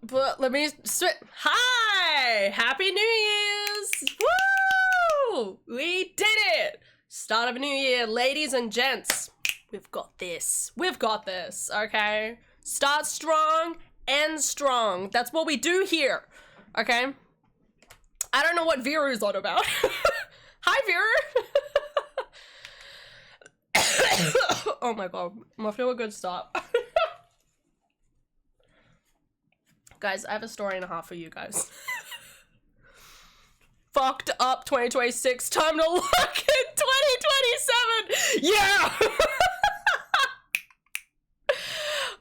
but let me switch. Hi! Happy New Year's! Woo! We did it! Start of a new year, ladies and gents. We've got this. We've got this, okay? Start strong, end strong. That's what we do here, okay? I don't know what Viru's on about. Hi, Viru! Oh my god, I'm off to a good start. Guys, I have a story and a half for you guys. Fucked up 2026, time to look in 2027! Yeah!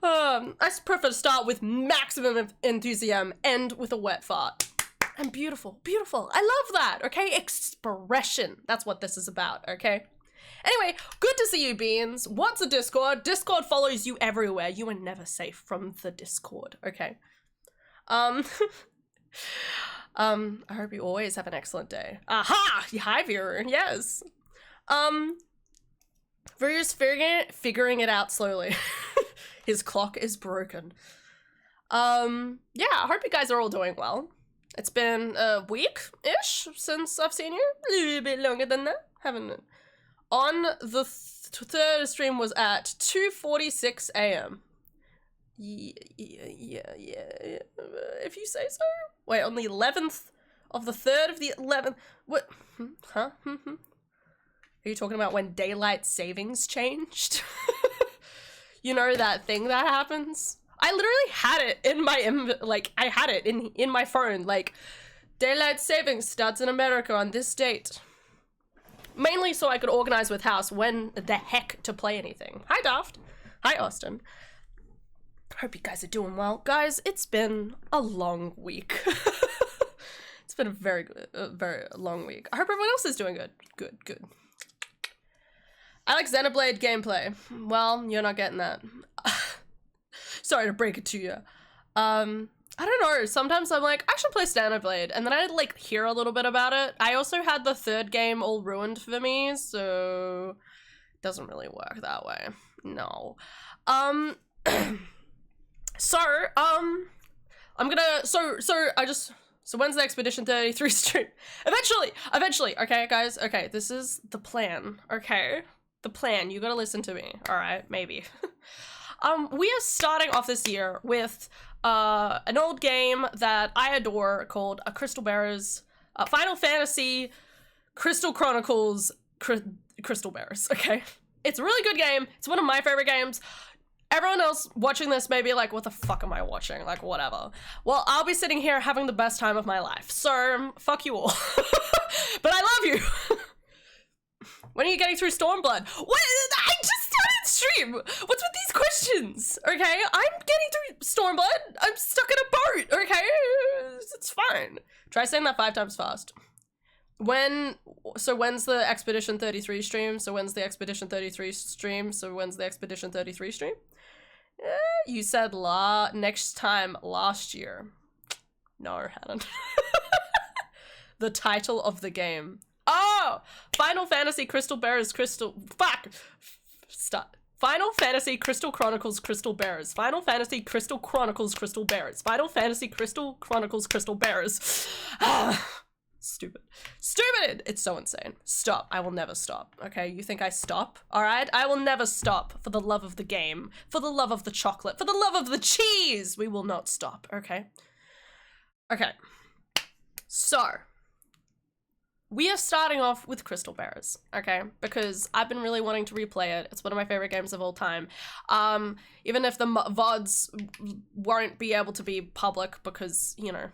I prefer to start with maximum enthusiasm, end with a wet fart. And beautiful, beautiful. I love that, okay? Expression. That's what this is about, okay? Anyway, good to see you, Beans. What's a Discord? Discord follows you everywhere. You are never safe from the Discord, okay? I hope you always have an excellent day. Aha! Hi, viewer. Yes. Viru's figuring it out slowly. His clock is broken. Yeah, I hope you guys are all doing well. It's been a week-ish since I've seen you. A little bit longer than that, haven't it? On the third stream was at 2:46 a.m. Yeah, if you say so. Wait, on the 11th of the 3rd of the 11th. What? Huh? Are you talking about when daylight savings changed? You know that thing that happens? I literally had it in my, I had it in my phone, like, daylight savings starts in America on this date. Mainly so I could organize with House when the heck to play anything. Hi, Daft. Hi, Austin. Hope you guys are doing well. Guys, it's been a long week. It's been a very long week. I hope everyone else is doing good. Good. Alex Xenoblade gameplay. Well, you're not getting that. Sorry to break it to you. I don't know, sometimes I'm like, I should play Xenoblade, and then I like hear a little bit about it. I also had the third game all ruined for me, so it doesn't really work that way. No. So when's the Expedition 33 stream? Eventually, okay, guys, okay, this is the plan, okay? The plan, you gotta listen to me, alright, maybe. We are starting off this year with an old game that I adore called Crystal Bearers, Final Fantasy Crystal Chronicles Crystal Bearers, okay? It's a really good game. It's one of my favorite games. Everyone else watching this may be like, what the fuck am I watching? Like, whatever. Well, I'll be sitting here having the best time of my life. So, fuck you all. But I love you. When are you getting through Stormblood? What? I just started stream. What's with these questions? Okay, I'm getting through Stormblood. I'm stuck in a boat. Okay, it's fine. Try saying that 5 times fast. When's the Expedition 33 stream? So when's the Expedition 33 stream? So when's the Expedition 33 stream? You said next time last year. No, Hannon. The title of the game. Oh! Final Fantasy Crystal Bearers Final Fantasy Crystal Chronicles Crystal Bearers. Final Fantasy Crystal Chronicles Crystal Bearers. Final Fantasy Crystal Chronicles Crystal Bearers. Stupid. It's so insane. Stop. I will never stop. Okay, you think I stop? Alright? I will never stop for the love of the game. For the love of the chocolate. For the love of the cheese! We will not stop, okay? Okay. So, we are starting off with Crystal Bearers, okay? Because I've been really wanting to replay it. It's one of my favorite games of all time. Even if the VODs won't be able to be public because, you know,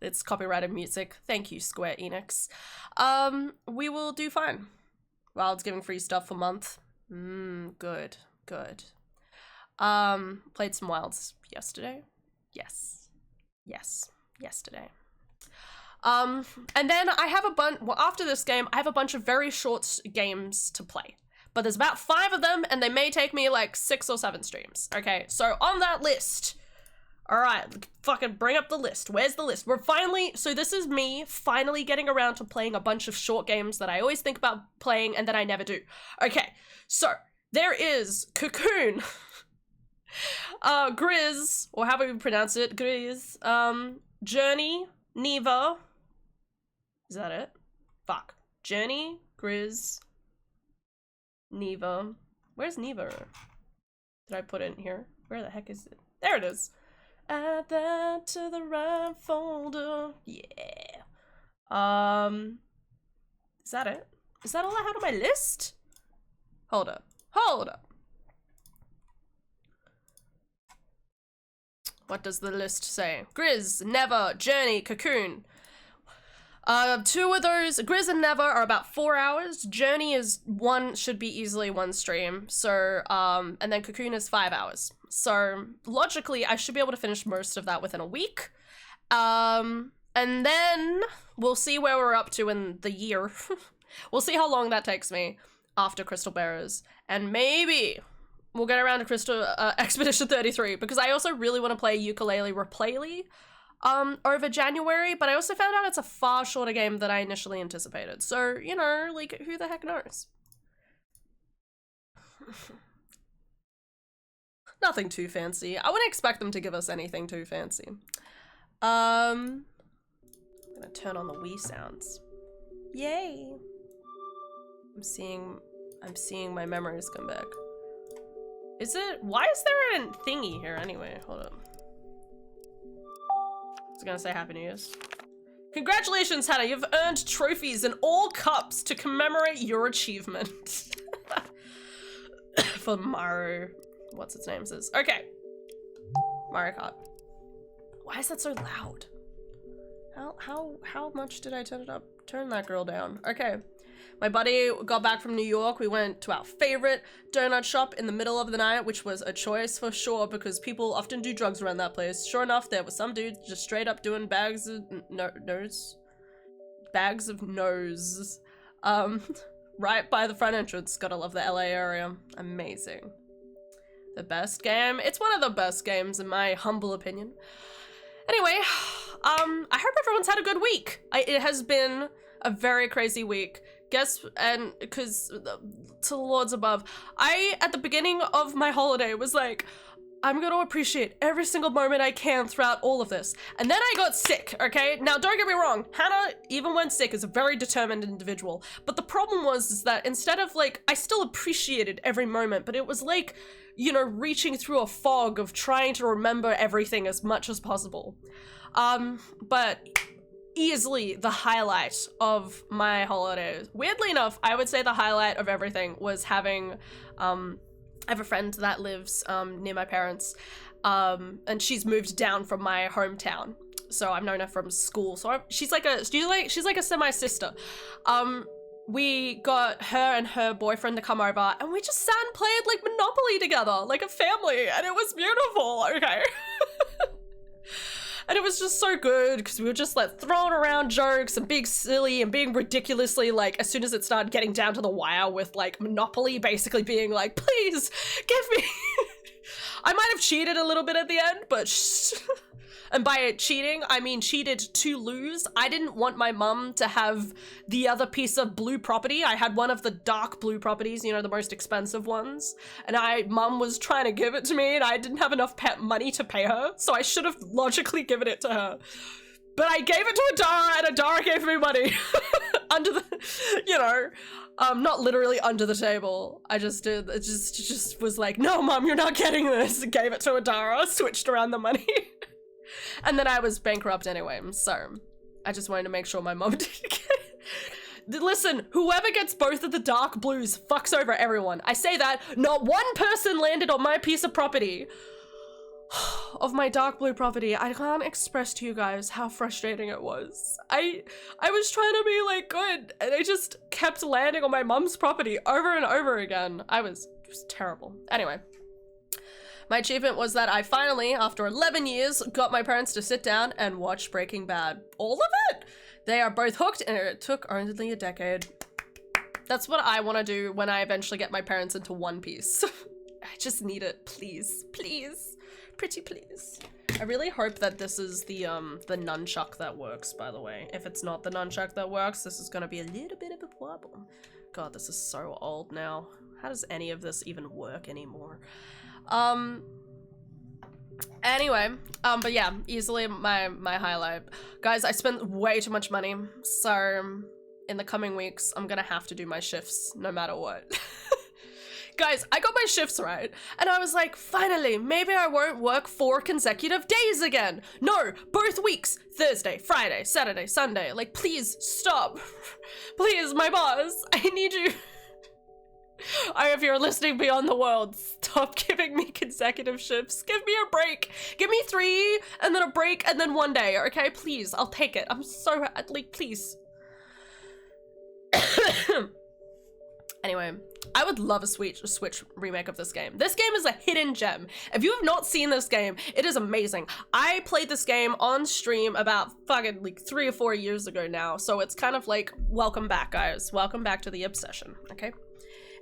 it's copyrighted music. Thank you, Square Enix. We will do fine. Wild's giving free stuff for a month. Good. Played some Wilds yesterday. Yes, yesterday. And then I have after this game, I have a bunch of very short games to play. But there's about 5 of them, and they may take me like 6 or 7 streams. Okay, so on that list, alright, fucking bring up the list. Where's the list? So this is me finally getting around to playing a bunch of short games that I always think about playing and then I never do. Okay, so there is Cocoon. Grizz, or however you pronounce it, Grizz. Journey, Neva. Is that it? Fuck. Journey, Grizz, Neva. Where's Neva? Did I put it in here? Where the heck is it? There it is. Add that to the right folder. Yeah. Is that it? Is that all I had on my list? Hold up. Hold up. What does the list say? Grizz, Never, Journey, Cocoon. 2 of those, Grizz and Never, are about 4 hours. Journey is should be easily 1 stream. So, and then Cocoon is 5 hours. So, logically, I should be able to finish most of that within a week. And then we'll see where we're up to in the year. We'll see how long that takes me after Crystal Bearers. And maybe we'll get around to Crystal Expedition 33, because I also really want to play Ukulele Replay over January, but I also found out it's a far shorter game than I initially anticipated. So, you know, like, who the heck knows? Nothing too fancy. I wouldn't expect them to give us anything too fancy. I'm gonna turn on the Wii sounds. Yay! I'm seeing my memories come back. Why is there a thingy here anyway? Hold up. I was gonna say Happy New Year's. Congratulations, Hannah, you've earned trophies in all cups to commemorate your achievement. For Mario, what's its name is. Okay. Mario Kart. Why is that so loud? How much did I turn it up? Turn that girl down. Okay. My buddy got back from New York. We went to our favorite donut shop in the middle of the night, which was a choice for sure because people often do drugs around that place. Sure enough, there was some dude just straight up doing bags of nose. Right by the front entrance. Gotta love the LA area. Amazing. The best game? It's one of the best games in my humble opinion. Anyway, I hope everyone's had a good week. It has been a very crazy week. And because to the Lords above, at the beginning of my holiday was like, I'm gonna appreciate every single moment I can throughout all of this. And then I got sick, okay? Now, don't get me wrong, Hannah, even when sick, is a very determined individual. But the problem is that instead of like, I still appreciated every moment, but it was like, you know, reaching through a fog of trying to remember everything as much as possible. But easily the highlight of my holidays. Weirdly enough, I would say the highlight of everything was having, I have a friend that lives near my parents, and she's moved down from my hometown. So I've known her from school. So she's like a semi-sister. We got her and her boyfriend to come over, and we just sat and played like Monopoly together, like a family, and it was beautiful, okay? And it was just so good because we were just like throwing around jokes and being silly and being ridiculously like, as soon as it started getting down to the wire with like Monopoly basically being like, please give me. I might have cheated a little bit at the end, but and by cheating, I mean cheated to lose. I didn't want my mum to have the other piece of blue property. I had one of the dark blue properties, you know, the most expensive ones. And mum was trying to give it to me and I didn't have enough money to pay her. So I should have logically given it to her. But I gave it to Adara and Adara gave me money. Under the, you know, not literally under the table. I just did, it just was like, no mum, you're not getting this. Gave it to Adara, switched around the money. And then I was bankrupt anyway, so I just wanted to make sure my mom didn't get it. Listen, whoever gets both of the dark blues fucks over everyone. I say that, not one person landed on my piece of property. Of my dark blue property. I can't express to you guys how frustrating it was. I was trying to be like good, and I just kept landing on my mom's property over and over again. It was terrible. Anyway. My achievement was that I finally, after 11 years, got my parents to sit down and watch Breaking Bad. All of it! They are both hooked, and it took only a decade. That's what I want to do when I eventually get my parents into One Piece. I just need it, please. Please. Pretty please. I really hope that this is the nunchuck that works, by the way. If it's not the nunchuck that works, this is gonna be a little bit of a problem. God, this is so old now. How does any of this even work anymore? Anyway, but yeah, easily my highlight. Guys, I spent way too much money, so in the coming weeks, I'm gonna have to do my shifts no matter what. Guys, I got my shifts right, and I was like, finally, maybe I won't work 4 consecutive days again. No, both weeks, Thursday, Friday, Saturday, Sunday. Like, please, stop. Please, my boss, I need you. If you're listening beyond the world, stop giving me consecutive shifts. Give me a break. Give me 3, and then a break, and then 1 day, okay? Please, I'll take it. I'm so, like, please. Anyway, I would love a Switch remake of this game. This game is a hidden gem. If you have not seen this game, it is amazing. I played this game on stream about fucking like 3 or 4 years ago now, so it's kind of like, welcome back, guys. Welcome back to the obsession, okay?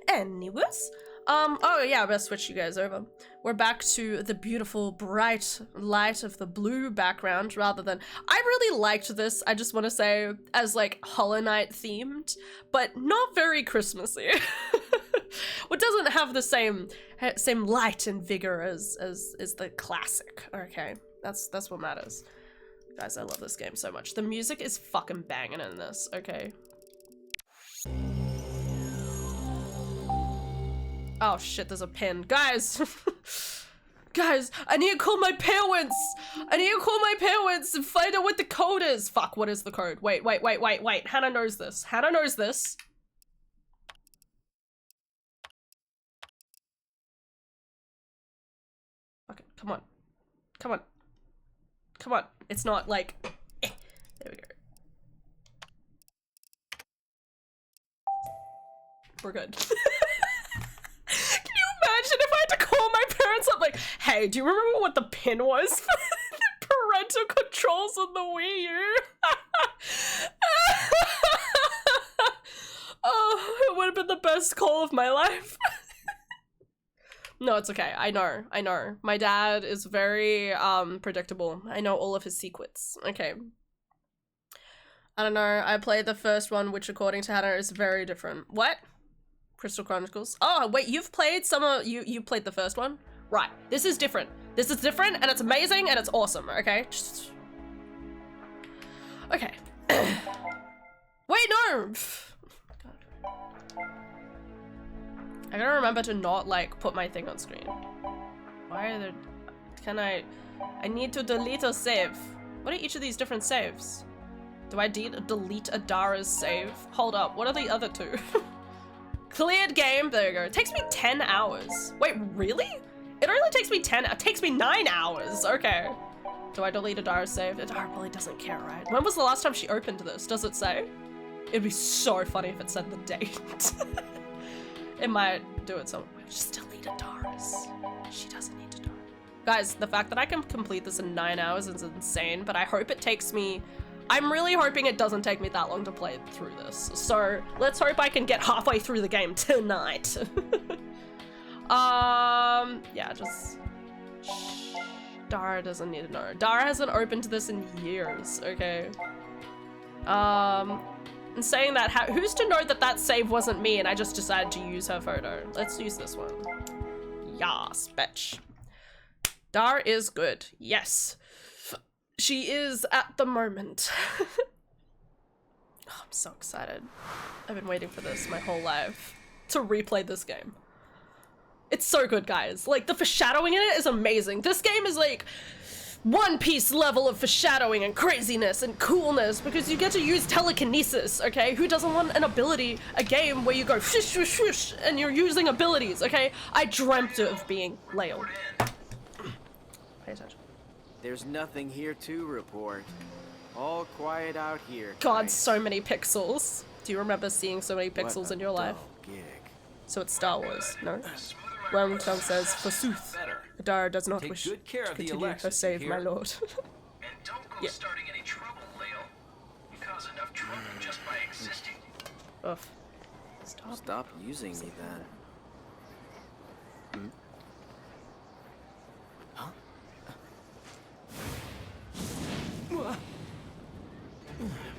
Anyways, oh yeah, I better switch you guys over. We're back to the beautiful, bright light of the blue background rather than... I really liked this, I just want to say, as like Hollow Knight themed, but not very Christmassy. It doesn't have the same light and vigor as the classic, okay? That's what matters. Guys, I love this game so much. The music is fucking banging in this, okay? Oh shit, there's a pin. Guys! Guys, I need to call my parents! I need to call my parents and find out what the code is! Fuck, what is the code? Wait. Hannah knows this. Hannah knows this. Okay, come on. Come on. Come on. It's not like... There we go. We're good. Imagine if I had to call my parents up like, hey, do you remember what the pin was for the parental controls on the Wii U? Oh, it would have been the best call of my life. No, it's okay. I know. My dad is very predictable. I know all of his secrets. Okay. I don't know. I played the first one, which according to Hannah is very different. What? Crystal Chronicles. Oh, wait, you've played some of... You played the first one? Right. This is different. This is different, and it's amazing, and it's awesome, okay? Just... Okay. Wait, no! God. I gotta remember to not, like, put my thing on screen. Why are there... Can I need to delete a save. What are each of these different saves? Do I delete Adara's save? Hold up, what are the other 2? Cleared game, there you go. It takes me 10 hours. Wait, really? It only takes me 9 hours, okay. Do I delete Adara's save? Adara probably doesn't care, right? When was the last time she opened this? Does it say? It'd be so funny if it said the date. It might do it somewhere. Just delete Adara's. She doesn't need to do it. Guys, the fact that I can complete this in 9 hours is insane, but I hope it takes me... I'm really hoping it doesn't take me that long to play through this. So let's hope I can get halfway through the game tonight. Yeah, just... Dara doesn't need to know. Dara hasn't opened this in years, okay? And saying that, who's to know that that save wasn't me and I just decided to use her photo? Let's use this one. Yas, bitch. Dara is good, yes. She is at the moment. Oh, I'm so excited. I've been waiting for this my whole life. To replay this game. It's so good, guys. Like, the foreshadowing in it is amazing. This game is like One Piece level of foreshadowing and craziness and coolness because you get to use telekinesis, okay? Who doesn't want an ability, a game where you go shush, shush, shush, and you're using abilities, okay? I dreamt of being Leo. Pay attention. There's nothing here to report. All quiet out here. God, so many pixels. Do you remember seeing so many pixels in your life? Gig. So it's Star Wars, no? Realm Tongue says, forsooth, Adara does not wish to continue her save, my lord. And don't go starting any trouble, Leo. You cause enough trouble just by existing. Oof. Stop using me then. Huh?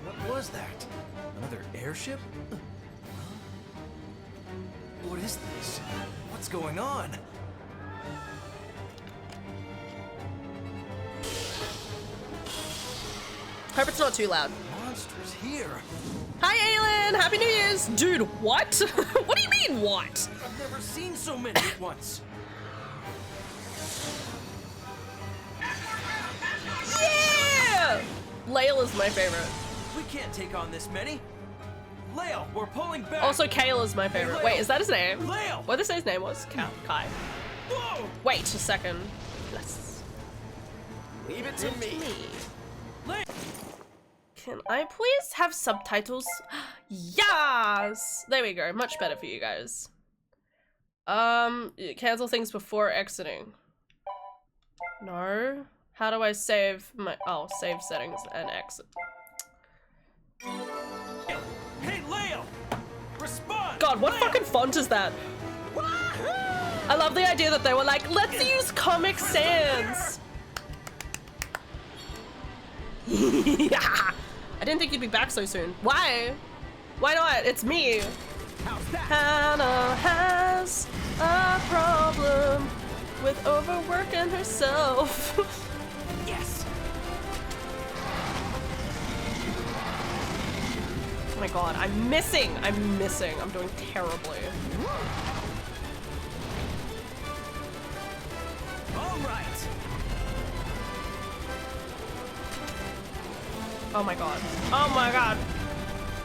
What was that? Another airship? What is this? What's going on? Hope it's not too loud. Monsters here. Hi, Aylin! Happy New Year's! Dude, what? What do you mean, what? I've never seen so many at once. Yeah! Layla's my favorite. We can't take on this many. Leo, we're pulling back. Also, Kayla's my favorite. Wait, is that his name? Leo! What did I say his name was? Kai. Whoa! Wait a second. Let's Leave it to me. Leo! Can I please have subtitles? Yes! There we go. Much better for you guys. Cancel things before exiting. No. How do I save my... Oh, save settings and exit. Hey, Leo! Respond! God, what Leo! fucking font is that? I love the idea that they were like, let's use Comic Sans. Yeah. I didn't think you'd be back so soon. Why? Why not? It's me. How's that? Hannah has a problem with overworking herself. Yes! Oh my god, I'm missing. I'm missing. I'm doing terribly. All right. Oh my god. Oh my god.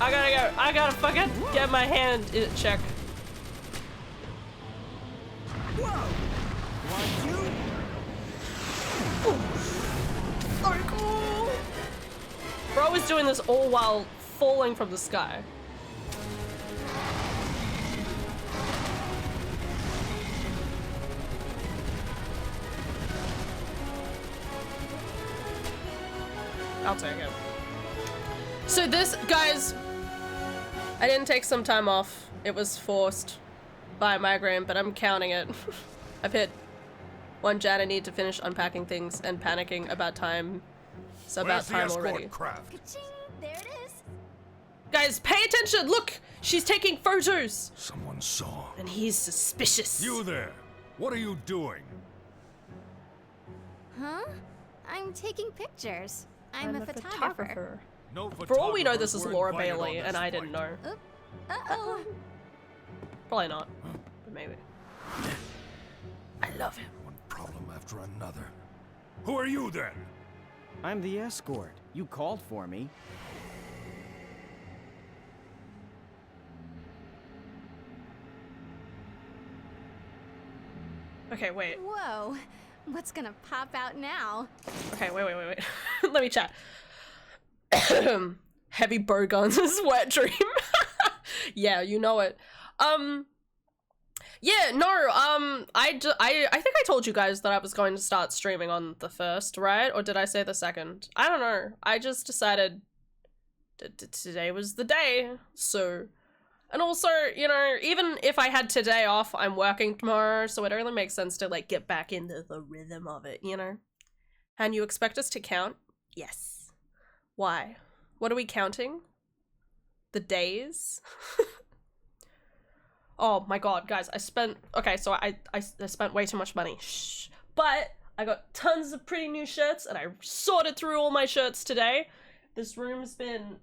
I gotta go. I gotta fucking get my hand in check. Whoa! Want you? So cool. Bro is doing this all while falling from the sky. I'll take it. So this, guys, I didn't take some time off. It was forced by a migraine, but I'm counting it. I've hit 1 Jan. I need to finish unpacking things and panicking about time. It's about time already. Craft? Ka-ching! There it is. Guys, pay attention! Look! She's taking photos! Someone saw. And he's suspicious. You there! What are you doing? Huh? I'm taking pictures. I'm a photographer. No For all we know, this is photographers were Laura invited Bailey, on and this I didn't flight. know. Uh-oh. Probably not, but maybe. I love him. One problem after another. Who are you then? I'm the escort. You called for me. Okay, wait. Whoa. What's gonna pop out now? Okay, wait. Let me chat. Heavy bow guns is wet dream. Yeah, you know it. Yeah, no, I think I told you guys that I was going to start streaming on the 1st, right? Or did I say the 2nd? I don't know. I just decided today was the day, so... And also, you know, even if I had today off, I'm working tomorrow, so it only makes sense to, like, get back into the rhythm of it, you know? And you expect us to count? Yes. Why? What are we counting? The days? Oh my god, guys, I spent way too much money. Shh. But I got tons of pretty new shirts, and I sorted through all my shirts today. This room's been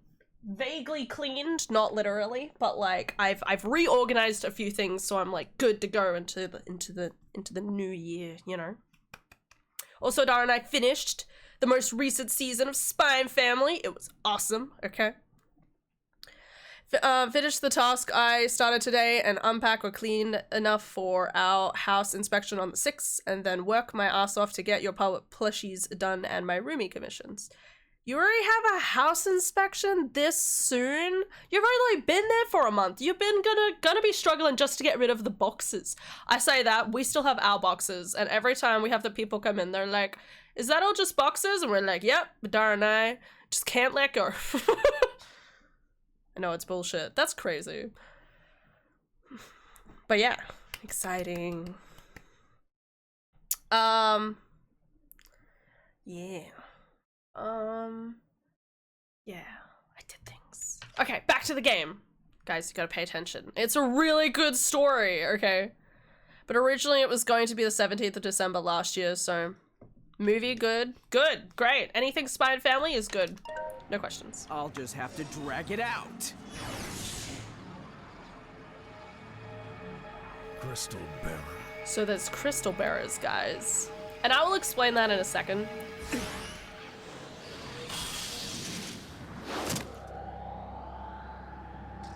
vaguely cleaned, not literally, but like I've reorganized a few things, so I'm like good to go into the new year, you know. Also, Dara and I finished the most recent season of Spy and Family. It was awesome. Okay. Finished the task I started today and unpack or clean enough for our house inspection on the 6th, and then work my ass off to get your public plushies done and my roomie commissions. You already have a house inspection this soon? You've only been there for a month. You've been gonna be struggling just to get rid of the boxes. I say that, we still have our boxes, and every time we have the people come in, they're like, is that all just boxes? And we're like, yep, but Dara and I just can't let go. I know, it's bullshit. That's crazy. But yeah, exciting. Yeah. Yeah, I did things. Okay, back to the game. Guys, you gotta pay attention. It's a really good story, okay? But originally it was going to be the 17th of December last year, so... Movie, good. Good, great. Anything Spy and Family is good. No questions. I'll just have to drag it out. Crystal bearer. So there's crystal bearers, guys. And I will explain that in a second.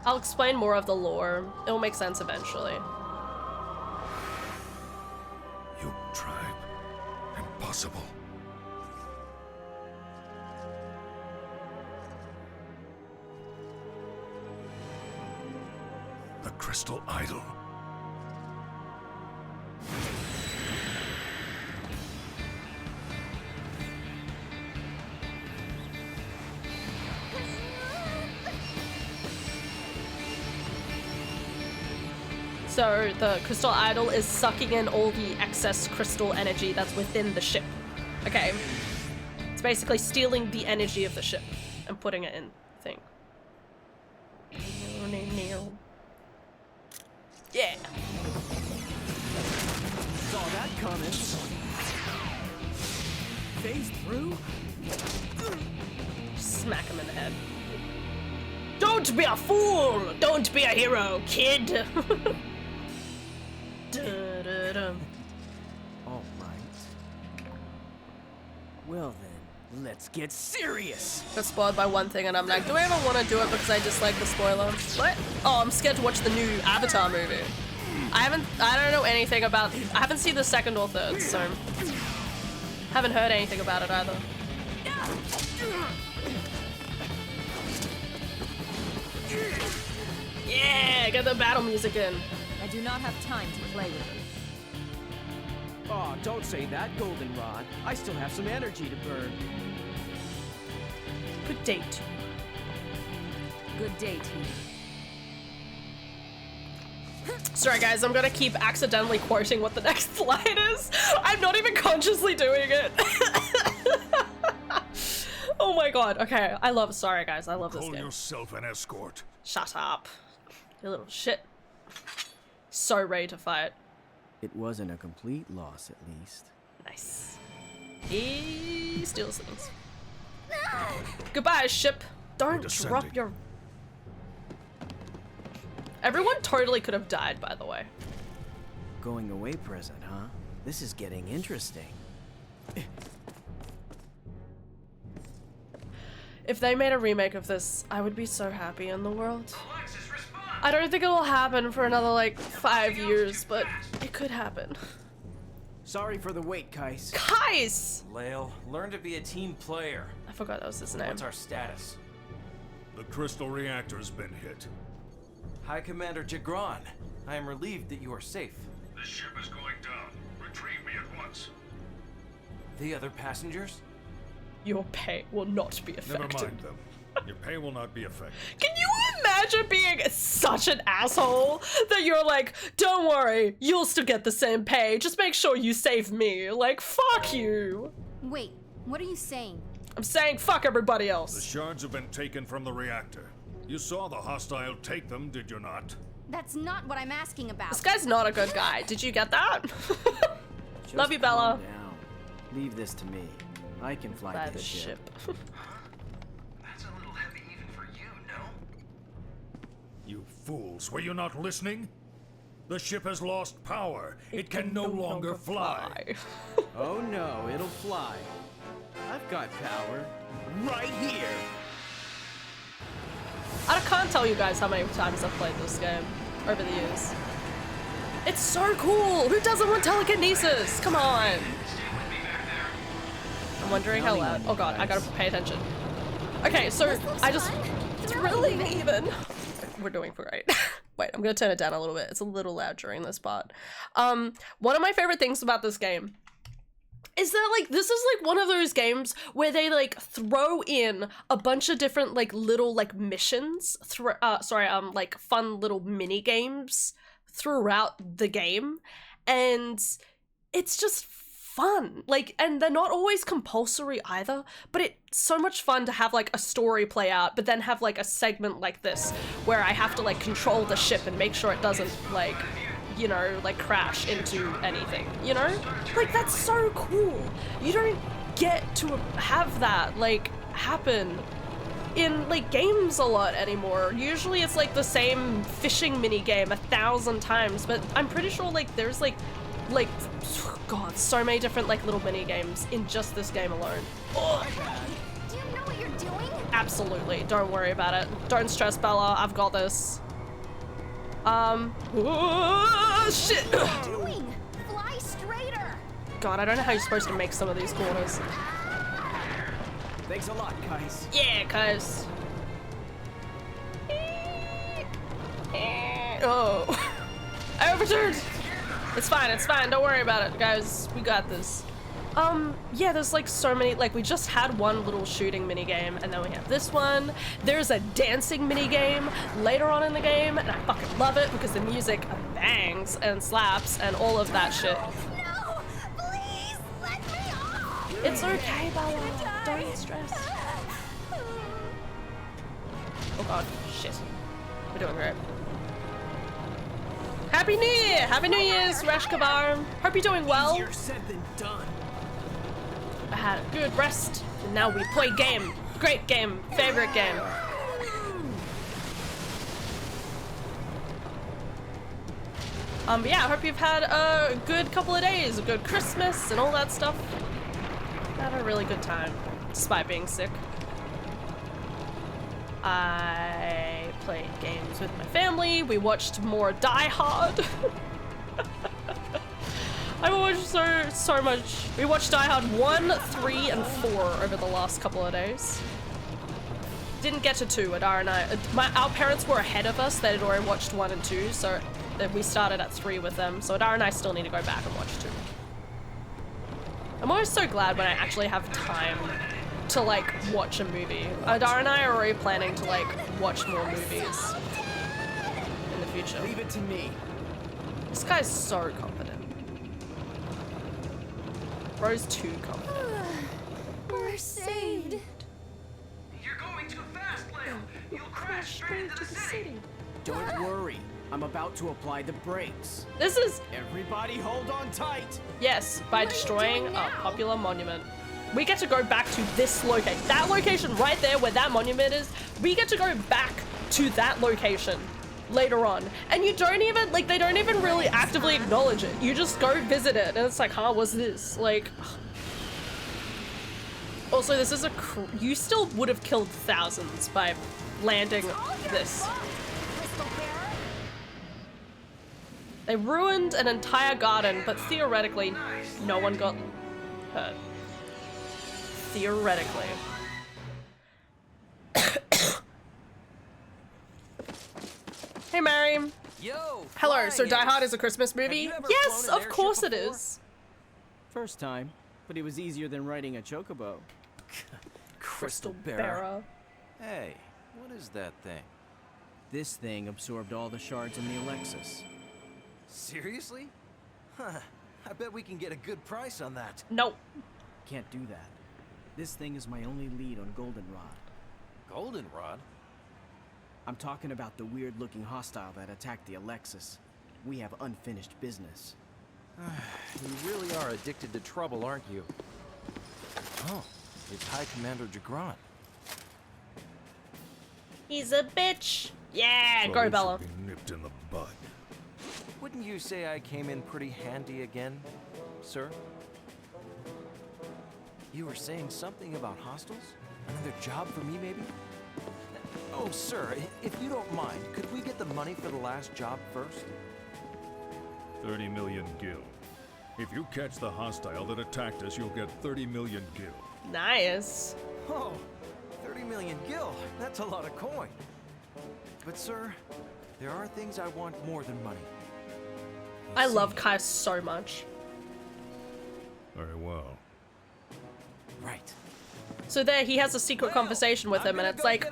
I'll explain more of the lore. It will make sense eventually. You tribe. Impossible. The crystal idol. So the crystal idol is sucking in all the excess crystal energy that's within the ship. Okay. It's basically stealing the energy of the ship and putting it in the thing. Yeah. Saw that coming. Phase through? Smack him in the head. Don't be a fool! Don't be a hero, kid! All right. Well then, let's get serious. Got spoiled by one thing and I'm like, do I ever want to do it because I dislike the spoiler? What? Oh, I'm scared to watch the new Avatar movie. I don't know anything about, I haven't seen the second or third, so haven't heard anything about it either. Yeah, get the battle music in. I do not have time to play with it. Oh, don't say that, Goldenrod. I still have some energy to burn. Good date. Good day to you. Sorry guys, I'm gonna keep accidentally quoting what the next line is. I'm not even consciously doing it. Oh my god, okay. Sorry guys, I love this Call game. yourself an escort. Shut up. You little shit. So ready to fight. It wasn't a complete loss, at least. Nice. He steals things. Goodbye, ship. Don't drop descending. your... Everyone totally could have died, by the way. Going away present, huh? This is getting interesting. If they made a remake of this, I would be so happy in the world. Alexis, respond! I don't think it will happen for another, like, 5 years, but it could happen. Sorry for the wait, Kais. Kais! Lael, learn to be a team player. I forgot that was his name. What's our status? The crystal reactor's been hit. High Commander Jagron, I am relieved that you are safe. The ship is going down. Retrieve me at once. The other passengers? Your pay will not be affected. Never mind them. Your pay will not be affected. Can you imagine being such an asshole that you're like, don't worry, you'll still get the same pay, just make sure you save me. Like, fuck you. Wait, what are you saying? I'm saying fuck everybody The else. shards have been taken from the reactor. You saw the hostile take them, did you not? That's not what I'm asking about. This guy's not a good guy. Did you get that? Just Love you, Bella. calm down. Leave this to me. I can fly By this the ship. That's a little heavy even for you, no? You fools, were you not listening? The ship has lost power. It can no longer fly. Oh no, it'll fly. I've got power. Right here! I can't tell you guys how many times I've played this game over the years. It's so cool! Who doesn't want telekinesis? Come on! I'm wondering how loud. Oh god, I gotta pay attention. Okay, so it's really even. We're doing great. Wait, I'm gonna turn it down a little bit. It's a little loud during this part. One of my favorite things about this game is that, like, this is like one of those games where they like throw in a bunch of different like little like missions, like fun little mini games throughout the game, and it's just fun. Like, and they're not always compulsory either, but it's so much fun to have like a story play out, but then have like a segment like this where I have to like control the ship and make sure it doesn't like, you know, like crash into anything, you know? Like, that's so cool. You don't get to have that like happen in like games a lot anymore. Usually it's like the same fishing mini game 1,000 times, but I'm pretty sure like there's like God, so many different like little mini games in just this game alone. Oh. Do you know what you're doing? Absolutely, don't worry about it. Don't stress, Bella, I've got this. Oh, shit. What are you doing? Fly straighter. God, I don't know how you're supposed to make some of these corners. Thanks a lot, guys. Yeah, guys. Oh. I overturned. It's fine, don't worry about it, guys. We got this. Yeah, there's like so many, like we just had one little shooting mini game and then we have this one. There's a dancing mini game later on in the game and I fucking love it because the music bangs and slaps and all of that shit. No, please let me off. It's okay, Bella. Don't stress. Oh god, shit. We're doing great. Happy New Year! Happy New Year's, Rash Kabar. Hope you're doing well. Easier said than done. I had a good rest, and now we play game. Great game, favorite game. But yeah, I hope you've had a good couple of days, a good Christmas and all that stuff. Had a really good time, despite being sick. I played games with my family. We watched more Die Hard. I watched so much. We watched Die Hard 1, 3, and 4 over the last couple of days. Didn't get to 2, Adara and I. Our parents were ahead of us. They had already watched 1 and 2, so we started at 3 with them. So Adara and I still need to go back and watch 2. I'm always so glad when I actually have time to like watch a movie. Adara and I are already planning to like watch more movies in the future. Leave it to me. This guy's so confident. Bro's too confident. We're saved. You're going too fast, Leo. You'll crash straight into the city. Don't worry. I'm about to apply the brakes. This is, Everybody hold on tight. yes, by destroying a popular monument. We get to go back to this location. That location right there where that monument is, we get to go back to that location later on. And you don't even, like, they don't even really actively acknowledge it. You just go visit it and it's like, huh, what's this? Like, also this is you still would have killed thousands by landing this. They ruined an entire garden, but theoretically, no one got hurt. Theoretically. Hey, Mary. Yo. Hello, so flying Die Hard is- is a Christmas movie? you ever Yes, flown an of course it airship is. First time, but it was easier than riding a chocobo. Crystal Bearer. Hey, what is that thing? This thing absorbed all the shards in the Alexis. Seriously? Huh. I bet we can get a good price on that. Nope. Can't do that. This thing is my only lead on Goldenrod. Goldenrod? I'm talking about the weird-looking hostile that attacked the Alexis. We have unfinished business. You really are addicted to trouble, aren't you? Oh, it's High Commander Jagron. He's a bitch. Yeah, go Those Bella. should be nipped in the bud. Wouldn't you say I came in pretty handy again, sir? You were saying something about hostels? Another job for me, maybe? Oh, sir, if you don't mind, could we get the money for the last job first? 30 million gil. If you catch the hostile that attacked us, you'll get 30 million gil. Nice. Oh, 30 million gil. That's a lot of coin. But, sir, there are things I want more than money. I love Kai so much. Very well. Right. So there, he has a secret conversation with him, and it's like,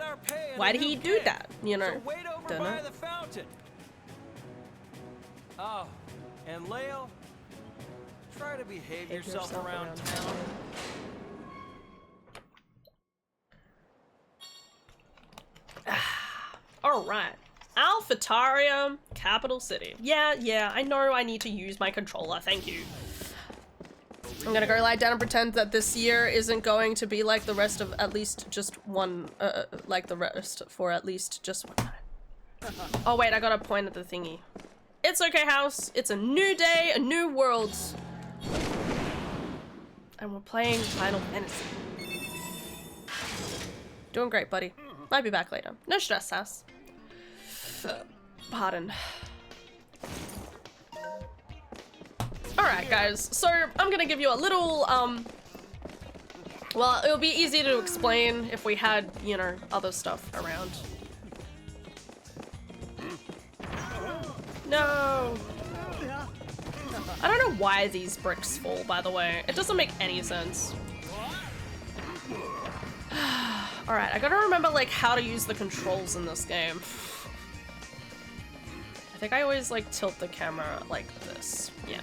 why did he do that? You know? So wait over Dunno. by the fountain. Oh, and Leo, try to behave yourself around town. Alright. Alphataria, capital city. Yeah, I know I need to use my controller, thank you. I'm gonna go lie down and pretend that this year isn't going to be like the rest of at least just one, like the rest for at least just one night. Oh wait, I gotta point at the thingy. It's okay, house. It's a new day, a new world. And we're playing Final Fantasy. Doing great, buddy. Might be back later. No stress, house. Pardon. Alright, guys. So, I'm gonna give you a little, well, it would be easy to explain if we had, you know, other stuff around. No! I don't know why these bricks fall, by the way. It doesn't make any sense. Alright, I gotta remember, like, how to use the controls in this game. I think I always, like, tilt the camera like this. Yeah.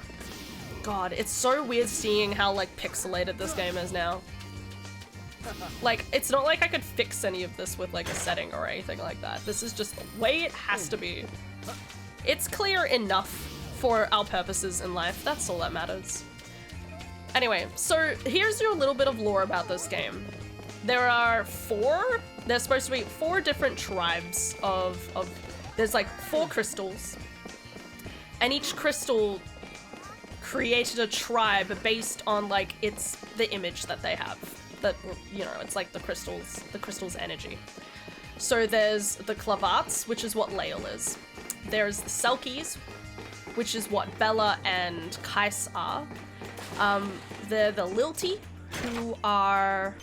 God, it's so weird seeing how, like, pixelated this game is now. Like, it's not like I could fix any of this with, like, a setting or anything like that. This is just the way it has to be. It's clear enough for our purposes in life. That's all that matters. Anyway, so here's your little bit of lore about this game. There's supposed to be 4 different tribes there's like 4 crystals. And each crystal created a tribe based on like the image that they have. That, you know, it's like the crystal's energy. So there's the Clavats, which is what Lael is. There's the Selkies, which is what Bella and Kais are. They're the Lilti, who are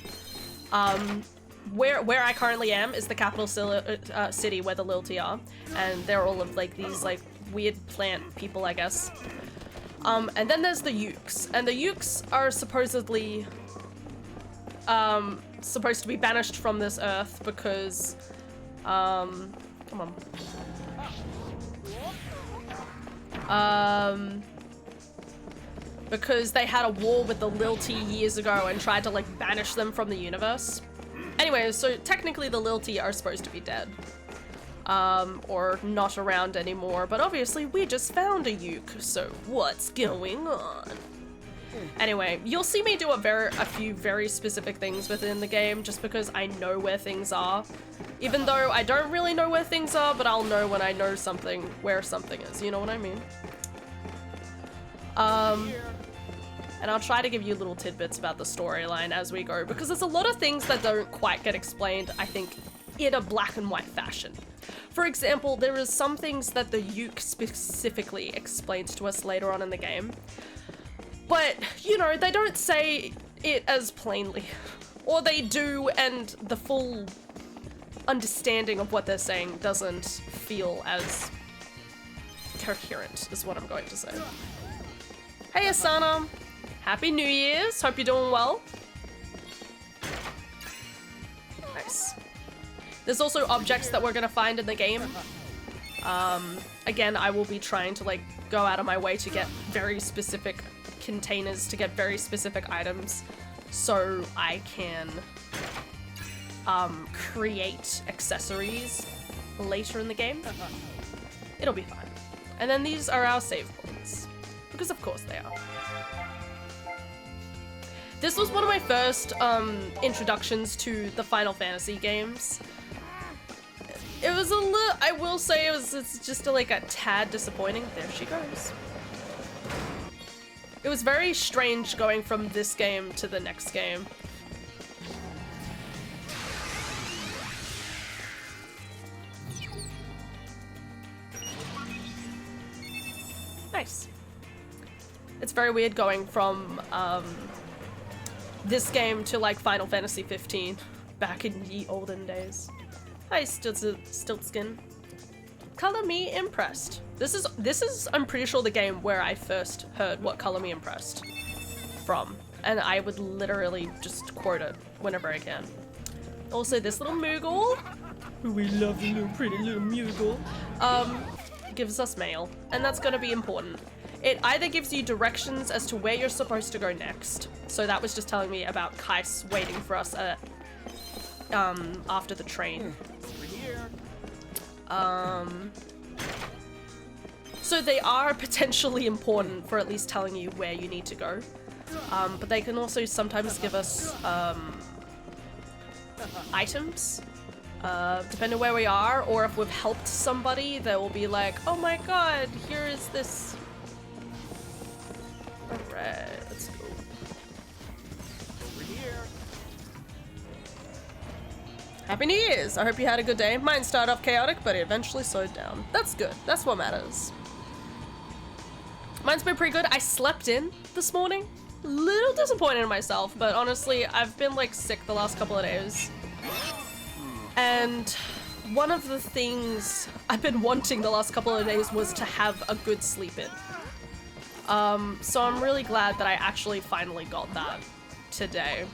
where I currently am is the capital city where the Lilti are, and they're all of like these like weird plant people, I guess. And then there's the Ukes, and the Ukes are supposedly supposed to be banished from this earth because come on. Because they had a war with the Lilti years ago and tried to like banish them from the universe. Anyway, so technically the Lilti are supposed to be dead. Or not around anymore, but obviously we just found a Uke, so what's going on? Anyway, you'll see me do a few very specific things within the game just because I know where things are. Even though I don't really know where things are, but I'll know when I know something, where something is, you know what I mean? And I'll try to give you little tidbits about the storyline as we go, because there's a lot of things that don't quite get explained, I think, in a black and white fashion. For example, there is some things that the Uke specifically explains to us later on in the game, but, you know, they don't say it as plainly. Or they do, and the full understanding of what they're saying doesn't feel as coherent, is what I'm going to say. Hey Asana! Happy New Year's! Hope you're doing well. Nice. There's also objects that we're gonna find in the game. Again, I will be trying to like go out of my way to get very specific containers, to get very specific items, so I can create accessories later in the game. It'll be fun. And then these are our save points, because of course they are. This was one of my first introductions to the Final Fantasy games. It was a little, I will say it's just like a tad disappointing. There she goes. It was very strange going from this game to the next game. Nice. It's very weird going from this game to like Final Fantasy 15 back in ye olden days. Hi, Stiltskin. Color Me Impressed. This is I'm pretty sure the game where I first heard what Color Me Impressed from, and I would literally just quote it whenever I can. Also, this little Moogle, who we love, the little pretty little Moogle, gives us mail, and that's gonna be important. It either gives you directions as to where you're supposed to go next. So that was just telling me about Kais waiting for us at after the train. So they are potentially important for at least telling you where you need to go. But they can also sometimes give us items, depending where we are, or if we've helped somebody, they will be like, oh my god, here is this. Alright, let's go. We're here. Happy New Year's! I hope you had a good day. Mine started off chaotic, but it eventually slowed down. That's good. That's what matters. Mine's been pretty good. I slept in this morning. Little disappointed in myself, but honestly, I've been like sick the last couple of days. And one of the things I've been wanting the last couple of days was to have a good sleep in. So I'm really glad that I actually finally got that today.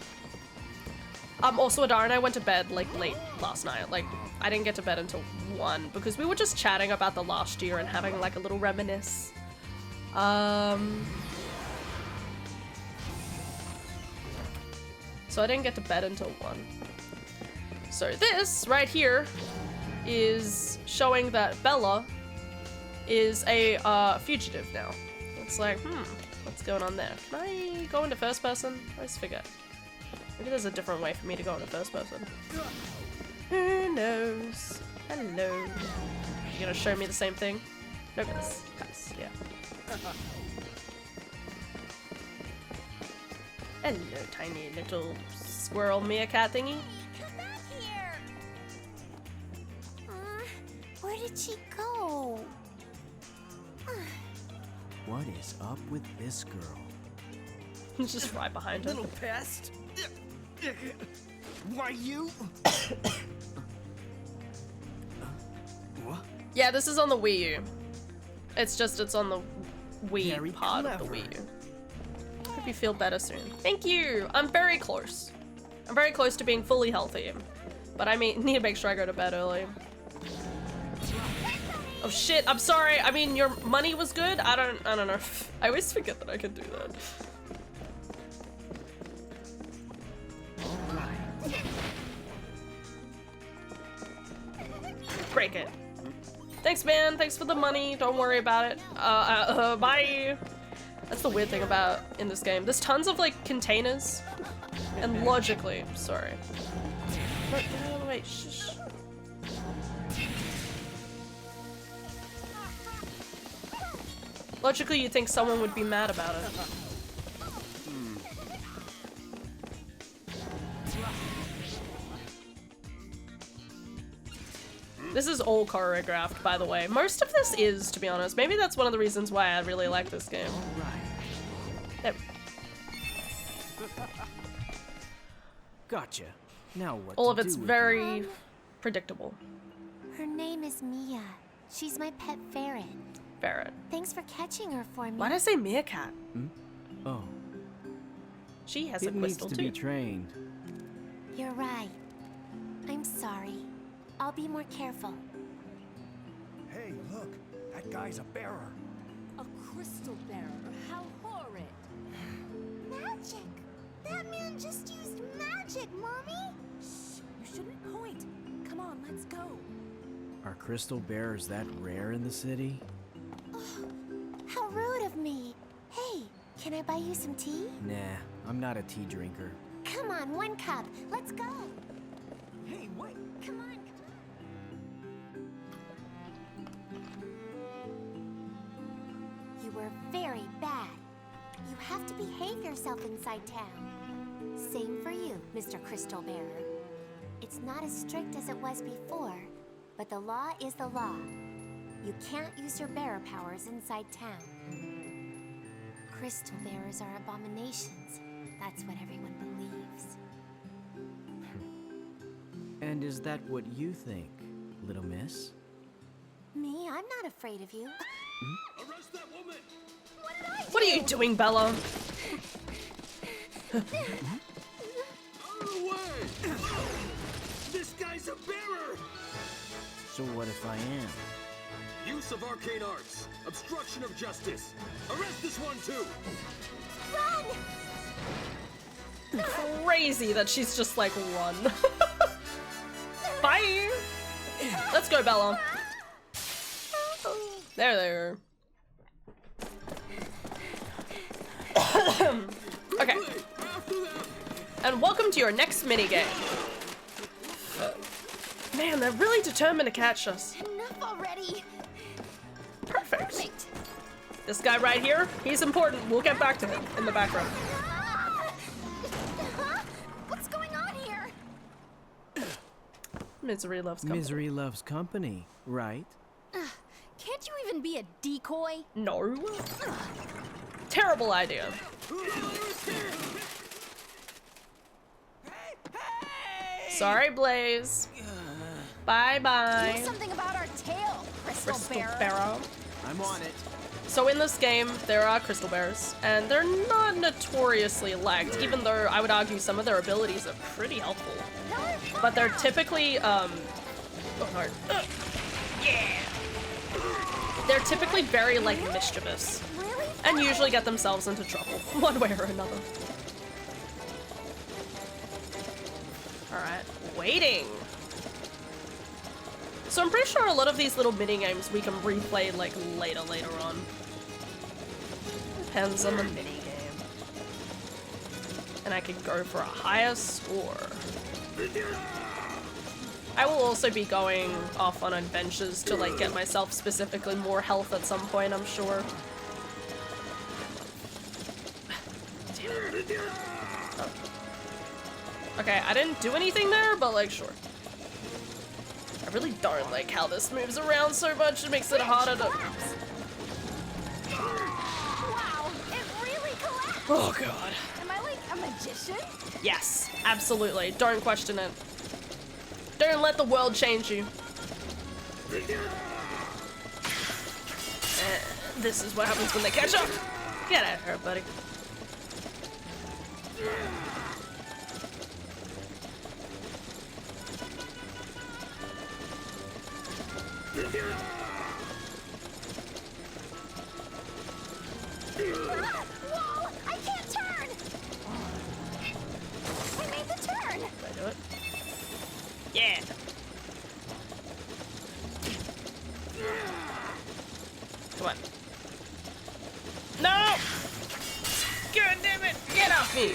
Also, Adara and I went to bed like late last night. Like, I didn't get to bed until 1 because we were just chatting about the last year and having like a little reminisce. So I didn't get to bed until 1. So this right here is showing that Bella is a fugitive now. It's like, what's going on there? Can I go into first person? I always forget. Maybe there's a different way for me to go into first person. Who knows? Hello. You gonna show me the same thing? No, guys. Yeah. Hello, tiny little squirrel meerkat thingy. Come back here! Where did she go? What is up with this girl? He's just right behind her. Little pest. Why you? What? Yeah, this is on the Wii U. It's on the Wii Very part of the clever. Wii U. Hope you feel better soon. Thank you! I'm very close. I'm very close to being fully healthy. But I need to make sure I go to bed early. Oh shit, I'm sorry. I mean, your money was good? I don't know. I always forget that I can do that. Break it. Thanks, man. Thanks for the money. Don't worry about it. Bye. That's the weird thing about in this game. There's tons of like containers, and logically, sorry. No, wait. Shh. Logically, you'd think someone would be mad about it. This is all choreographed, by the way. Most of this is, to be honest. Maybe that's one of the reasons why I really like this game. Yep. Gotcha. Now what? All to of it's do with very predictable. Her name is Mia. She's my pet ferret. Ferret. Thanks for catching her for me. Why did I say meerkat? you? Oh, She has a it needs crystal to too. be trained. You're right. I'm sorry. I'll be more careful. Hey, look, that guy's a bearer. A crystal bearer. How horrid. Magic! That man just used magic, Mommy! Shh, you shouldn't point. Come on, let's go. Are crystal bearers that rare in the city? How rude of me. Hey, can I buy you some tea? Nah, I'm not a tea drinker. Come on, 1 cup. Let's go. Hey, wait. Come on. You were very bad. You have to behave yourself inside town. Same for you, Mr. Crystal Bearer. It's not as strict as it was before, but the law is the law. You can't use your bearer powers inside town. Crystal bearers are abominations. That's what everyone believes. And is that what you think, little miss? Me? I'm not afraid of you. Arrest that woman! What are you doing, Bella? Out of the way! This guy's a bearer! So what if I am? Use of arcane arts, obstruction of justice. Arrest this one too! Crazy that she's just like run. Bye. Let's go, Bella. There they are. Okay. And welcome to your next minigame. Man, they're really determined to catch us. Enough already. Perfect. This guy right here, he's important. We'll get back to him in the background. Huh? What's going on here? Misery loves company. Misery loves company, right? Can't you even be a decoy? No. Terrible idea. Sorry, Blaze. Bye-bye. Do something about our tail, Crystal Bearer. Barrow. I'm on it. So in this game, there are crystal bears, and they're not notoriously lagged, even though I would argue some of their abilities are pretty helpful. But they're typically, oh no. Yeah! They're typically very, like, mischievous, and usually get themselves into trouble, one way or another. Alright, waiting! So I'm pretty sure a lot of these little mini-games we can replay, like, later on. Depends on the mini-game. And I can go for a higher score. I will also be going off on adventures to, like, get myself specifically more health at some point, I'm sure. Damn it. Oh. Okay, I didn't do anything there, but, like, sure. I really don't like how this moves around so much. It makes it harder to... Wow, it really collapsed. Oh, God. Am I like a magician? Yes, absolutely. Don't question it. Don't let the world change you. This is what happens when they catch up. Get out of here, buddy. Whoa! I can't turn! I made the turn! Did I do it? Yeah. Come on. No! God damn it! Get off me!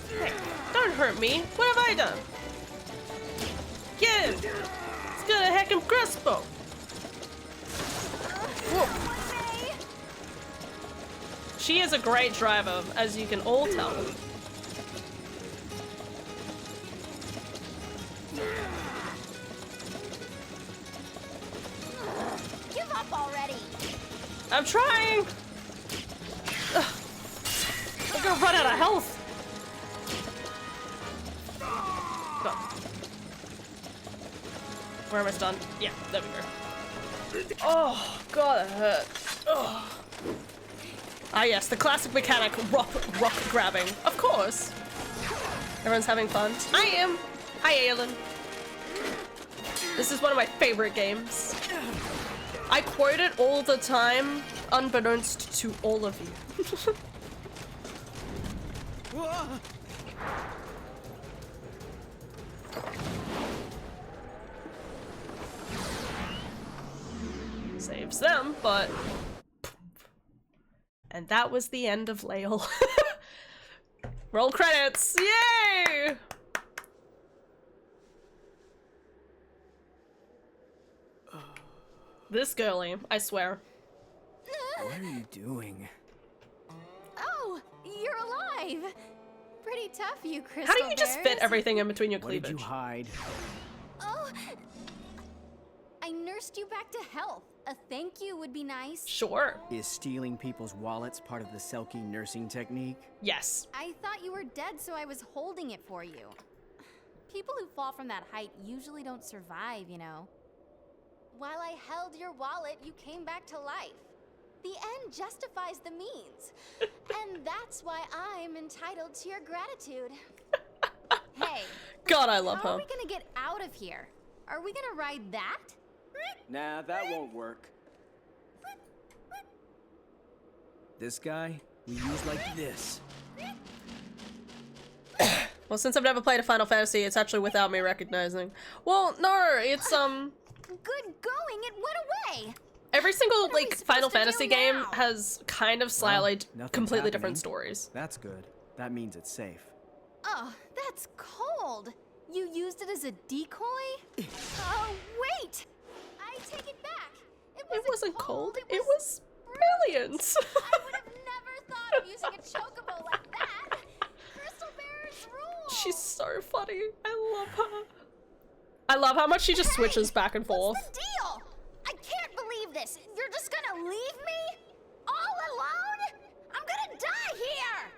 Hey, don't hurt me. What have I done? Get him! It's got a heckin' crossbow. Whoa. She is a great driver, as you can all tell. Give up already! I'm trying! Ugh. I'm gonna run out of health! Go. Where am I stunned? Yeah, there we go. Oh, God, that hurt. Oh. Ah yes, the classic mechanic, rock grabbing. Of course! Everyone's having fun. I am! Hi, Aelin. This is one of my favorite games. I quote it all the time, unbeknownst to all of you. Saves them, but... And that was the end of Lael. Roll credits! Yay! This girlie, I swear. What are you doing? Oh, you're alive. Pretty tough, you Crystal How do you just fit Bears. everything in between your What did cleavage? you hide? Oh, I nursed you back to health. A thank you would be nice. Sure. Is stealing people's wallets part of the Selkie nursing technique? Yes. I thought you were dead, so I was holding it for you. People who fall from that height usually don't survive, you know. While I held your wallet, you came back to life. The end justifies the means. And that's why I'm entitled to your gratitude. Hey. God, I love How are her. we gonna get out of here? Are we gonna ride that? Nah, that won't work. This guy, we use like this. Well, since I've never played a Final Fantasy, it's actually without me recognizing. Well, no, it's, Good going, it went away! every single, What are we like, supposed Final to do Fantasy game now? has kind of slightly nothing's completely different happening. stories. That's good. That means it's safe. Oh, that's cold. You used it as a decoy? Oh, wait! I take it back. It wasn't cold. It It was brilliant. I would have never thought of using a chocobo like that. Crystal Bearers rule. She's so funny. I love her. I love how much she just switches back and forth. What's the deal? I can't believe this. You're just gonna leave me? All alone? I'm gonna die here!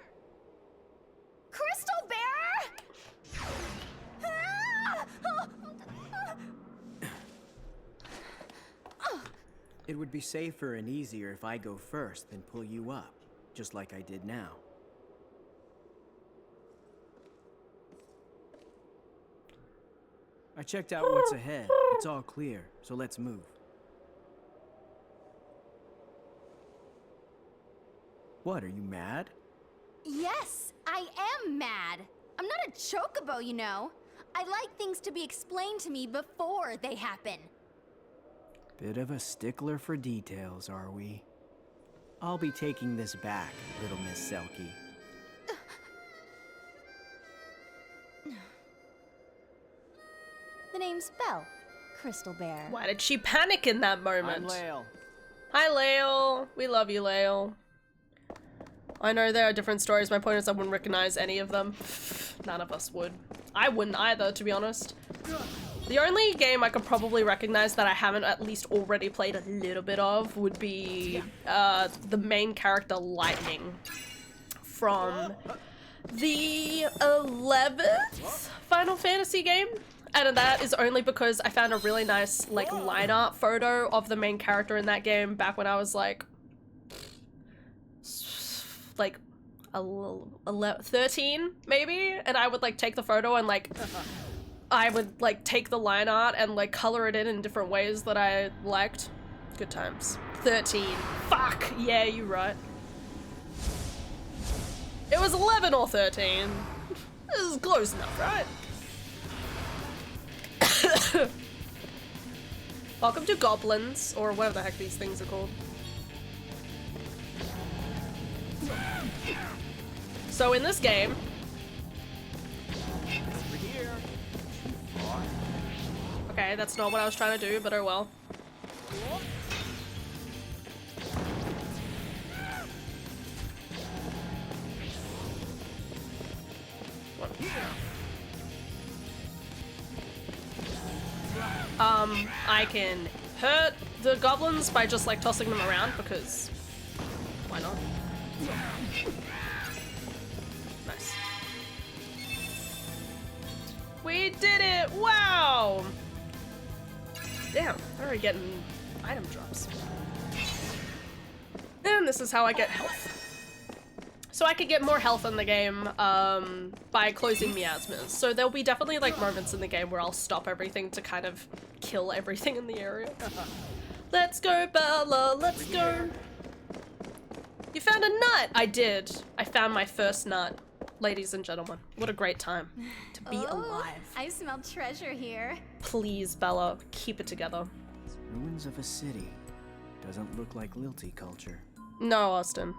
Crystal Bearer? It would be safer and easier if I go first than pull you up, just like I did now. I checked out what's ahead. It's all clear, so let's move. What, are you mad? Yes, I am mad. I'm not a chocobo, you know. I like things to be explained to me before they happen. Bit of a stickler for details, are we? I'll be taking this back, little Miss Selkie. The name's Belle, Crystal Bear. Why did she panic in that I'm moment? Lael. Hi, Lael. We love you, Lael. I know there are different stories. My point is I wouldn't recognize any of them. None of us would. I wouldn't either, to be honest. The only game I could probably recognize that I haven't at least already played a little bit of would be the main character, Lightning, from the 11th Final Fantasy game. And that is only because I found a really nice, like, line art photo of the main character in that game back when I was, like 13, maybe? And I would, like, take the photo and, like, I would, like, take the line art and, like, color it in different ways that I liked. Good times. 13. Fuck! Yeah, you're right. It was 11 or 13. This is close enough, right? Welcome to Goblins, or whatever the heck these things are called. So in this game, okay, that's not what I was trying to do, but oh well. I can hurt the goblins by just like tossing them around because why not? Nice. We did it! Wow! Damn, they're already getting item drops. And this is how I get health. So I could get more health in the game by closing miasmas. So there'll be definitely like moments in the game where I'll stop everything to kind of kill everything in the area. Let's go, Bella, let's go. You found a nut! I did. I found my first nut. Ladies and gentlemen, what a great time to be alive. I smell treasure here. Please, Bella, keep it together. Ruins of a city. Doesn't look like Lilty culture. No, Austin.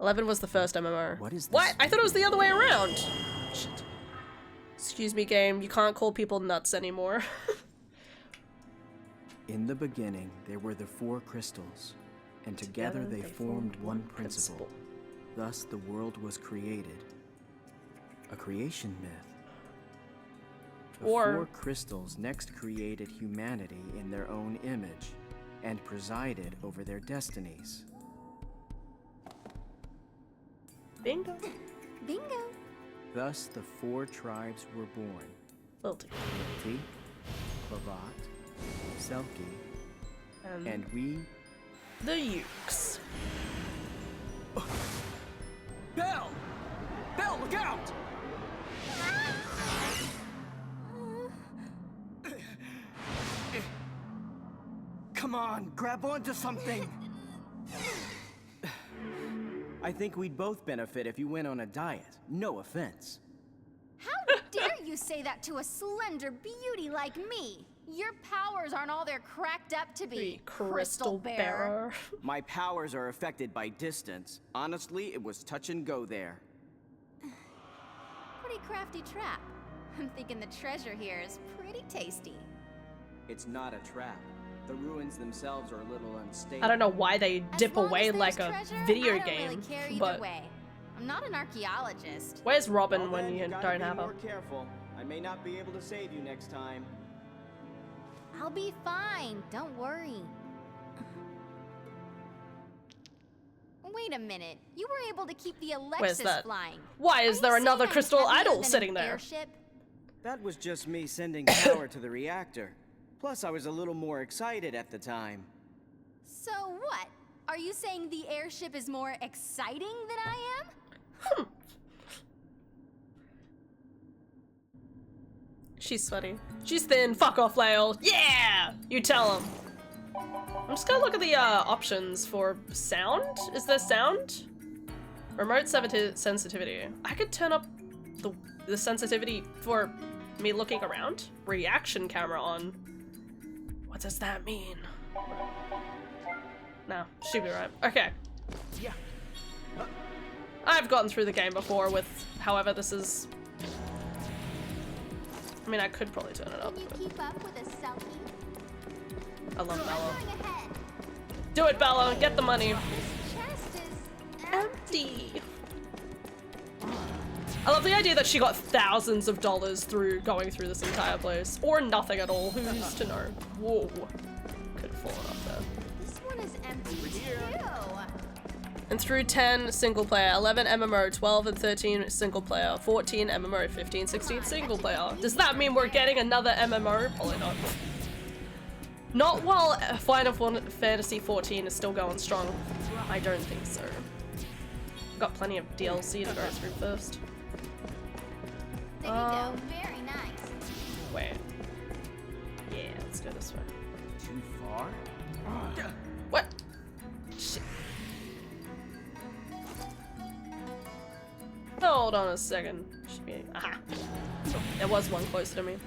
11 was the first MMO. What is this? What? I thought it was the other way around. Shit. Excuse me, game. You can't call people nuts anymore. In the beginning, there were the 4 crystals, and together they formed one principle. Thus, the world was created. A creation myth. The 4 crystals next created humanity in their own image, and presided over their destinies. Bingo. Bingo. Thus, the 4 tribes were born. Lilty. Lilty, Lavat, Selkie, and we... The Ukes. Belle! Belle, look out! Come on, grab onto something! I think we'd both benefit if you went on a diet. No offense. How dare you say that to a slender beauty like me? Your powers aren't all they're cracked up to be, Crystal Bearer. My powers are affected by distance. Honestly, it was touch and go there. Pretty crafty trap. I'm thinking the treasure here is pretty tasty. It's not a trap. The ruins themselves are a little unstable. I don't know why they dip As long away as there's like a treasure, video I don't game, really care either but way. I'm not an archaeologist. where's Robin Well, when then, you gotta don't be have her? more careful. I may not be able to save you next time. I'll be fine, don't worry. Wait a minute, you were able to keep the Alexis that? flying. Why is Are there you saying another I'm crystal heavier idol than sitting an there? Airship? That was just me sending power to the reactor. Plus, I was a little more excited at the time. So what? Are you saying the airship is more exciting than I am? She's sweaty. She's thin. Fuck off, Lael. Yeah! You tell him. I'm just gonna look at the options for sound. Is there sound? Remote sensitivity. I could turn up the sensitivity for me looking around. Reaction camera on. What does that mean? No, she'd be right. Okay. Yeah. I've gotten through the game before with, however, this is... I mean, I could probably turn it up. Can you But keep up with a selfie? I love I'm Bella. going ahead. Do it, Bella! Get the money! This chest is Empty! I love the idea that she got thousands of dollars through going through this entire place. Or nothing at all. Who's to know? Whoa. Could have fallen off there. This one is empty too. And through 10 single player, 11 MMO, 12 and 13 single player, 14 MMO, 15, 16 single player. Does that mean we're getting another MMO? Probably not. Not while Final Fantasy 14 is still going strong. I don't think so. Got plenty of DLC to go through first. There you go. Very nice. Wait. Yeah, let's go this way. Too far? What? Shit. Hold on a second. Should be. Aha. There was one closer to me.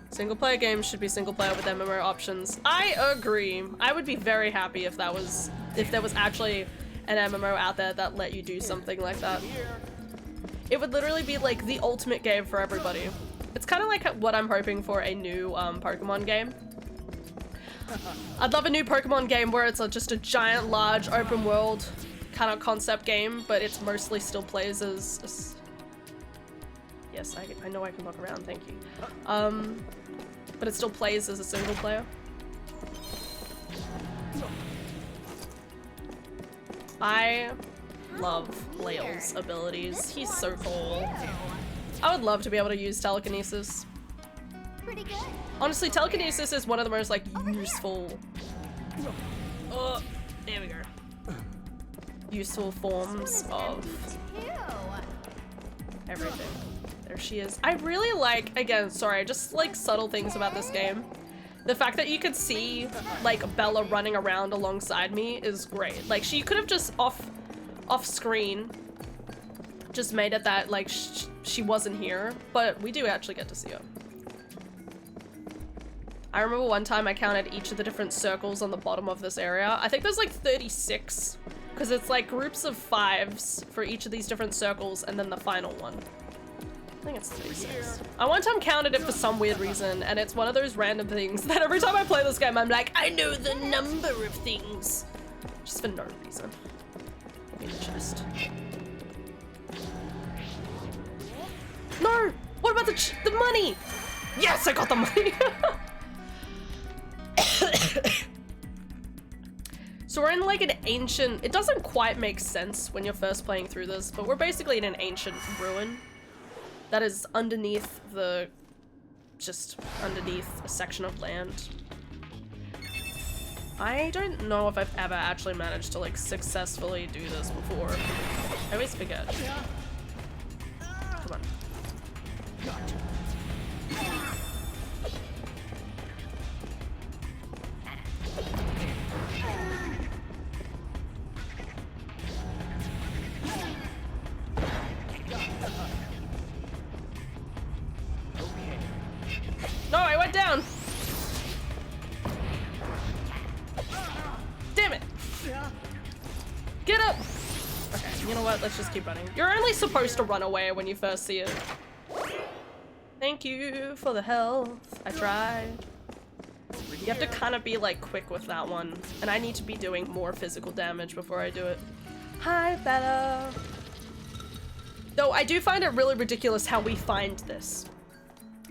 Single player games should be single player with MMO options. I agree. I would be very happy if there was actually an MMO out there that let you do something like that. It would literally be like the ultimate game for everybody. It's kind of like what I'm hoping for a new Pokemon game. I'd love a new Pokemon game where it's just a giant, large, open world kind of concept game, but it's mostly still plays as... Yes, I know I can look around, thank you. But it still plays as a single player. I love Lael's abilities. He's so cool. I would love to be able to use telekinesis. Pretty good. Honestly, telekinesis is one of the most like useful. Oh, there we go. Useful forms of everything. There she is. I really like, again, sorry, just like subtle things about this game. The fact that you could see like Bella running around alongside me is great. Like she could have just off screen just made it that like she wasn't here, but we do actually get to see her. I remember one time I counted each of the different circles on the bottom of this area. I think there's like 36 because it's like groups of 5s for each of these different circles and then the final one. I think it's 36. I one time counted it for some weird reason, and it's one of those random things that every time I play this game, I'm like, I know the number of things. Just for no reason. Give me the chest. No! What about the money? Yes, I got the money! So we're in like an ancient, it doesn't quite make sense when you're first playing through this, but we're basically in an ancient ruin that is underneath just underneath a section of land. I don't know if I've ever actually managed to like successfully do this before. I always forget. Come on. No, I went down. Damn it. Get up. Okay, you know what? Let's just keep running. You're only supposed to run away when you first see it. Thank you for the health. I tried. You have to kind of be like quick with that one. And I need to be doing more physical damage before I do it. Hi, Bella. Though I do find it really ridiculous how we find this.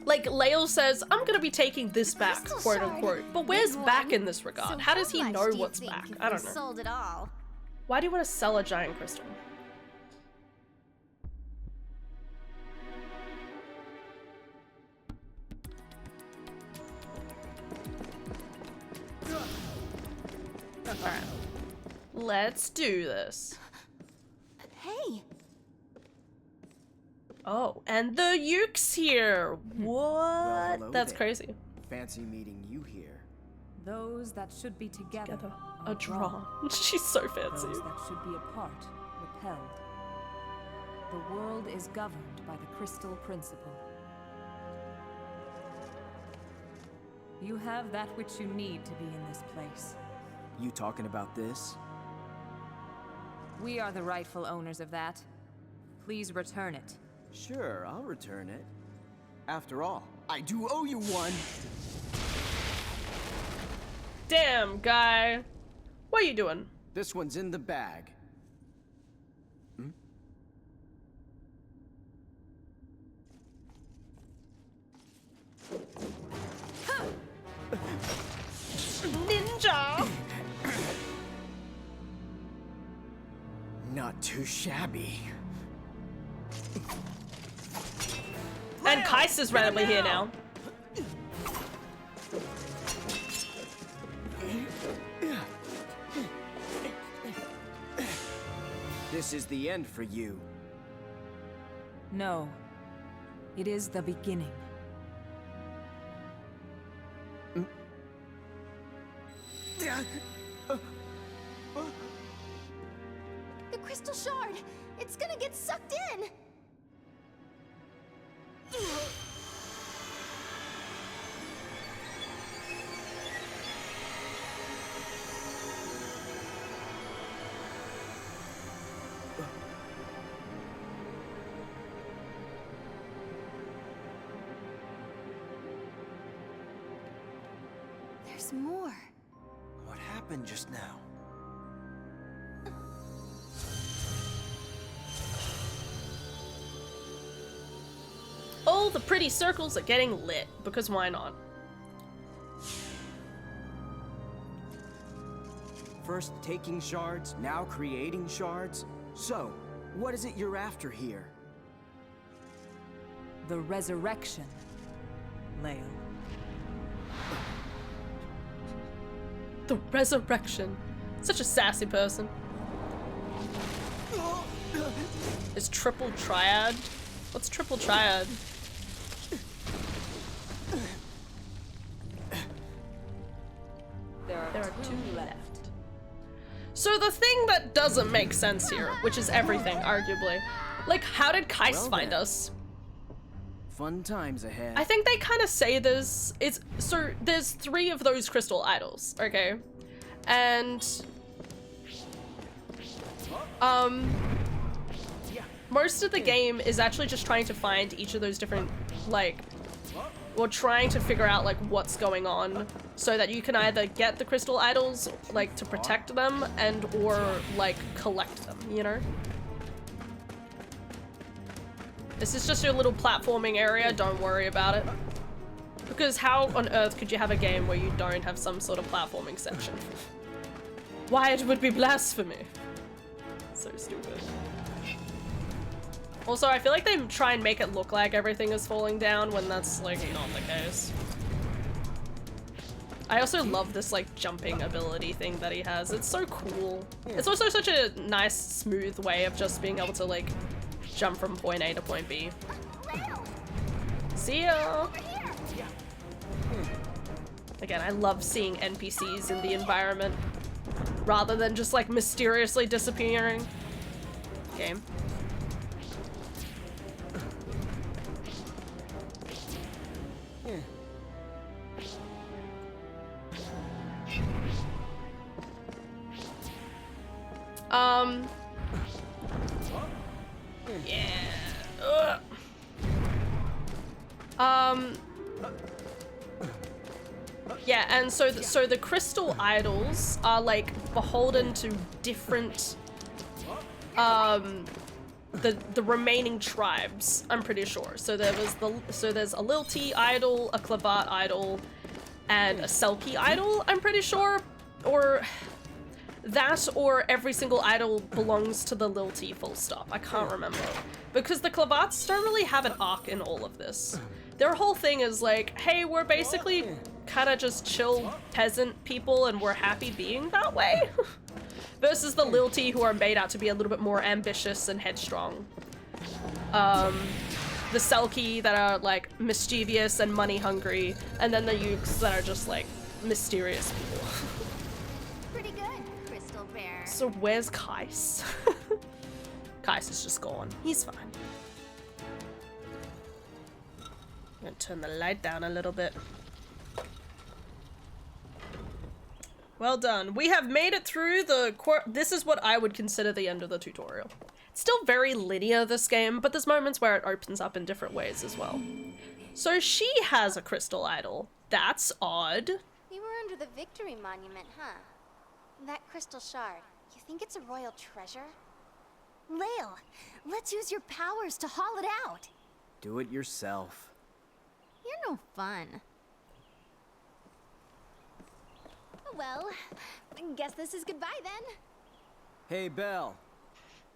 Like, Lael says, I'm gonna be taking this back, quote unquote. But where's back in this regard? So How does he much know do you what's think back? if I we don't know. Sold it all. Why do you want to sell a giant crystal? Alright. Let's do this. Hey, Oh, and the Yuke's here! What? hello That's there. crazy. Fancy meeting you here. Those that should be together, Together. are A draw. She's so fancy. Those that should be apart, repelled. The world is governed by the crystal principle. You have that which you need to be in this place. You talking about this? We are the rightful owners of that. Please return it. Sure, I'll return it. After all, I do owe you one. Damn, guy. What are you doing? This one's in the bag. Ninja! Not too shabby. And Kais is randomly here now. This is the end for you. No. It is the beginning. the crystal shard. It's gonna get sucked in. There's more. What happened just now? All the pretty circles are getting lit, because why not? First taking shards, now creating shards. So, what is it you're after here? The resurrection, Lael. The resurrection. Such a sassy person. Is triple triad? What's triple triad? There are two left. So the thing that doesn't make sense here, which is everything, arguably. Like, how did Kais Well find then. us? Fun times ahead. I think they kind of say this. It's so there's 3 of those crystal idols, okay, and most of the game is actually just trying to find each of those different, like, or trying to figure out like what's going on, so that you can either get the crystal idols, like, to protect them, and or like collect them, you know. This is just your little platforming area, don't worry about it. Because how on earth could you have a game where you don't have some sort of platforming section? Why, it would be blasphemy. So stupid. Also, I feel like they try and make it look like everything is falling down when that's, like, not the case. I also love this, like, jumping ability thing that he has. It's so cool. It's also such a nice, smooth way of just being able to, like, jump from point A to point B. See ya! Again, I love seeing NPCs in the environment rather than just like mysteriously disappearing. Game. Yeah, and so the crystal idols are like beholden to different the remaining tribes, I'm pretty sure. So there's a Lilty idol, a Clavat idol, and a Selkie idol, I'm pretty sure. Or that, or every single idol belongs to the Lilty, full stop. I can't remember. Because the Clavats don't really have an arc in all of this. Their whole thing is like, hey, we're basically kind of just chill peasant people and we're happy being that way. Versus the Lilty, who are made out to be a little bit more ambitious and headstrong. The Selkie that are like mischievous and money hungry, and then the Ukes that are just like mysterious people. Pretty good, Crystal Bear. So where's Kais? Kais is just gone. He's fine. I'm gonna turn the light down a little bit. Well done. We have made it through the this is what I would consider the end of the tutorial. It's still very linear, this game, but there's moments where it opens up in different ways as well. So she has a crystal idol. That's odd. You were under the Victory Monument, huh? That crystal shard, you think it's a royal treasure? Lael, let's use your powers to haul it out. Do it yourself. You're no fun. Well, guess this is goodbye then. Hey, Belle.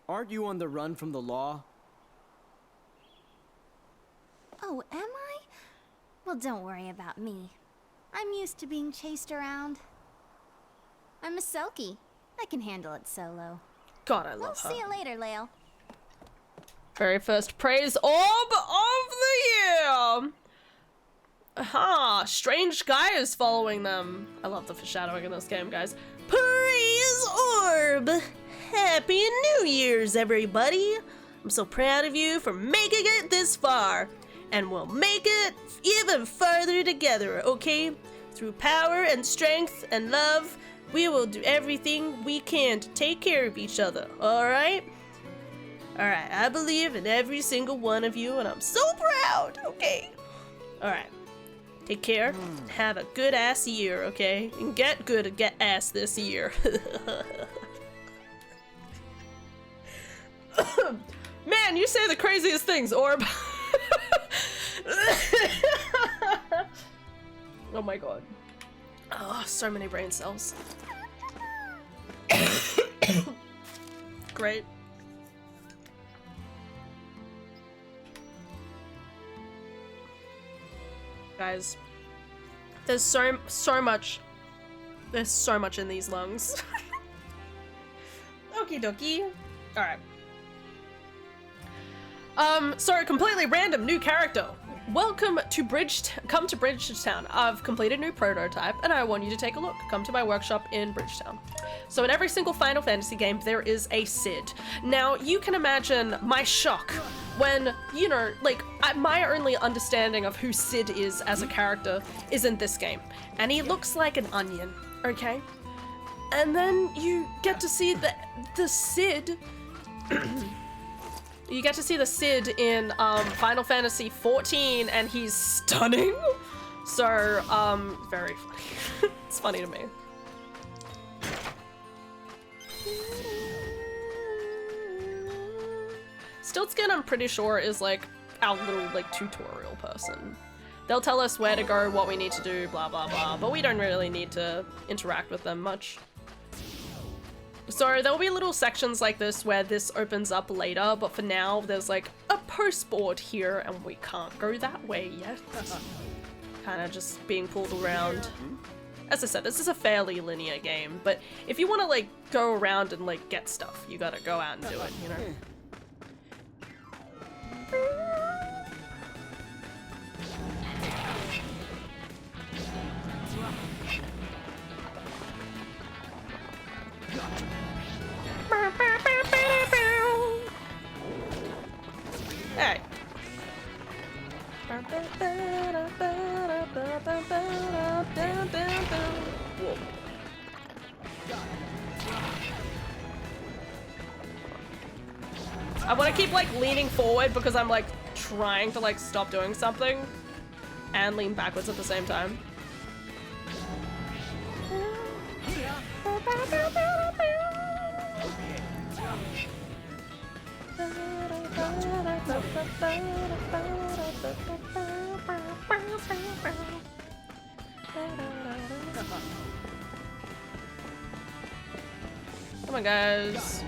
Aren't you on the run from the law? Oh, am I? Well, don't worry about me. I'm used to being chased around. I'm a Selkie. I can handle it solo. God, I love her. We'll see you later, Lael. Very first praise orb of the year! Aha! Strange guy is following them. I love the foreshadowing in this game, guys. Praise orb! Happy New Year's, everybody! I'm so proud of you for making it this far. And we'll make it even farther together, okay? Through power and strength and love, we will do everything we can to take care of each other, alright? Alright, I believe in every single one of you, and I'm so proud, okay? Alright. Take care. Have a good ass year, okay? And get good and get ass this year. Man, you say the craziest things, Orb. Oh my god. Oh, so many brain cells. Great. Guys, there's so much in these lungs. Okie dokie. Alright. So completely random new character. Welcome to come to Bridgetown. I've completed a new prototype and I want you to take a look. Come to my workshop in Bridgetown. So in every single Final Fantasy game, there is a Cid. Now, you can imagine my shock when, you know, like, my only understanding of who Cid is as a character is in this game. And he looks like an onion, okay? And then you get to see the Cid... You get to see the Cid in Final Fantasy XIV, and he's stunning. So, very funny. It's funny to me. Stiltskin, I'm pretty sure, is like our little like tutorial person. They'll tell us where to go, what we need to do, blah blah blah, but we don't really need to interact with them much. So there'll be little sections like this where this opens up later, but for now there's like a post board here and we can't go that way yet. Kind of just being pulled around. As I said, this is a fairly linear game, but if you want to like go around and like get stuff, you gotta go out and do it, you know? Hey. Whoa. I want to keep like leaning forward because I'm like trying to like stop doing something. and lean backwards at the same time. Come on, guys.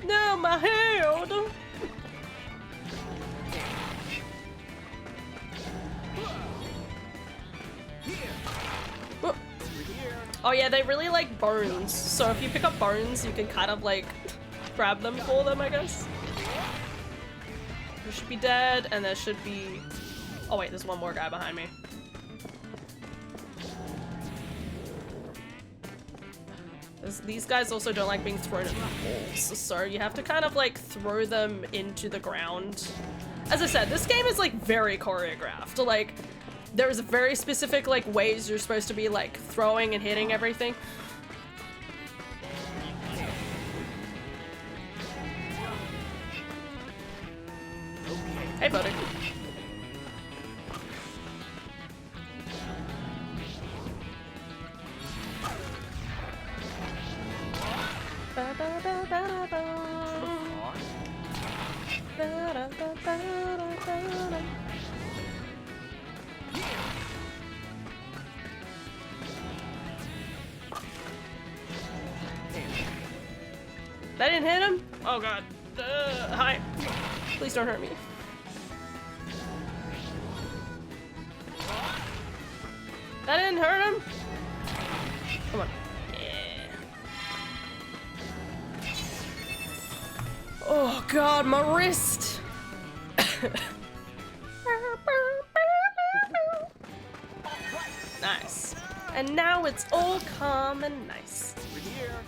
No, my head. Oh yeah, they really like bones. So if you pick up bones, you can kind of like grab them for them, I guess. There should be dead, and there should be... Oh wait, there's one more guy behind me. These guys also don't like being thrown at walls, so you have to kind of like throw them into the ground. As I said, this game is like very choreographed. Like, there's very specific like ways you're supposed to be like throwing and hitting everything. Hey, buddy. That didn't hit him? Oh god. Hi. Please don't hurt me. That didn't hurt him? Come on. Yeah. Oh god, my wrist! Nice. And now it's all calm and nice.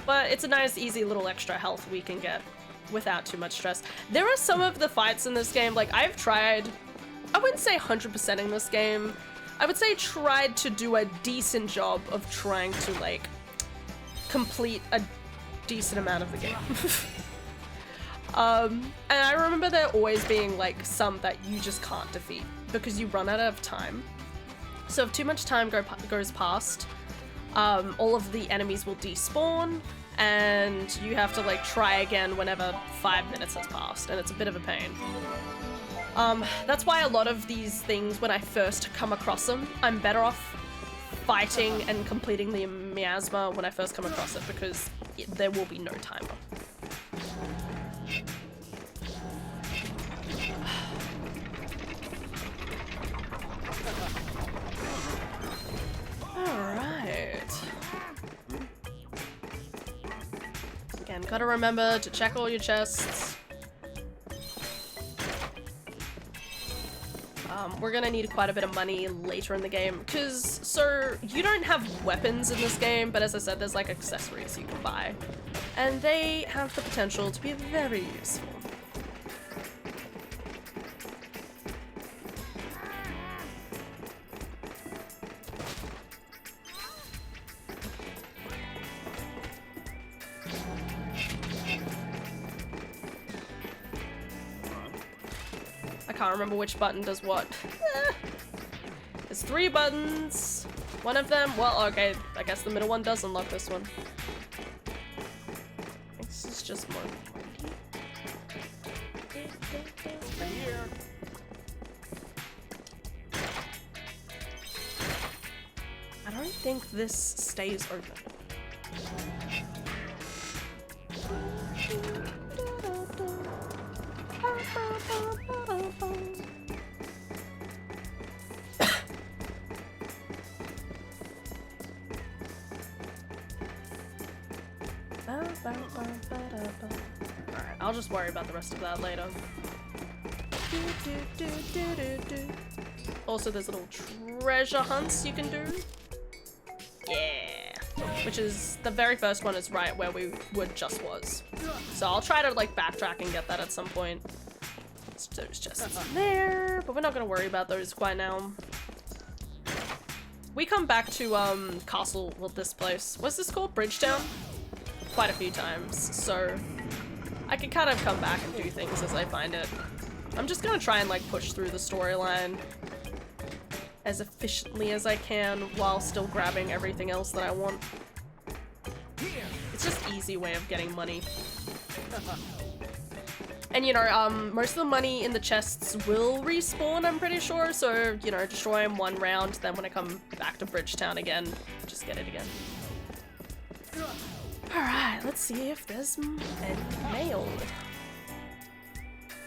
But it's a nice, easy little extra health we can get without too much stress. There are some of the fights in this game, like I've tried, I wouldn't say 100%ing this game. I would say tried to do a decent job of trying to like complete a decent amount of the game. And I remember there always being like some that you just can't defeat because you run out of time. So if too much time goes past, all of the enemies will despawn and you have to like try again whenever 5 minutes has passed, and it's a bit of a pain. That's why a lot of these things, when I first come across them, I'm better off fighting and completing the miasma when I first come across it, because there will be no timer. Alright. Again, gotta remember to check all your chests. We're gonna need quite a bit of money later in the game, because, so, you don't have weapons in this game, but as I said, there's like accessories you can buy. And they have the potential to be very useful. I can't remember which button does what. There's 3 buttons. One of them, well, okay, I guess the middle one does unlock this one. This is just more. I don't think this stays open. Alright, I'll just worry about the rest of that later. Also, there's little treasure hunts you can do. Yeah. Which is, the very first one is right where we just was. So I'll try to like backtrack and get that at some point. There's chests in there, but we're not gonna worry about those quite now. we come back to Castle, well, this place. What's this called? Bridgetown? Quite a few times, so I can kind of come back and do things as I find it. I'm just gonna try and like push through the storyline as efficiently as I can while still grabbing everything else that I want. It's just an easy way of getting money. And you know, most of the money in the chests will respawn, I'm pretty sure, so, you know, destroy them one round, then when I come back to Bridgetown again, just get it again. Alright, let's see if there's any mail.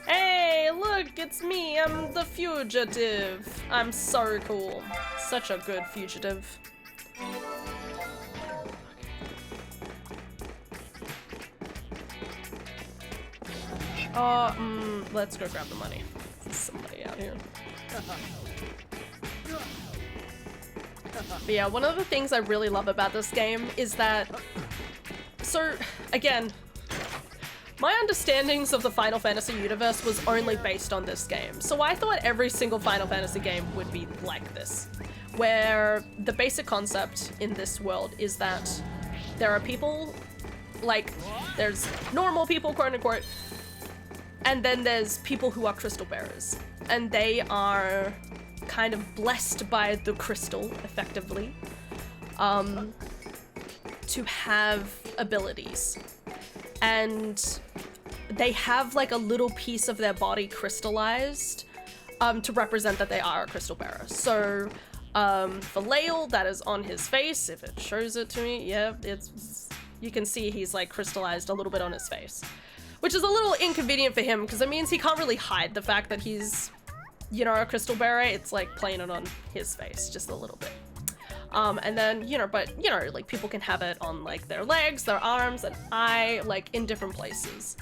Hey, look, it's me, I'm the fugitive. I'm so cool. Such a good fugitive. Let's go grab the money. There's somebody out here. But yeah, one of the things I really love about this game is that... So, again, my understandings of the Final Fantasy universe was only based on this game. So I thought every single Final Fantasy game would be like this, where the basic concept in this world is that there are people, like, there's normal people, quote unquote, and then there's people who are crystal bearers, and they are kind of blessed by the crystal, effectively, to have abilities. And they have like a little piece of their body crystallized to represent that they are a crystal bearer. So for Lael, that is on his face. If it shows it to me, yeah, you can see he's like crystallized a little bit on his face, which is a little inconvenient for him because it means he can't really hide the fact that he's, you know, a crystal bearer. It's like playing it on his face just a little bit. And then, you know, but, you know, like people can have it on like their legs, their arms, and eye, like in different places.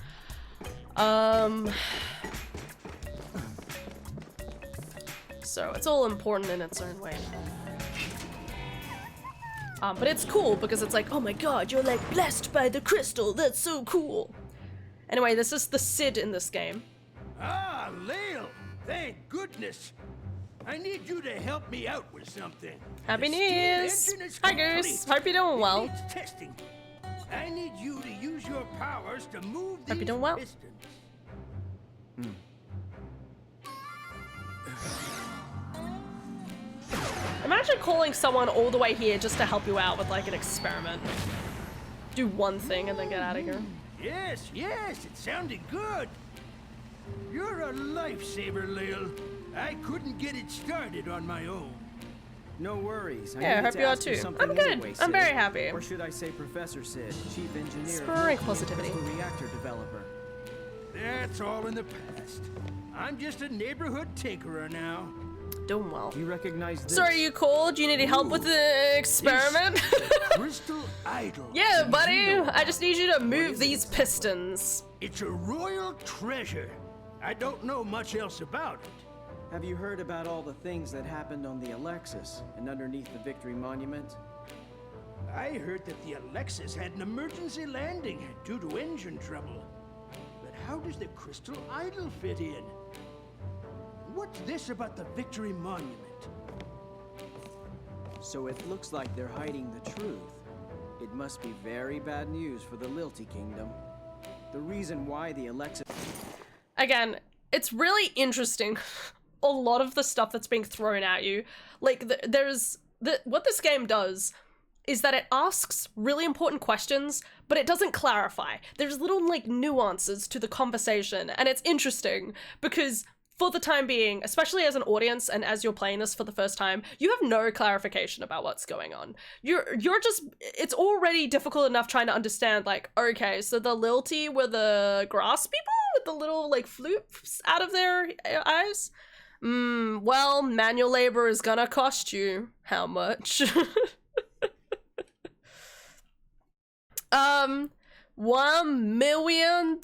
So it's all important in its own way. But it's cool because it's like, oh my god, you're like blessed by the crystal, that's so cool. Anyway, this is the Cid in this game. Ah, Lael, thank goodness. I need you to help me out with something. Happy New Year's! Hi Goose, hope you're doing well. Testing. I need you to use your powers to move these Hope you're doing well. pistons. Imagine calling someone all the way here just to help you out with like an experiment. Do one thing and then get out of here. Yes, yes, it sounded good. You're a lifesaver, Lael. I couldn't get it started on my own. No worries. Yeah, I hope you are too. I'm good. Anyway, I'm Sid. very happy. Or should I say Professor Sid, Chief Engineer, Spurring positivity. Crystal Reactor Developer. That's all in the past. I'm just a neighborhood tinkerer now. Doing well. You recognize this? Sorry, you called? You needed help with the experiment? Crystal idol. Yeah, buddy. I just need you to move these pistons. It's a royal treasure. I don't know much else about it. Have you heard about all the things that happened on the Alexis and underneath the Victory Monument? I heard that the Alexis had an emergency landing due to engine trouble. But how does the crystal idol fit in? What's this about the Victory Monument? So it looks like they're hiding the truth. It must be very bad news for the Lilty Kingdom. The reason why the Alexis... Again, it's really interesting. A lot of the stuff that's being thrown at you, like what this game does is that it asks really important questions, but it doesn't clarify. There's little like nuances to the conversation, and it's interesting because for the time being, especially as an audience and as you're playing this for the first time, you have no clarification about what's going on. You're just, it's already difficult enough trying to understand, like, okay, so the Lilty were the grass people with the little like flutes out of their eyes? Well, manual labor is gonna cost you how much? $1 million.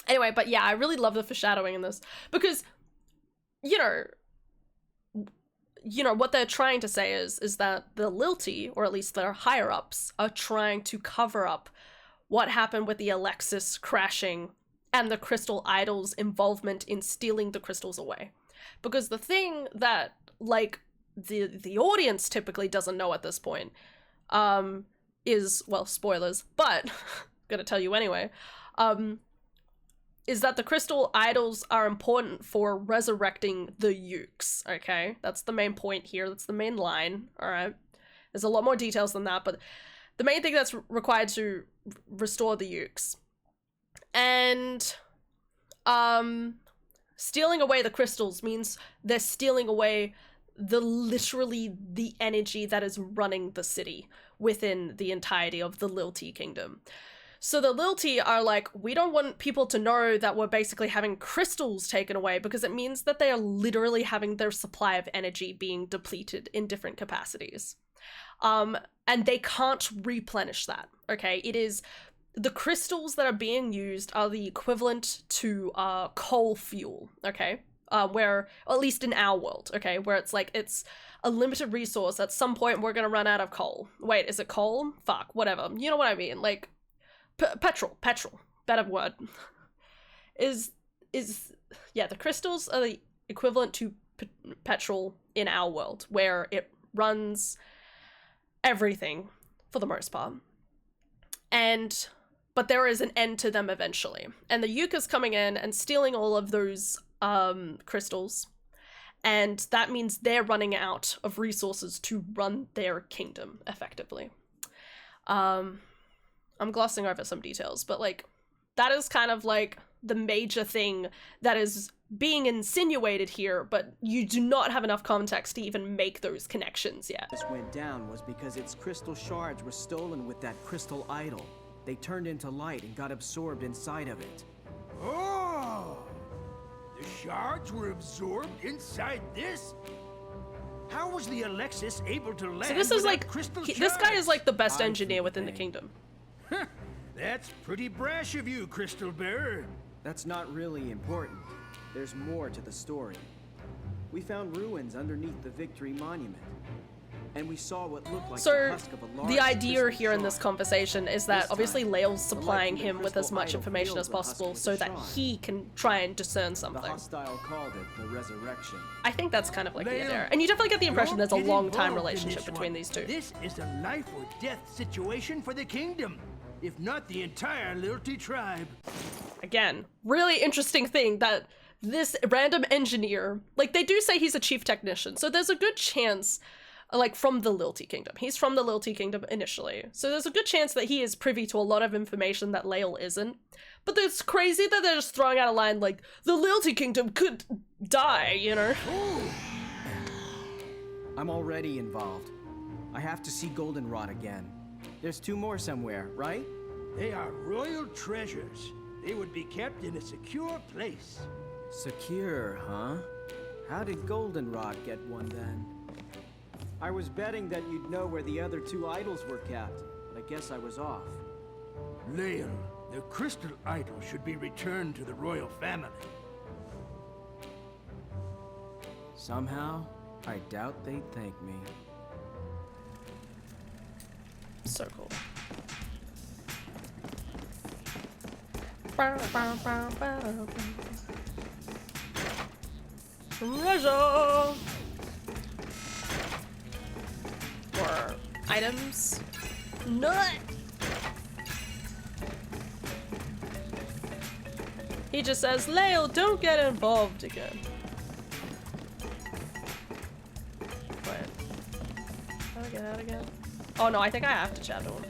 Anyway, but yeah, I really love the foreshadowing in this because, you know, what they're trying to say is that the Lilty, or at least their higher-ups, are trying to cover up what happened with the Alexis crashing and the crystal idol's involvement in stealing the crystals away. Because the thing that, like, the audience typically doesn't know at this point, is, well, spoilers, but gonna tell you anyway, is that the crystal idols are important for resurrecting the Ukes, okay? That's the main point here, that's the main line, alright? There's a lot more details than that, but the main thing that's required to restore the Ukes. And, stealing away the crystals means they're stealing away literally the energy that is running the city within the entirety of the Lilty Kingdom. So the Lilty are like, we don't want people to know that we're basically having crystals taken away, because it means that they are literally having their supply of energy being depleted in different capacities. And they can't replenish that, okay? It is, the crystals that are being used are the equivalent to coal fuel, okay? Where, or at least in our world, okay? Where it's like, it's a limited resource. At some point, we're gonna run out of coal. Wait, is it coal? Fuck, whatever. You know what I mean? Like, petrol, better word. Yeah, the crystals are the equivalent to petrol in our world, where it runs everything, for the most part. But there is an end to them eventually. And the Uke is coming in and stealing all of those crystals, and that means they're running out of resources to run their kingdom effectively. I'm glossing over some details, but like, that is kind of like the major thing that is being insinuated here, but you do not have enough context to even make those connections yet. This went down was because its crystal shards were stolen with that crystal idol. They turned into light and got absorbed inside of it. Oh! The shards were absorbed inside this? How was the Alexis able to land? So this is like, crystal this guy is like the best I engineer think within the kingdom. That's pretty brash of you, Crystal Bearer. That's not really important. There's more to the story. We found ruins underneath the Victory Monument, and we saw what looked like the husk of a large the idea crystal here in this shard. conversation is that This obviously time, Lael's the light supplying from the him with as crystal much idol information failed as the husk possible of the so that shard. he can try and discern The something. hostile called it the resurrection. I think that's kind of like the Lael, idea. And you definitely get the impression don't there's a get long-time involved in relationship this between one. these two. This is a life or death situation for the kingdom, if not the entire Lilty tribe. Again, really interesting thing that this random engineer, like, they do say he's a chief technician, so there's a good chance, like, from the Lilty Kingdom. He's from the Lilty Kingdom initially, so there's a good chance that he is privy to a lot of information that Lael isn't. But it's crazy that they're just throwing out a line like, the Lilty Kingdom could die, you know? I'm already involved. I have to see Goldenrod again. There's 2 more somewhere, right? They are royal treasures. They would be kept in a secure place. Secure, huh? How did Goldenrod get one then? I was betting that you'd know where the other 2 idols were kept, but I guess I was off. Lael, the crystal idol should be returned to the royal family. Somehow, I doubt they'd thank me. So cool. Treasure! More items. Nut! He just says, Lael, don't get involved again. Wait. How do I get out again? Oh no, I think I have to chat to him.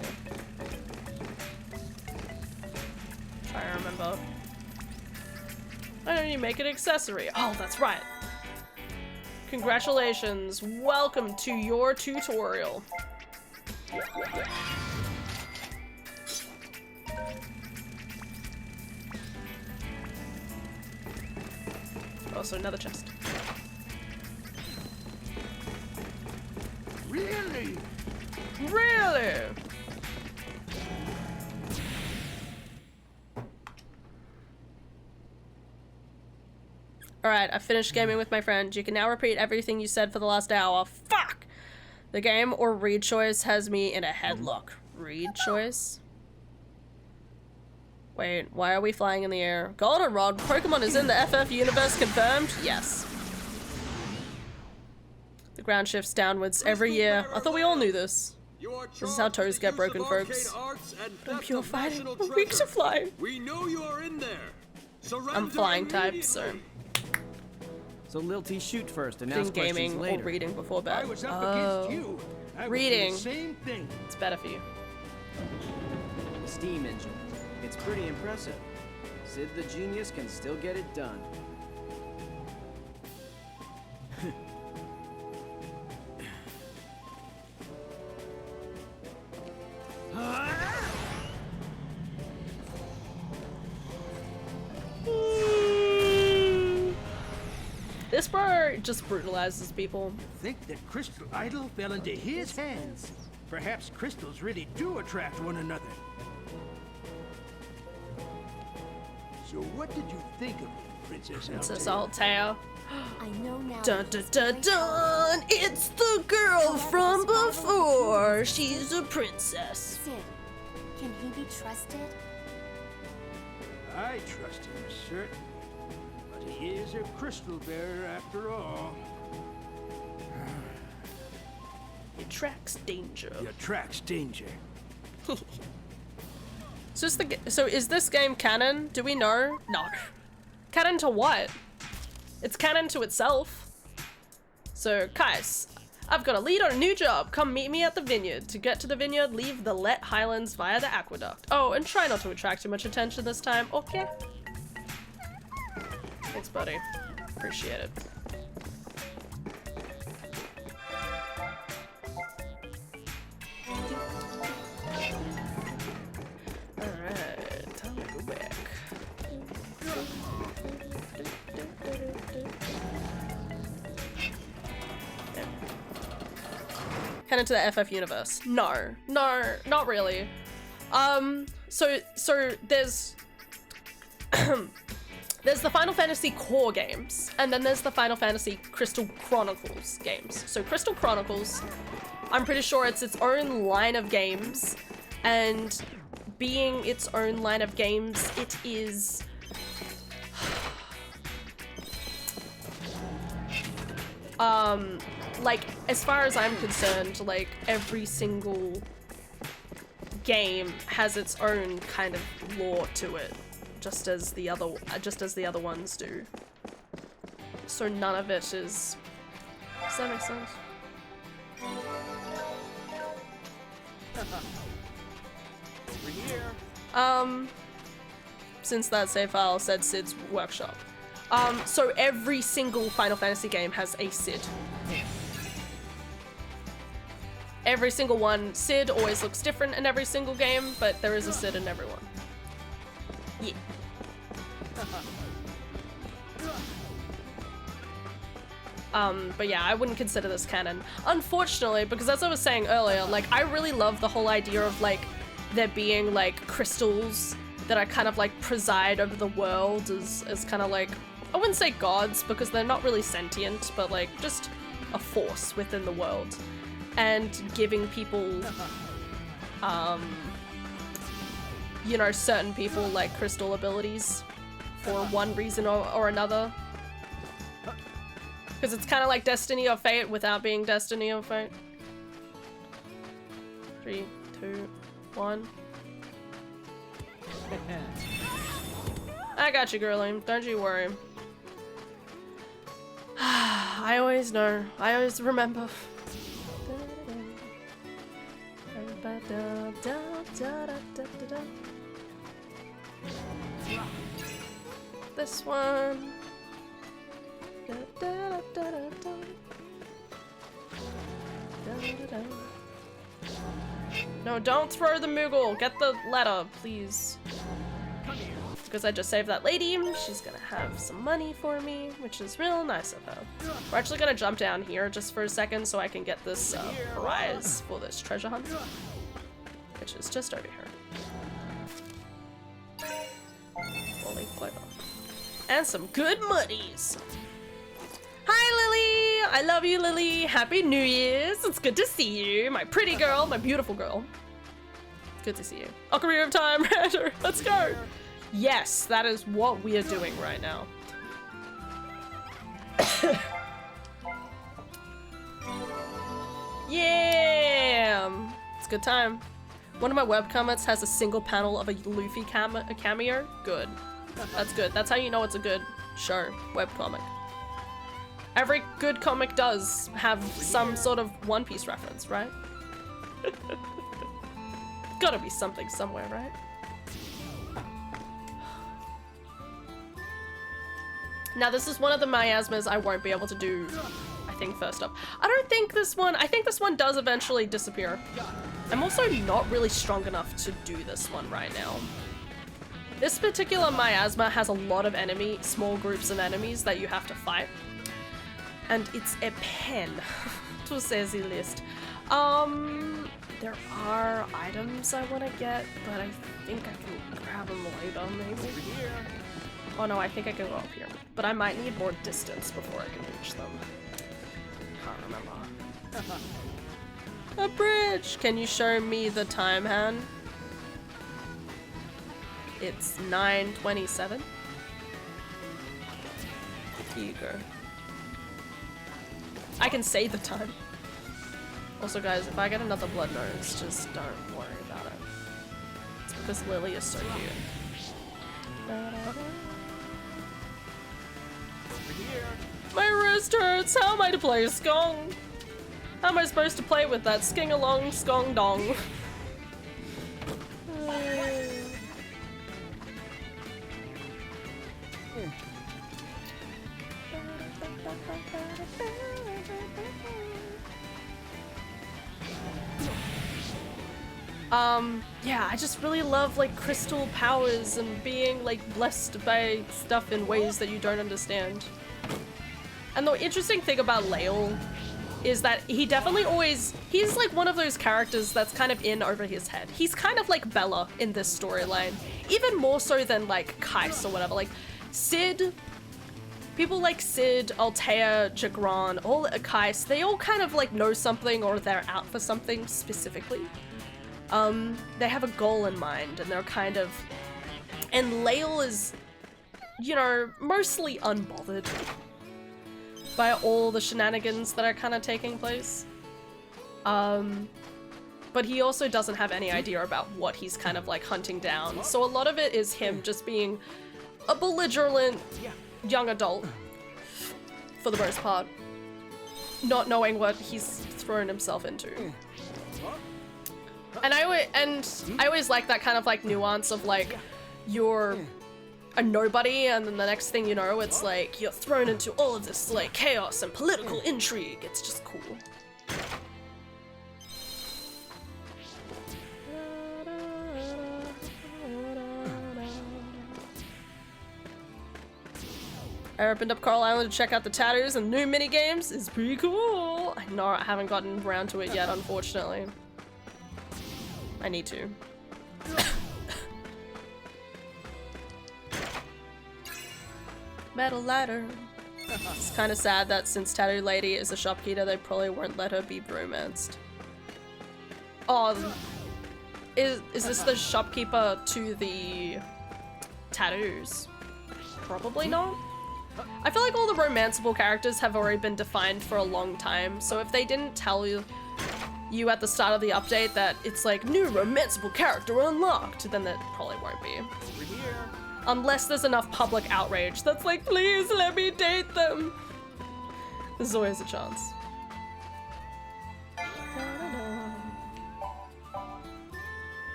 Try to remember. Why don't you make an accessory? Oh, that's right. Congratulations. Welcome to your tutorial. Also, another chest. Really? Really? Alright, I finished gaming with my friend. You can now repeat everything you said for the last hour. Fuck! The game or read choice has me in a headlock. Read choice? Wait, why are we flying in the air? Goldenrod, Pokemon is in the FF universe, confirmed? Yes. The ground shifts downwards every year. I thought we all knew this. This is how toes get broken, folks. I'm pure fighting. I'm weak to fly. We know you are in there. I'm flying type, so. So Lil T, shoot first and Doing ask gaming questions or later. reading before bed. I was up against you. I would do Reading. the same thing. It's better for you. Steam engine. It's pretty impressive. Sid the genius can still get it done. This bird just brutalizes people. Think that Crystal Idol fell into his hands. Perhaps crystals really do attract one another. So what did you think of it, Princess Altair? I know now. Dun dun dun dun! It's the girl from before. She's a princess. Sid, can he be trusted? I trust him, certainly. But he is a crystal bearer after all. It attracts danger. He attracts danger. So is this game canon? Do we know? No. Canon to what? It's canon to itself. So, Kais, I've got a lead on a new job. Come meet me at the vineyard. To get to the vineyard, leave the Let Highlands via the aqueduct. Oh, and try not to attract too much attention this time, okay? Thanks, buddy. Appreciate it. Alright, time to go back. Canon to the FF universe. No, not really. So there's there's the Final Fantasy core games, and then there's the Final Fantasy Crystal Chronicles games. So Crystal Chronicles, I'm pretty sure it's its own line of games, and being its own line of games, it is like, as far as I'm concerned, like, every single game has its own kind of lore to it, just as the other ones do. So none of it is. Does that make sense? We're here. Since that save file said Sid's workshop. So every single Final Fantasy game has a Sid. Every single one. Sid always looks different in every single game, but there is a Sid in every one. Yeah. But yeah, I wouldn't consider this canon. Unfortunately, because as I was saying earlier, like, I really love the whole idea of, like, there being, like, crystals that are kind of, like, preside over the world as kind of, like, I wouldn't say gods, because they're not really sentient, but, like, just a force within the world. And giving people, you know, certain people, like, crystal abilities for one reason or another. Because it's kind of like Destiny or Fate without being Destiny or Fate. 3, 2, 1. I got you, girlie. Don't you worry. I always know. I always remember. This one. No, don't throw the Moogle. Get the letter, please. Because I just saved that lady. She's gonna have some money for me, which is real nice of her. We're actually gonna jump down here just for a second so I can get this prize for this treasure hunt, which is just over here. Holy clover. And some good muddies. Hi, Lily! I love you, Lily. Happy New Year's. It's good to see you. My pretty girl, my beautiful girl. Good to see you. Ocarina of Time, Rancher. Let's go. Yes, that is what we are doing right now. Yeah! It's a good time. One of my webcomics has a single panel of a Luffy cameo. Good. That's good. That's how you know it's a good show, webcomic. Every good comic does have some sort of One Piece reference, right? Gotta be something somewhere, right? Now this is one of the miasmas I won't be able to do, I think, first up. I don't think this one, I think this one does eventually disappear. I'm also not really strong enough to do this one right now. This particular miasma has a lot of small groups of enemies that you have to fight. And it's a pain, to say the least. There are items I want to get, but I think I can grab them later, maybe. Oh no, I think I can go up here. But I might need more distance before I can reach them. Can't remember. A bridge! Can you show me the time hand? It's 9:27. Here you go. I can say the time. Also guys, if I get another blood nose, just don't worry about it. It's because Lily is so cute. My wrist hurts! How am I to play Skong? How am I supposed to play with that sking-along skong-dong? Yeah, I just really love like crystal powers and being like blessed by stuff in ways that you don't understand. And the interesting thing about Lael is that he definitely he's like one of those characters that's kind of in over his head. He's kind of like Bella in this storyline, even more so than like Kais or whatever. Like Sid, people like Sid, Altea, Jagran, all Kais, they all kind of like know something or they're out for something specifically. They have a goal in mind and they're kind of, and Lael is, you know, mostly unbothered by all the shenanigans that are kind of taking place. But he also doesn't have any idea about what he's kind of like hunting down. So a lot of it is him just being a belligerent young adult for the most part, not knowing what he's thrown himself into. And I always like that kind of like nuance of like you're a nobody and then the next thing you know it's like you're thrown into all of this like chaos and political intrigue. It's just cool. I opened up Coral Island to check out the tattoos and new mini games. It's pretty cool. I know I haven't gotten around to it yet, unfortunately. I need to. Metal ladder. It's kind of sad that since Tattoo Lady is a shopkeeper, they probably won't let her be romanced. Oh, is this the shopkeeper to the tattoos? Probably not. I feel like all the romanceable characters have already been defined for a long time, so if they didn't tell you at the start of the update that it's like new romanceable character unlocked, then that probably won't be. Unless there's enough public outrage that's like, please let me date them. There's always a chance.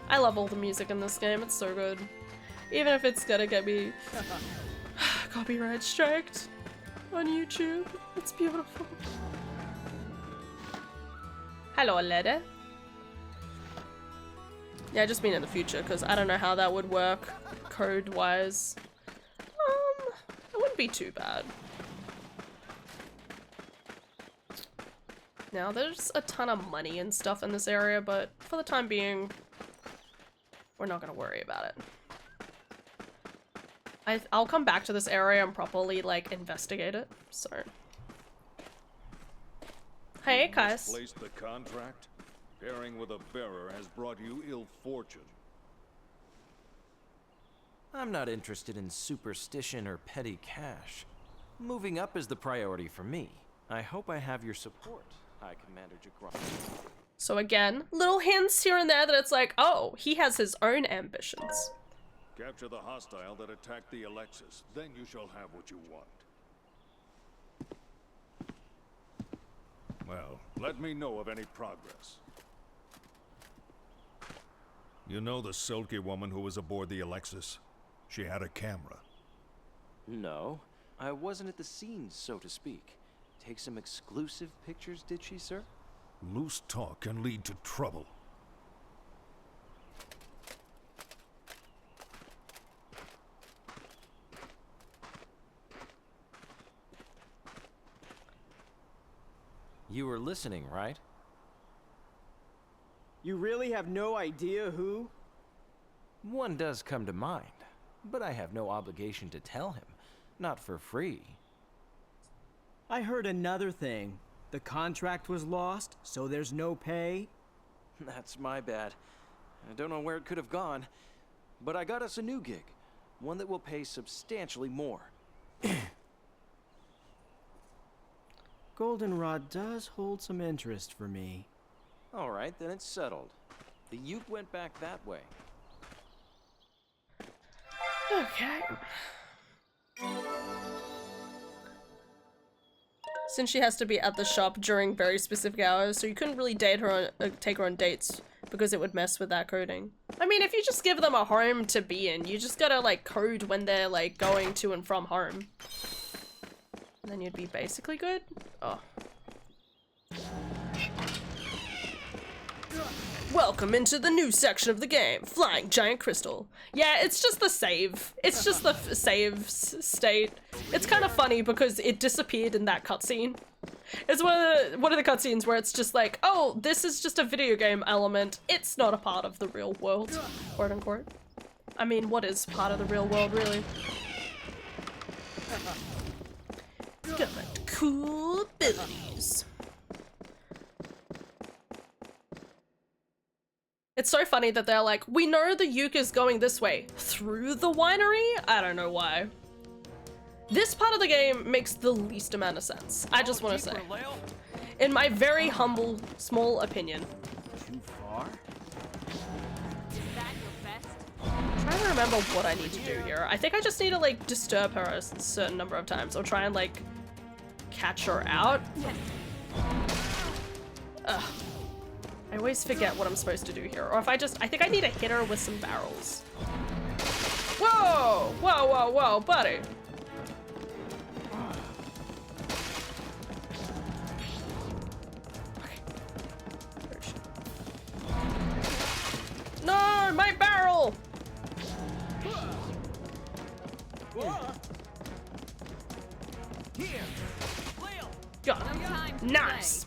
I love all the music in this game, it's so good. Even if it's gonna get me copyright striked on YouTube, it's beautiful. Hello, lady. Yeah, I just mean in the future, because I don't know how that would work code-wise. It wouldn't be too bad. Now, there's a ton of money and stuff in this area, but for the time being, we're not gonna worry about it. I'll come back to this area and properly, like, investigate it, so. Hey, guys. Misplaced the contract? Pairing with a bearer has brought you ill fortune. I'm not interested in superstition or petty cash. Moving up is the priority for me. I hope I have your support, High Commander Jagron. So again, little hints here and there that it's like, oh, he has his own ambitions. Capture the hostile that attacked the Alexis, then you shall have what you want. Well, let me know of any progress. You know the sulky woman who was aboard the Alexis? She had a camera. No, I wasn't at the scene, so to speak. Take some exclusive pictures, did she, sir? Loose talk can lead to trouble. You were listening, right? You really have no idea who? One does come to mind, but I have no obligation to tell him. Not for free. I heard another thing. The contract was lost, so there's no pay? That's my bad. I don't know where it could have gone, but I got us a new gig. One that will pay substantially more. Goldenrod does hold some interest for me. All right, then it's settled. The Uke went back that way. Okay. Since she has to be at the shop during very specific hours, so you couldn't really date her on, take her on dates because it would mess with that coding. I mean, if you just give them a home to be in, you just gotta like code when they're like going to and from home. And then you'd be basically good. Oh. Welcome into the new section of the game, Flying Giant Crystal. Yeah, it's just the save. It's just the save state. It's kind of funny because it disappeared in that cutscene. It's one of the cutscenes where it's just like, oh, this is just a video game element. It's not a part of the real world, quote unquote. I mean, what is part of the real world, really? Got cool abilities. It's so funny that they're like, we know the Uke is going this way. Through the winery? I don't know why. This part of the game makes the least amount of sense. I just want to say. In my very humble, small opinion. Too far? I'm trying to remember what I need to do here. I think I just need to like disturb her a certain number of times or try and like catch her out. Ugh. I always forget what I'm supposed to do here. Or if I think I need to hit her with some barrels. Whoa! Whoa, whoa, whoa, buddy. Okay. Where is she? No, my barrel! Here. Got it. Nice.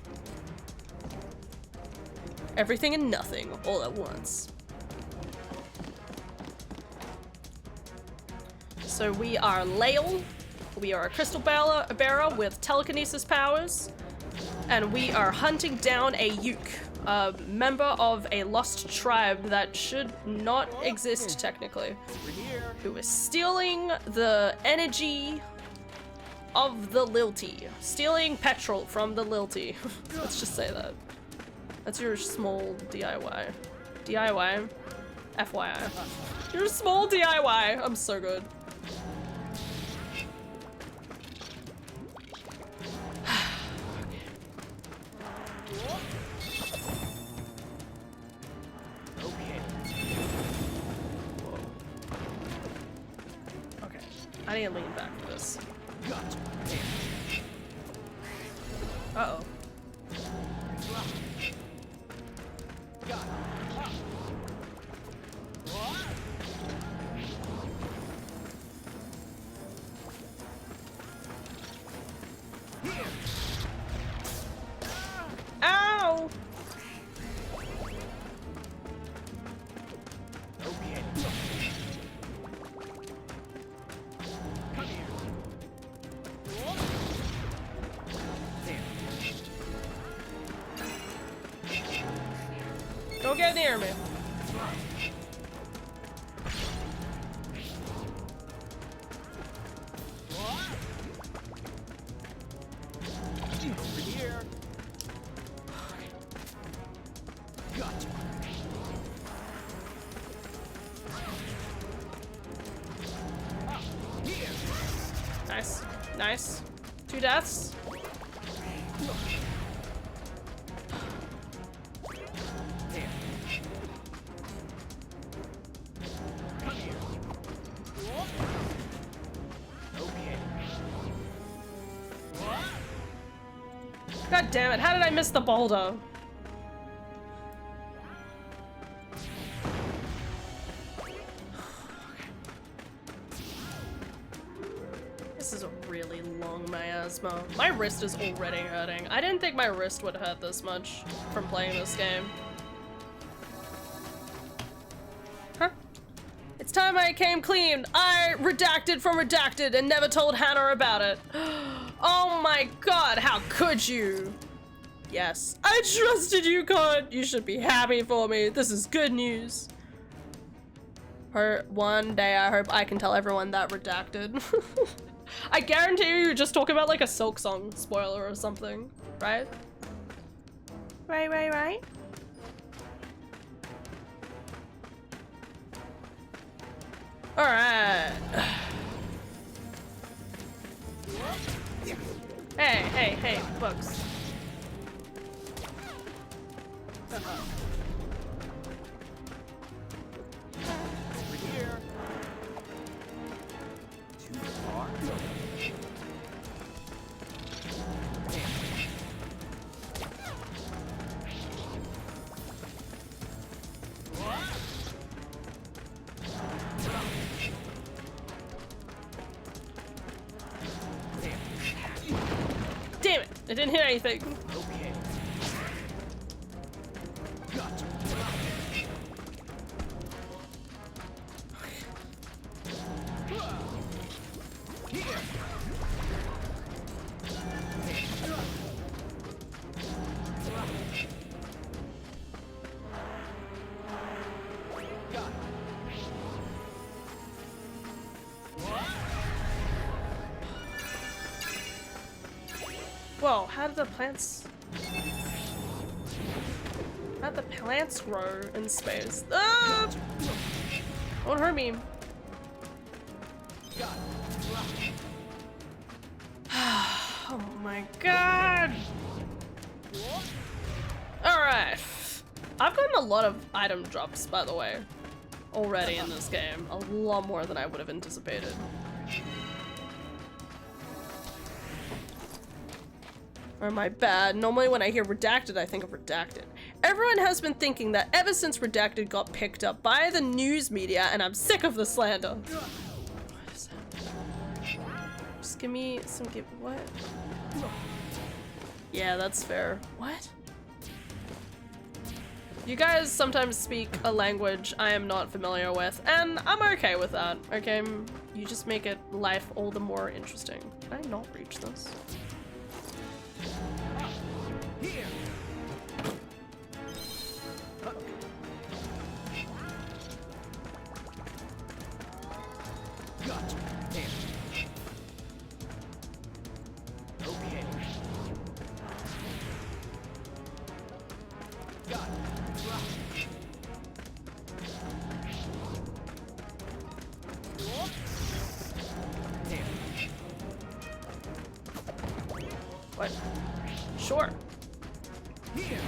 Everything and nothing all at once. So we are Lael. We are a crystal bearer with telekinesis powers. And we are hunting down a Uke, a member of a lost tribe that should not exist technically, who is stealing the energy of the Lilty. Stealing petrol from the Lilty. Let's just say that. That's your small DIY. DIY? FYI. Your small DIY. I'm so good. Okay. I need to lean back for this. Uh-oh. Ow! Okay. Come here. There. Nice. Nice. 2 deaths. God damn it, how did I miss the boulder? This is a really long miasma. My wrist is already hurting. I didn't think my wrist would hurt this much from playing this game. Huh? It's time I came clean. I redacted from redacted and never told Hannah about it. Oh my god, how could you? Yes, I trusted you, God. You should be happy for me. This is good news. One day I hope I can tell everyone that redacted. I guarantee you just talk about like a Silk Song spoiler or something, right? Right. Alright. Hey, books. Over here. Too far. Damn it! I didn't hit anything. Okay. Gotcha. Whoa, how did the plants... How'd the plants grow in space? Ah! Don't hurt me. Oh my god! Alright. I've gotten a lot of item drops, by the way, already in this game. A lot more than I would have anticipated. Or am I bad? Normally when I hear redacted, I think of redacted. Everyone has been thinking that ever since redacted got picked up by the news media, and I'm sick of the slander. What is that? Just give me some, what? Yeah, that's fair. What? You guys sometimes speak a language I am not familiar with, and I'm okay with that, okay? You just make it life all the more interesting. Can I not reach this? Here. Gotcha. Damn. Okay. Got it. Damn. What? Sure. Here.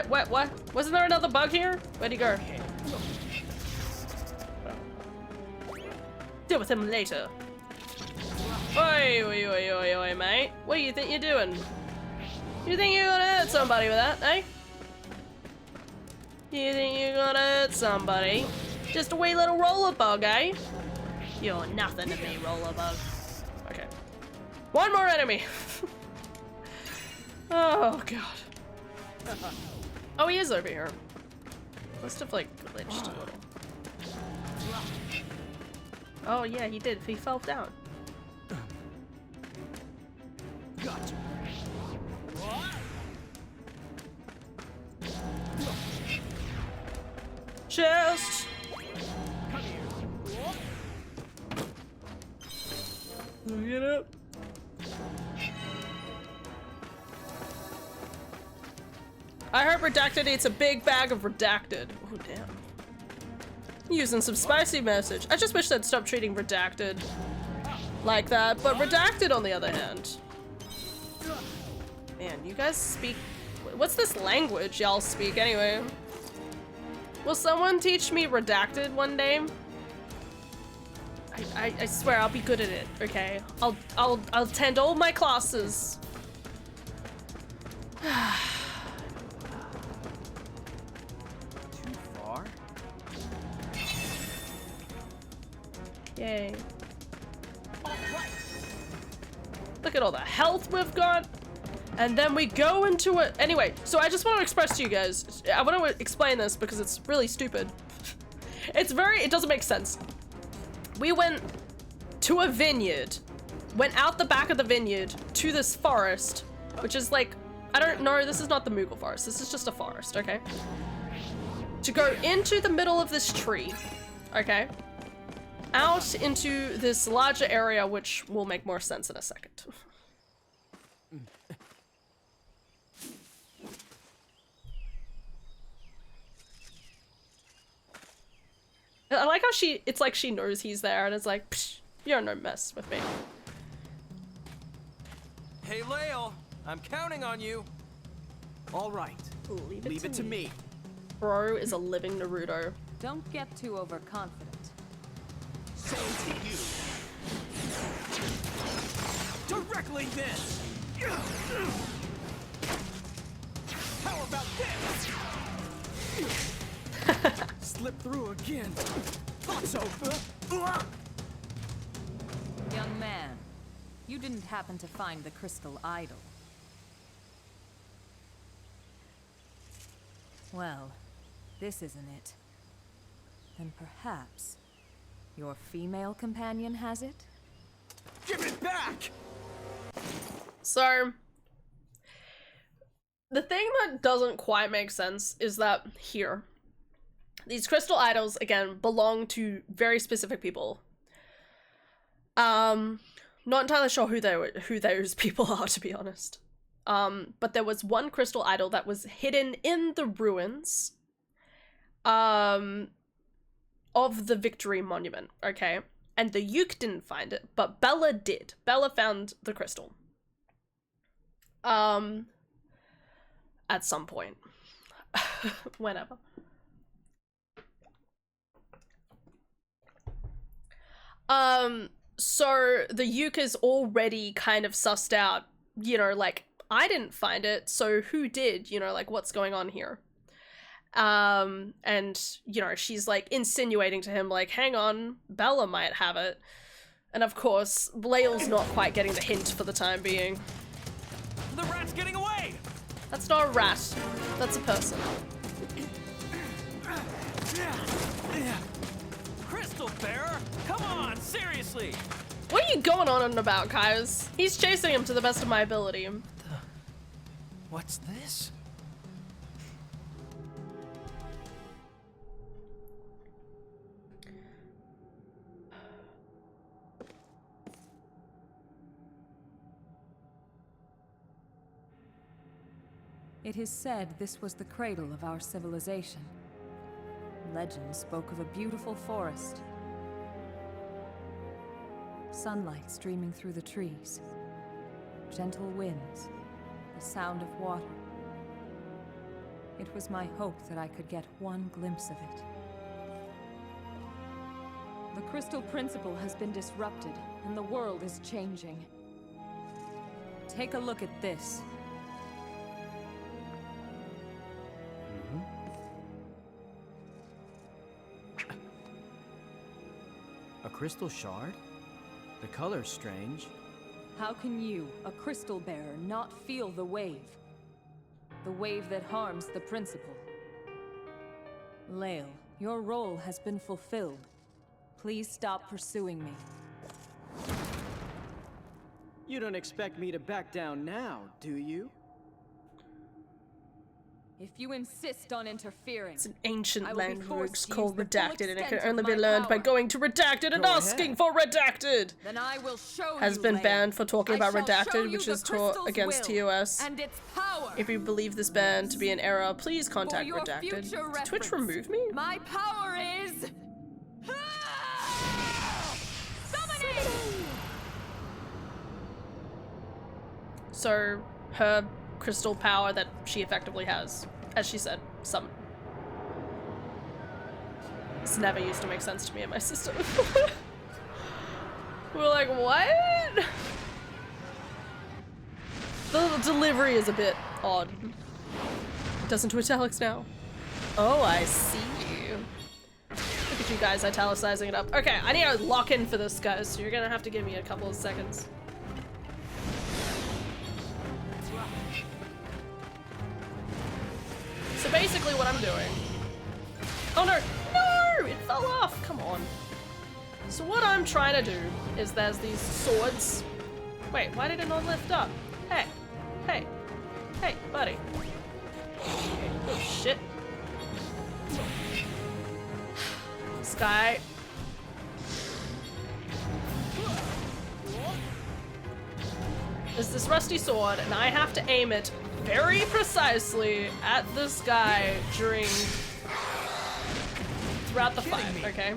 What? Wasn't there another bug here? Where'd he go? Okay. Deal with him later. Oi, mate. What do you think you're doing? You think you're gonna hurt somebody with that, eh? You think you're gonna hurt somebody? Just a wee little roller bug, eh? You're nothing to me, roller bug. Okay. One more enemy! Oh, God. Oh, he is over here. Must have, like, glitched a little. Oh, yeah, he did. He fell down. Gotcha. Chest! Come here. Get up. I heard redacted eats a big bag of redacted. Oh, damn. Using some spicy message. I just wish they'd stop treating redacted like that, but redacted on the other hand. Man, you guys speak... What's this language y'all speak anyway? Will someone teach me redacted one day? I swear I'll be good at it, okay? I'll attend all my classes. Too far? Yay. Look at all the health we've got. And then we go into it. Anyway, so I just want to express to you guys, I want to explain this because it's really stupid. It doesn't make sense. We went to a vineyard, went out the back of the vineyard to this forest, which is like, I don't know, this is not the Moogle forest, this is just a forest, okay? To go into the middle of this tree, okay? Out into this larger area, which will make more sense in a second. I like how it's like she knows he's there and it's like, psh, you're no mess with me. Hey, Lael, I'm counting on you. All right. Leave it to me. Bro is a living Naruto. Don't get too overconfident. So to you. Directly this. How about this? Slip through again. Thought so. Young man, you didn't happen to find the crystal idol. Well, this isn't it. Then perhaps your female companion has it? Give it back! So, the thing that doesn't quite make sense is that here, these crystal idols, again, belong to very specific people. Not entirely sure who those people are, to be honest. But there was one crystal idol that was hidden in the ruins of the Victory Monument, okay? And the Uke didn't find it, but Bella did. Bella found the crystal. At some point. Whenever. So the Uke is already kind of sussed out, you know, like, I didn't find it, so who did? You know, like, what's going on here? And, you know, she's, like, insinuating to him, like, hang on, Bella might have it. And, of course, Lael's not quite getting the hint for the time being. The rat's getting away! That's not a rat. That's a person. Crystal Bearer! Come on, seriously! What are you going on and about, Kaius? He's chasing him to the best of my ability. What's this? It is said this was the cradle of our civilization. Legend spoke of a beautiful forest. Sunlight streaming through the trees. Gentle winds. The sound of water. It was my hope that I could get one glimpse of it. The crystal principle has been disrupted, and the world is changing. Take a look at this. A crystal shard? The color's strange. How can you, a crystal bearer, not feel the wave? The wave that harms the principle. Lael, your role has been fulfilled. Please stop pursuing me. You don't expect me to back down now, do you? If you insist on interfering, it's an ancient language to called redacted, and it can of only be my learned by power. going to redacted and Go asking ahead. for redacted. Then I will show Has you, been Lael. banned for talking I about shall show redacted, you which the is taught crystal's against will TOS. and its power. If you believe this ban to be an error, please For contact your redacted. future Did Twitch reference, remove me? My power is So her crystal power that she effectively has, as she said, summon. This never used to make sense to me and my sister. We're like, what? The delivery is a bit odd. It does into italics now. Oh, I see. Look at you guys italicizing it up. Okay, I need to lock in for this, guys, so you're gonna have to give me a couple of seconds. So basically what I'm doing... Oh no! No! It fell off! Come on. So what I'm trying to do is there's these swords. Wait, why did it not lift up? Hey. Hey. Hey, buddy. Oh shit. This guy. There's this rusty sword and I have to aim it very precisely at this guy throughout the fight, okay?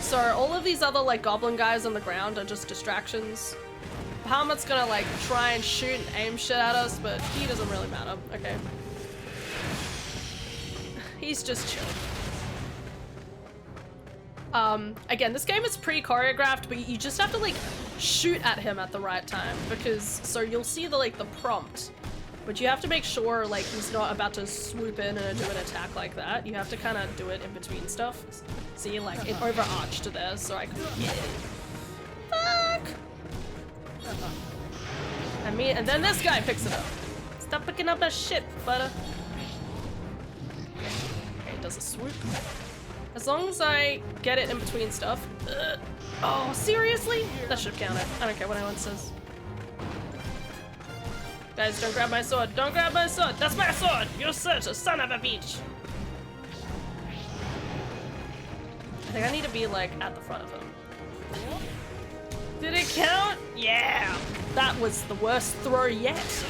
So all of these other like goblin guys on the ground are just distractions. Bahamut's gonna like try and shoot and aim shit at us, but he doesn't really matter, okay? He's just chill. Again, this game is pre-choreographed, but you just have to like shoot at him at the right time because so you'll see the like the prompt, but you have to make sure like he's not about to swoop in and do an attack like that. You have to kind of do it in between stuff. See, like it overarched there, so I could. Yeah. Fuck. And then this guy picks it up. Stop picking up that shit, butter. Okay, does a swoop. As long as I get it in between stuff. Oh, seriously? That should have counted. I don't care what anyone says. Guys, don't grab my sword. Don't grab my sword. That's my sword. You're such a son of a bitch. I think I need to be like at the front of him. Did it count? Yeah. That was the worst throw yet.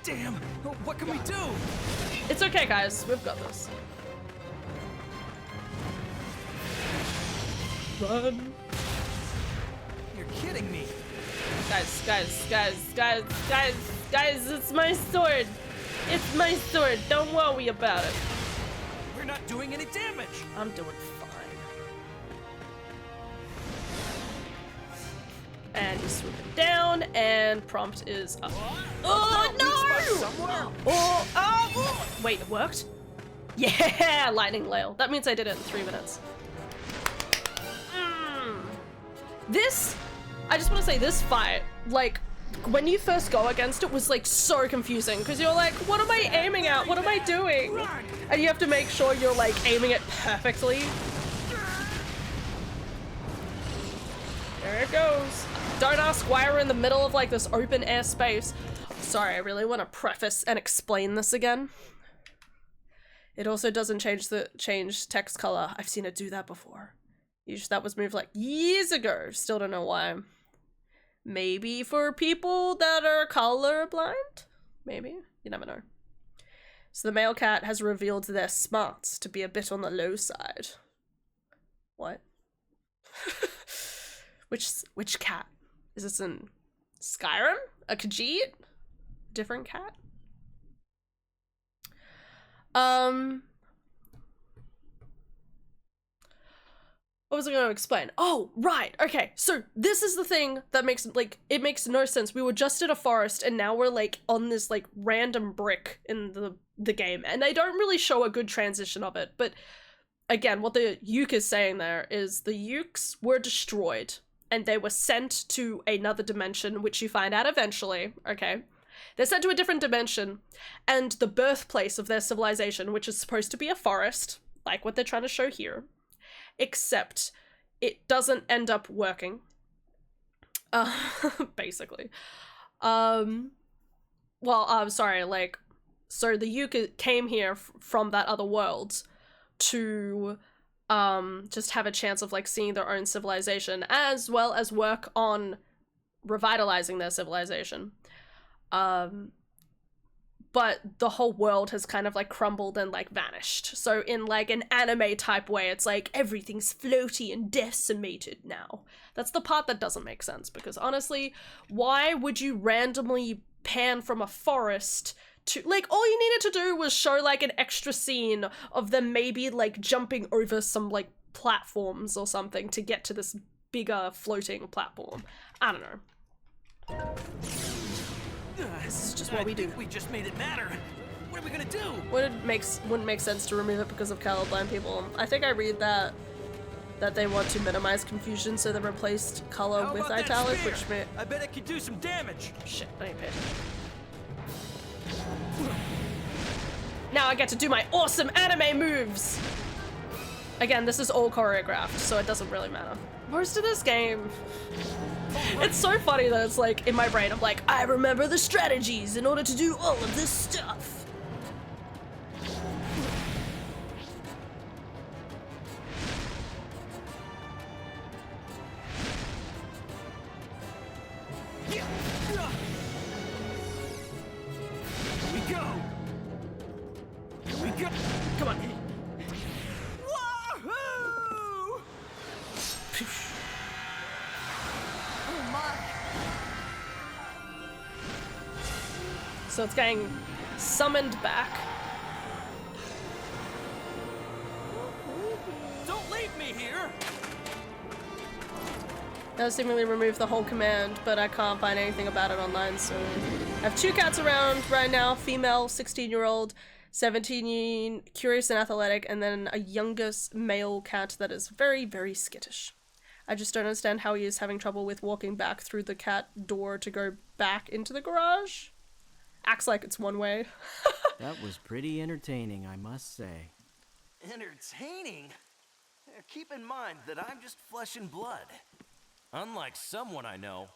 Damn, what can we do? It's okay, guys. We've got this. Run. You're kidding me. Guys, it's my sword. It's my sword. Don't worry about it. We're not doing any damage. I'm doing fine. And he's swooping down, and prompt is up. Oh no! Oh! Wait, it worked? Yeah, lightning lail. That means I did it in 3 minutes. This, I just want to say this fight, like, when you first go against it was like so confusing because you're like, what am I aiming at? What am I doing? And you have to make sure you're like aiming it perfectly. There it goes. Don't ask why we're in the middle of like this open air space. Sorry, I really want to preface and explain this again. It also doesn't change text color. I've seen it do that before. That was moved like years ago. Still don't know why. Maybe for people that are colorblind? Maybe? You never know. So the male cat has revealed their smarts to be a bit on the low side. What? Which cat? Is this in Skyrim? A Khajiit? Different cat? What was I going to explain? Oh, right. Okay. So this is the thing that makes, like, it makes no sense. We were just in a forest and now we're like on this like random brick in the game and they don't really show a good transition of it. But again, what the Uke is saying there is the Ukes were destroyed and they were sent to another dimension, which you find out eventually. Okay. They're sent to a different dimension and the birthplace of their civilization, which is supposed to be a forest, like what they're trying to show here, except it doesn't end up working. Basically. Well, I'm sorry, like, so the Uke came here from that other world to just have a chance of like seeing their own civilization as well as work on revitalizing their civilization. but the whole world has kind of like crumbled and like vanished. So in like an anime type way, it's like everything's floaty and decimated now. That's the part that doesn't make sense, because honestly, why would you randomly pan from a forest to, like, all you needed to do was show like an extra scene of them maybe like jumping over some like platforms or something to get to this bigger floating platform. I don't know. This is just what we do. We just made it matter. What are we gonna do? Wouldn't make sense to remove it because of colorblind people. I think I read that they want to minimize confusion, so they replaced color with italic, which may— I bet it could do some damage. Shit, I ain't paid. Now I get to do my awesome anime moves! Again, this is all choreographed, so it doesn't really matter. Most of this game, it's so funny that it's like, in my brain, I'm like, I remember the strategies in order to do all of this stuff. Here we go. Here we go. Come on. Wahoo! Oh my. So it's getting summoned back. Don't leave me here. That seemingly removed the whole command, but I can't find anything about it online, so... I have 2 cats around right now, female, 16-year-old, 17, curious and athletic, and then a youngest male cat that is very, very skittish. I just don't understand how he is having trouble with walking back through the cat door to go back into the garage. Acts like it's one way. That was pretty entertaining, I must say. Entertaining? Keep in mind that I'm just flesh and blood. Unlike someone I know.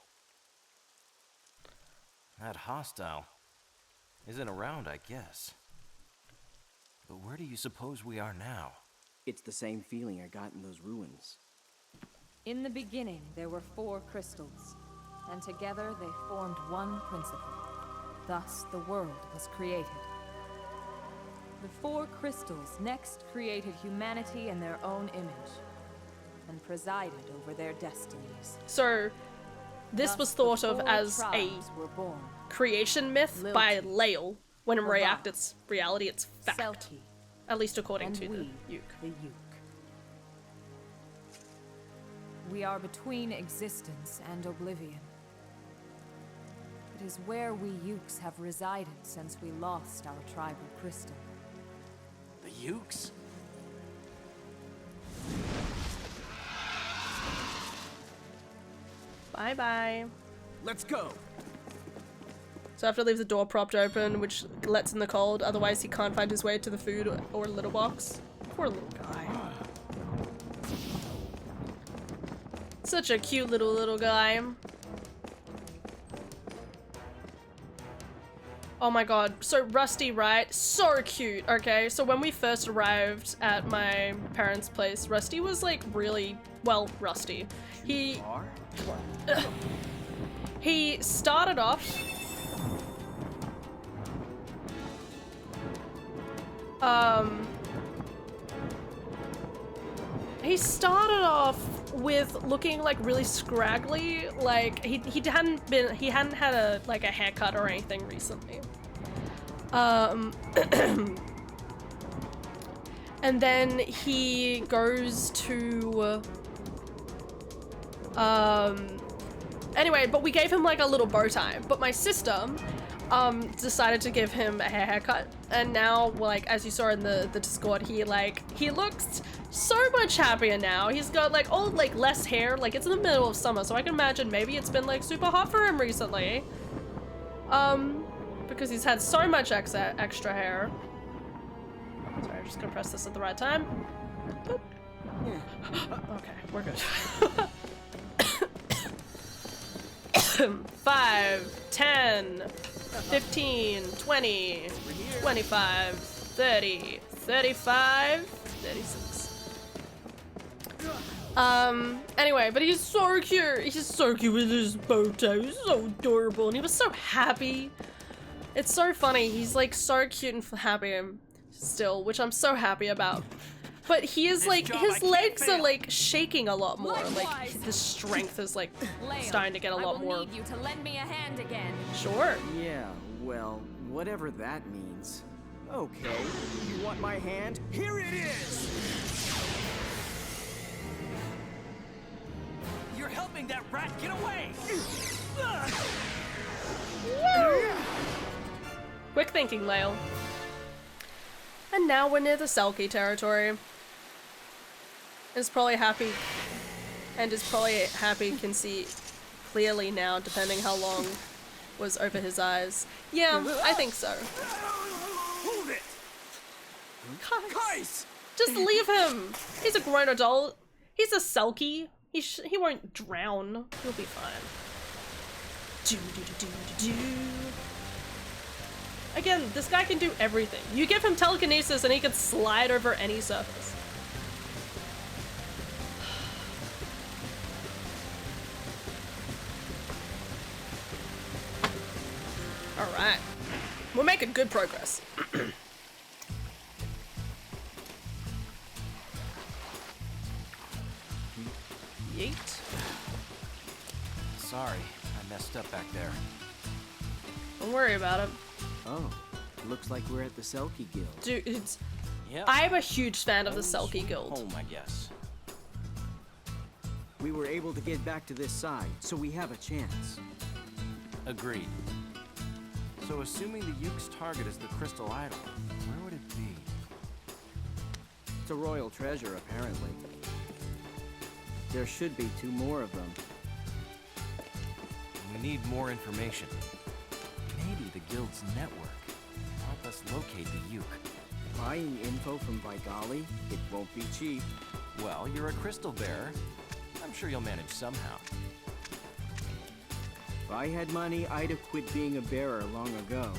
That hostile isn't around, I guess. But where do you suppose we are now? It's the same feeling I got in those ruins. In the beginning, there were 4 crystals, and together they formed one principle. Thus, the world was created. The 4 crystals next created humanity in their own image, and presided over their destinies. So, this Thus, was thought the of 4 as a tribes were born. creation myth by Lael, when in reality it's fact. Selkie, At least according and to we, the Uke. the Uke. We are between existence and oblivion. It is where we Ukes have resided since we lost our tribal crystal. The Ukes? Bye-bye. Let's go. So I have to leave the door propped open, which lets in the cold, otherwise he can't find his way to the food or litter box. Poor little guy. Such a cute little guy. Oh my god, so Rusty, right? So cute, okay? So when we first arrived at my parents' place, Rusty was like really, well, Rusty. He started off with looking like really scraggly, like he hadn't had a haircut or anything recently. And then he goes to anyway, but we gave him like a little bow tie, but my sister decided to give him a haircut, and now, like, as you saw in the Discord, he looks so much happier now. He's got like all like less hair, like it's in the middle of summer, so I can imagine maybe it's been like super hot for him recently, because he's had so much extra hair. Sorry, I'm just gonna press this at the right time. Boop. Okay, we're good. 5, 10, 15, 20, 25, 30, 35, 36. Anyway, but he's so cute. He's so cute with his bow tie. He's so adorable, and he was so happy. It's so funny. He's like so cute and happy still, which I'm so happy about. But he is like, his legs are like shaking a lot more. Like the strength is like starting to get a lot more. I will need you to lend me a hand again. Sure. Yeah, well, whatever that means. Okay, you want my hand? Here it is! You're helping that rat get away! Quick thinking, Lael. And now we're near the Selkie territory. Is probably happy, and is probably happy can see clearly now, depending how long was over his eyes. Yeah, I think so. Hold it! Guys, just leave him. He's a grown adult. He's a Selkie. He won't drown. He'll be fine. Again, this guy can do everything. You give him telekinesis and he can slide over any surface. Alright. We're making good progress. Yeet. Sorry, I messed up back there. Don't worry about it. Oh, looks like we're at the Selkie Guild. Dude, Yep. I'm a huge fan of the Selkie Guild. Home, I guess. We were able to get back to this side, so we have a chance. Agreed. So assuming the Yuke's target is the crystal idol, where would it be? It's a royal treasure, apparently. There should be 2 more of them. We need more information. Maybe the guild's network will help us locate the Yuke. Buying info from Vigali, it won't be cheap. Well, you're a crystal bearer. I'm sure you'll manage somehow. If I had money, I'd have quit being a bearer long ago.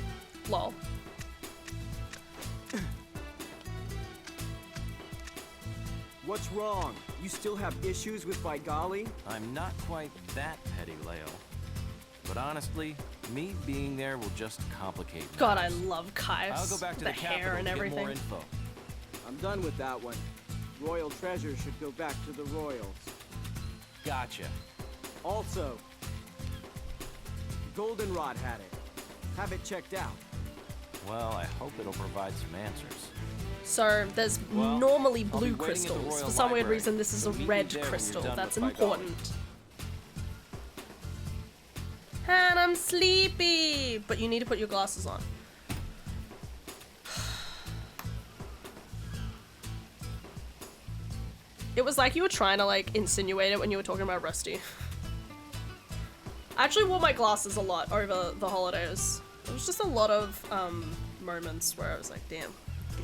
Lol. What's wrong? You still have issues with Vigali? I'm not quite that petty, Leo. But honestly, me being there will just complicate matters. God, I love Kai's. I'll go back to the hair capital and to everything. get more info. I'm done with that one. Royal treasure should go back to the royals. Gotcha. Also, Goldenrod had it. Have it checked out. Well, I hope it'll provide some answers. So there's Well, normally I'll be blue waiting at the crystals. Royal For some weird Library, reason, this is so a meet me red there when you're crystal. done That's with Vigali. important. And I'm sleepy, but you need to put your glasses on. It was like you were trying to like insinuate it when you were talking about Rusty. I actually wore my glasses a lot over the holidays. There was just a lot of moments where I was like, damn,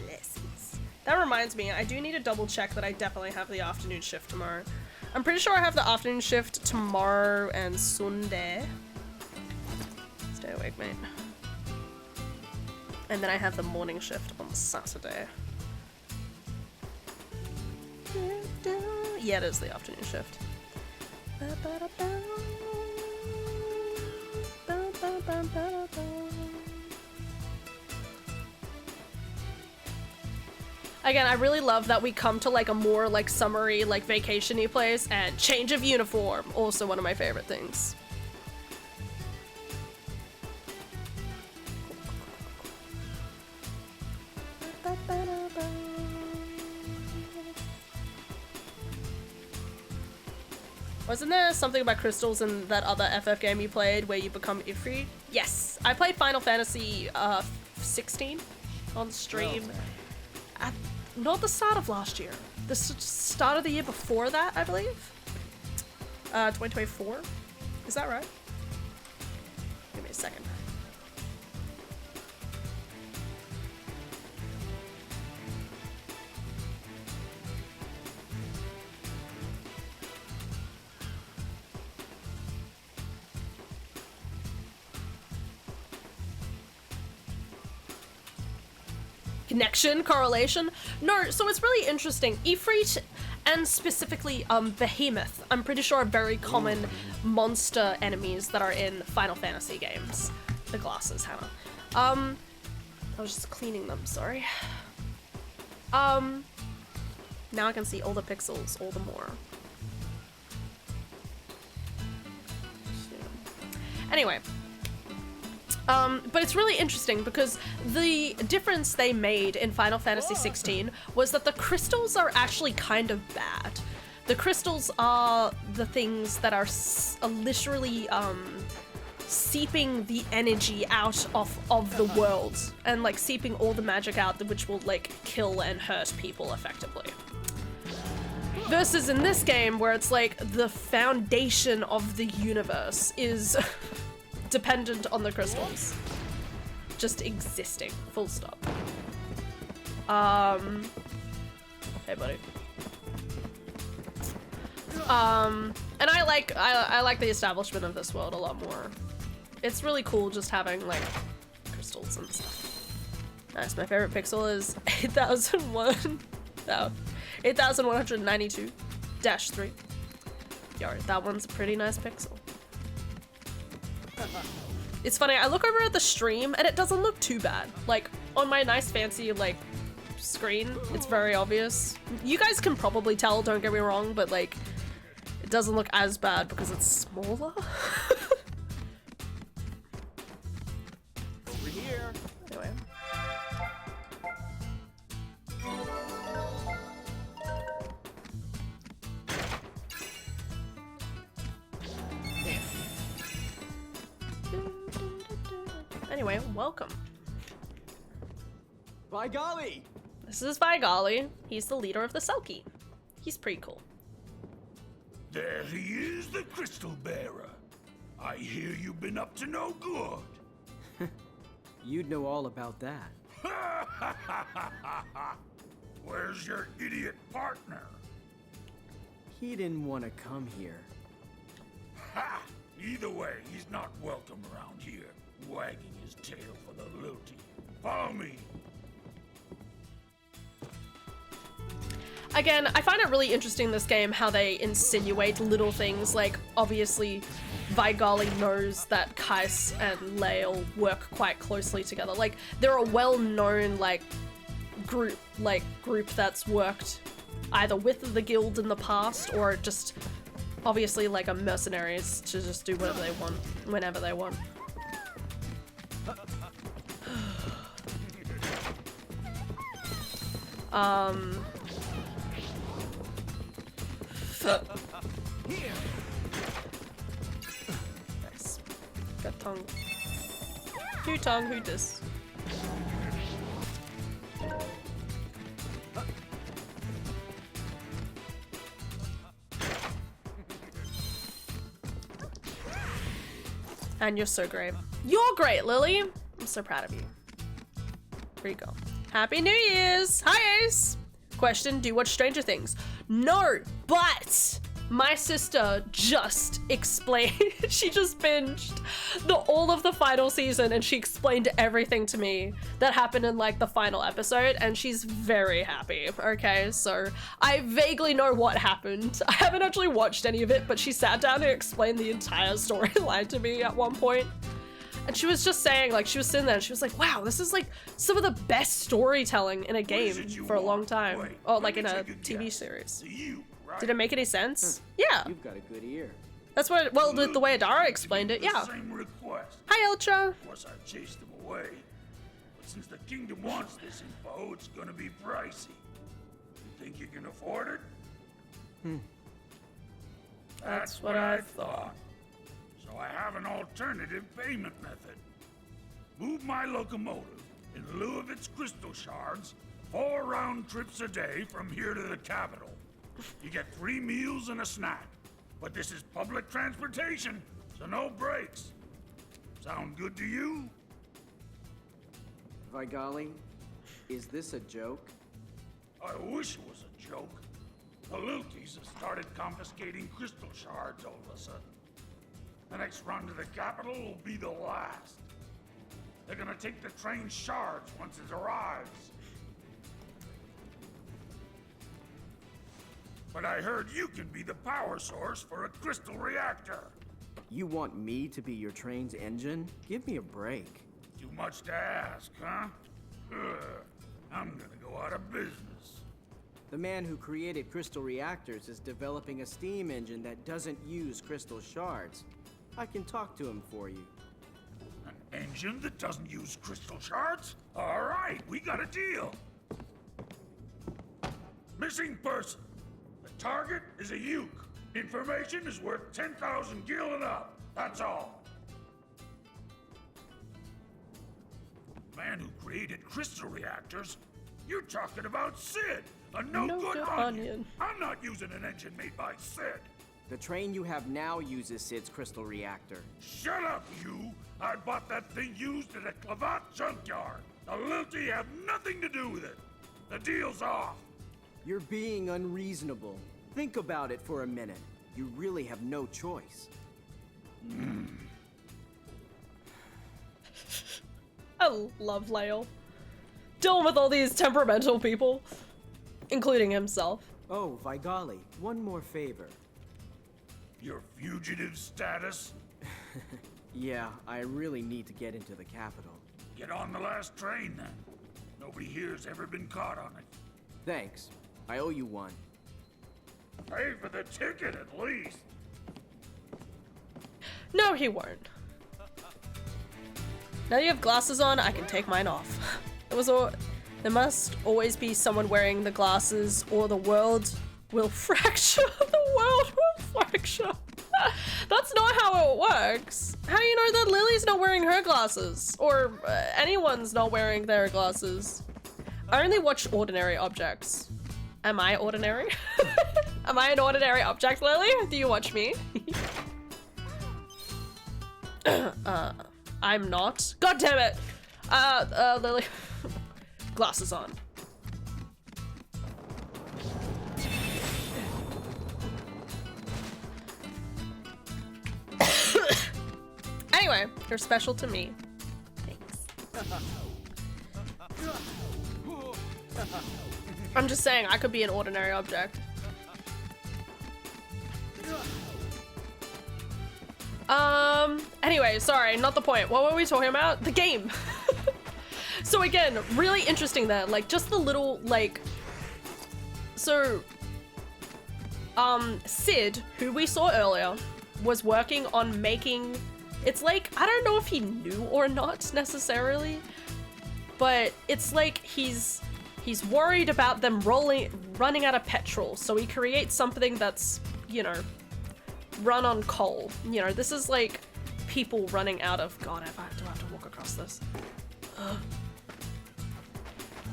glasses. That reminds me, I do need to double check that I definitely have the afternoon shift tomorrow. I'm pretty sure I have the afternoon shift tomorrow and Sunday. Stay awake, mate. And then I have the morning shift on Saturday. Yeah, it is the afternoon shift. Again, I really love that we come to like a more like summery, like vacation-y place, and change of uniform, also one of my favorite things. Wasn't there something about crystals in that other FF game you played where you become Ifrit? Yes, I played Final Fantasy 16 on stream. At, not the start of last year. The start of the year before that, I believe. 2024. Is that right? Give me a second. Connection, correlation. No, so it's really interesting. Ifrit and specifically Behemoth, I'm pretty sure are very common monster enemies that are in Final Fantasy games. the glasses, Hannah. I was just cleaning them, sorry. Now I can see all the pixels all the more. Anyway. But it's really interesting because the difference they made in Final Fantasy XVI was that the crystals are actually kind of bad. The crystals are the things that are literally seeping the energy out of the world and like seeping all the magic out, which will like kill and hurt people effectively. Versus in this game where it's like the foundation of the universe is dependent on the crystals just existing, full stop. Hey buddy. And I like the establishment of this world a lot more. It's really cool just having like crystals and stuff. Nice. My favorite pixel is 8001. No, 8192-3. Yo, that one's a pretty nice pixel. It's funny, I look over at the stream and it doesn't look too bad. Like on my nice fancy like screen, it's very obvious. You guys can probably tell, don't get me wrong, but like it doesn't look as bad because it's smaller. Over here. Anyway. Anyway, welcome. By golly! This is Vigali. He's the leader of the Selkie. He's pretty cool. There he is, the Crystal Bearer. I hear you've been up to no good. You'd know all about that. Where's your idiot partner? He didn't want to come here. Ha! Either way, he's not welcome around here, wagging his tail for the lilty. Follow me. Again, I find it really interesting in this game how they insinuate little things, like obviously Vigali knows that Kais and Lael work quite closely together. Like they're a well-known like group that's worked either with the guild in the past or just obviously like a mercenaries to just do whatever they want whenever they want. Nice. Got tongue. Who tongue? Who this? And you're so great. You're great, Lily. I'm so proud of you. Here you go. Happy New Year's. Hi, Ace. Question, do you watch Stranger Things? No, but my sister just explained, she just binged all of the final season and she explained everything to me that happened in like the final episode and she's very happy, okay? So I vaguely know what happened. I haven't actually watched any of it, but she sat down and explained the entire storyline to me at one point. And she was just saying, like, she was sitting there and she was like, wow, this is like some of the best storytelling in a game for a long time. Wait, or like in let me a take TV guess. series. You, right? Did it make any sense? Yeah. You've got a good ear. That's what, well, the way Adara explained it, yeah. Same request. Hi, Ultra. Of course, I chased him away. But since the kingdom wants this info, it's gonna be pricey. You think you can afford it? That's what I thought. So I have an alternative payment method. Move my locomotive in lieu of its crystal shards 4 round trips a day from here to the capital. You get 3 meals and a snack. But this is public transportation, so no breaks. Sound good to you? Vigali, is this a joke? I wish it was a joke. The Lilties have started confiscating crystal shards all of a sudden. The next run to the capital will be the last. They're gonna take the train's shards once it arrives. But I heard you can be the power source for a crystal reactor. You want me to be your train's engine? Give me a break. Too much to ask, huh? Ugh, I'm gonna go out of business. The man who created crystal reactors is developing a steam engine that doesn't use crystal shards. I can talk to him for you. An engine that doesn't use crystal shards? All right, we got a deal. Missing person. The target is a uke. Information is worth 10,000 gil and up. That's all. Man who created crystal reactors? You're talking about Sid, a no-good onion. I'm not using an engine made by Sid. The train you have now uses Sid's crystal reactor. Shut up, you! I bought that thing used at a Clavat junkyard. The Lilty have nothing to do with it. The deal's off. You're being unreasonable. Think about it for a minute. You really have no choice. I love Lale. Dealing with all these temperamental people, including himself. Oh, Vigali, one more favor. Your fugitive status? Yeah, I really need to get into the capital. Get on the last train, then. Nobody here's ever been caught on it. Thanks. I owe you one. Pay for the ticket, at least. No, he won't. Now you have glasses on, I can take mine off. There must always be someone wearing the glasses or the world will fracture. The world will fracture. That's not how it works. How do you know that Lily's not wearing her glasses? Or anyone's not wearing their glasses? I only watch ordinary objects. Am I ordinary? Am I an ordinary object, Lily? Do you watch me? I'm not. God damn it! Lily. Glasses on. Anyway, you're special to me. Thanks. I'm just saying, I could be an ordinary object. Anyway, sorry, not the point. What were we talking about? The game. So again, really interesting that, like, just the little, like, so, Sid, who we saw earlier, was working on making, it's like, I don't know if he knew or not necessarily, but it's like he's worried about them running out of petrol, so he creates something that's, you know, run on coal. You know, this is like people running out of, God, do I have to walk across this? Ugh.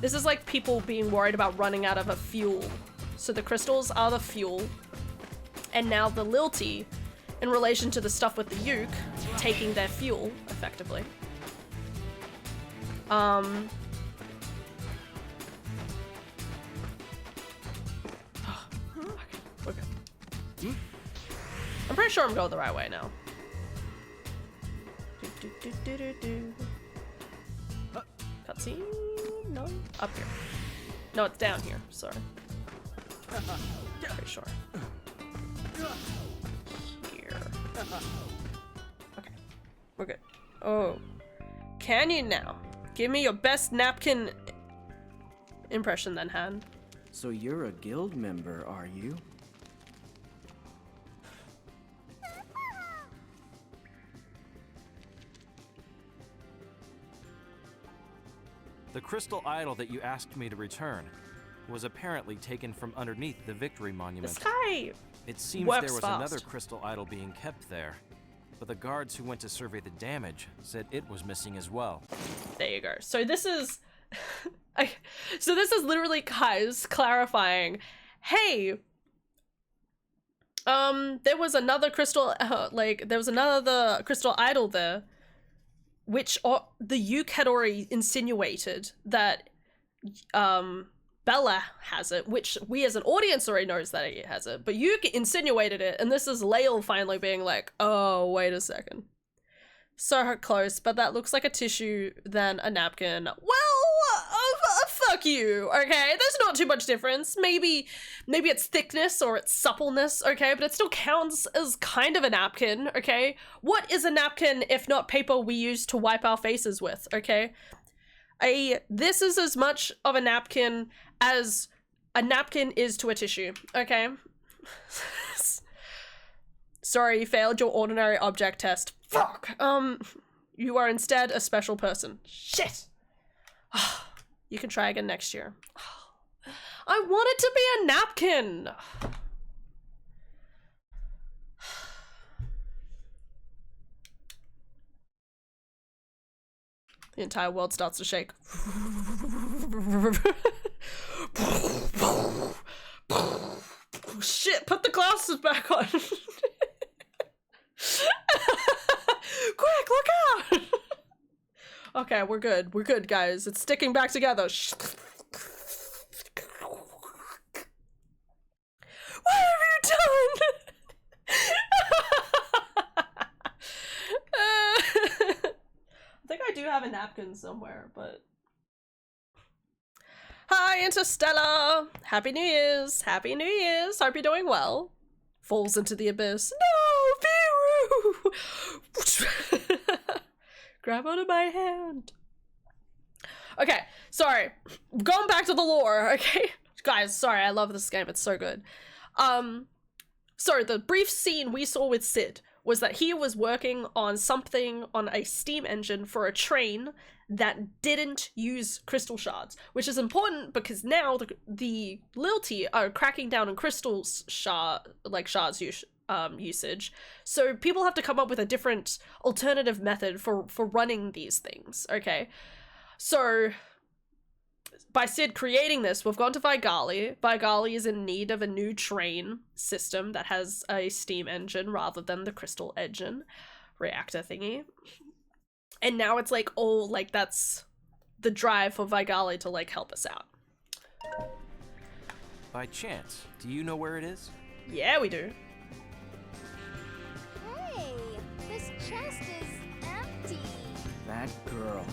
This is like people being worried about running out of a fuel. So the crystals are the fuel, and now the Lilty, in relation to the stuff with the uke, taking their fuel, effectively. Okay, we're good. I'm pretty sure I'm going the right way now. Cutscene? No? Up here. No, it's down here. Sorry. Pretty sure. Here. Okay. We're good. Oh. Can you now? Give me your best napkin impression then, Han. So you're a guild member, are you? The crystal idol that you asked me to return was apparently taken from underneath the Victory Monument. This guy It seems works there was fast. another crystal idol being kept there, but the guards who went to survey the damage said it was missing as well. There you go. So this is so this is literally Kai's clarifying, hey, there was another crystal there was another crystal idol there, which the uke had already insinuated that Bella has it, which we as an audience already knows that he has it, but Uke insinuated it, and this is Lael finally being like, oh, wait a second. So close, but that looks like a tissue than a napkin. Well, fuck you, okay? There's not too much difference. Maybe it's thickness or it's suppleness, okay? But it still counts as kind of a napkin, okay? What is a napkin if not paper we use to wipe our faces with, okay? This is as much of a napkin as a napkin is to a tissue, okay? Sorry, you failed your ordinary object test. Fuck! You are instead a special person. Shit! You can try again next year. I want it to be a napkin! The entire world starts to shake. Shit, put the glasses back on. Quick, look out! Okay, we're good. We're good, guys. It's sticking back together. What have you done? I think I do have a napkin somewhere, but... Hi, Interstellar! Happy New Year's! Happy New Year's! Hope you're doing well. Falls into the abyss. No, Biru! Grab onto my hand. Okay, sorry. Going back to the lore, okay? Guys, sorry, I love this game. It's so good. So the brief scene we saw with Sid was that he was working on something on a steam engine for a train that didn't use crystal shards, which is important because now the Lilty are cracking down on crystal shards usage. So people have to come up with a different alternative method for running these things, okay? So by Sid creating this, we've gone to Vigali. Vigali is in need of a new train system that has a steam engine rather than the crystal engine reactor thingy. And now it's like, oh, like that's the drive for Vigali to like help us out. By chance, do you know where it is? Yeah, we do. Hey, this chest is empty. That girl,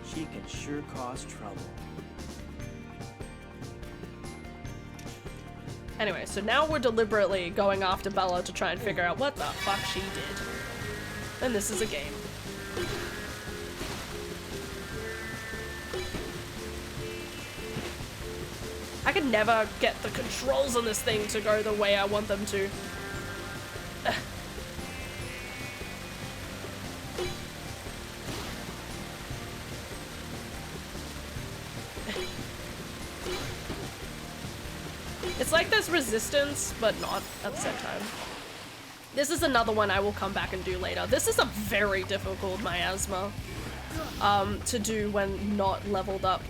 she can sure cause trouble. Anyway, so now we're deliberately going after Bella to try and figure out what the fuck she did. And this is a game. I can never get the controls on this thing to go the way I want them to. It's like there's resistance, but not at the same time. This is another one I will come back and do later. This is a very difficult miasma to do when not leveled up.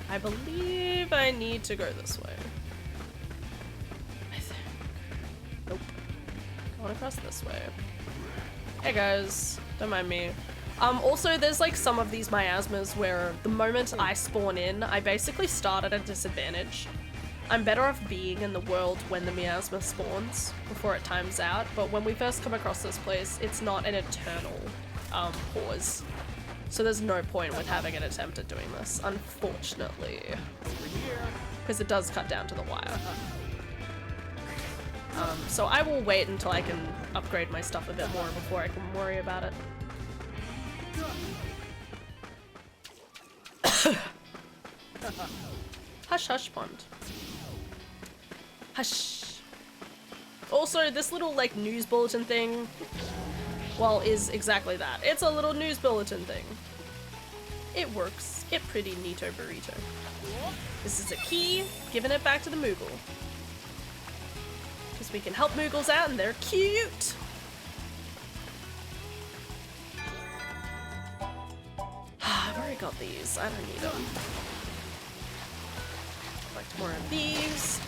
I believe I need to go this way. I think. Nope. Going across this way. Hey guys, don't mind me. Also, there's like some of these miasmas where the moment I spawn in, I basically start at a disadvantage. I'm better off being in the world when the miasma spawns before it times out, but when we first come across this place, it's not an eternal pause. So there's no point with having an attempt at doing this, unfortunately. Because it does cut down to the wire. So I will wait until I can upgrade my stuff a bit more before I can worry about it. Hush hush pond. Hush. Also, this little like news bulletin thing, well, is exactly that. It's a little news bulletin thing. It works. It pretty neato burrito. This is a key, giving it back to the Moogle. Because we can help Moogles out and they're cute! I've already got these. I don't need them. Collect more of these.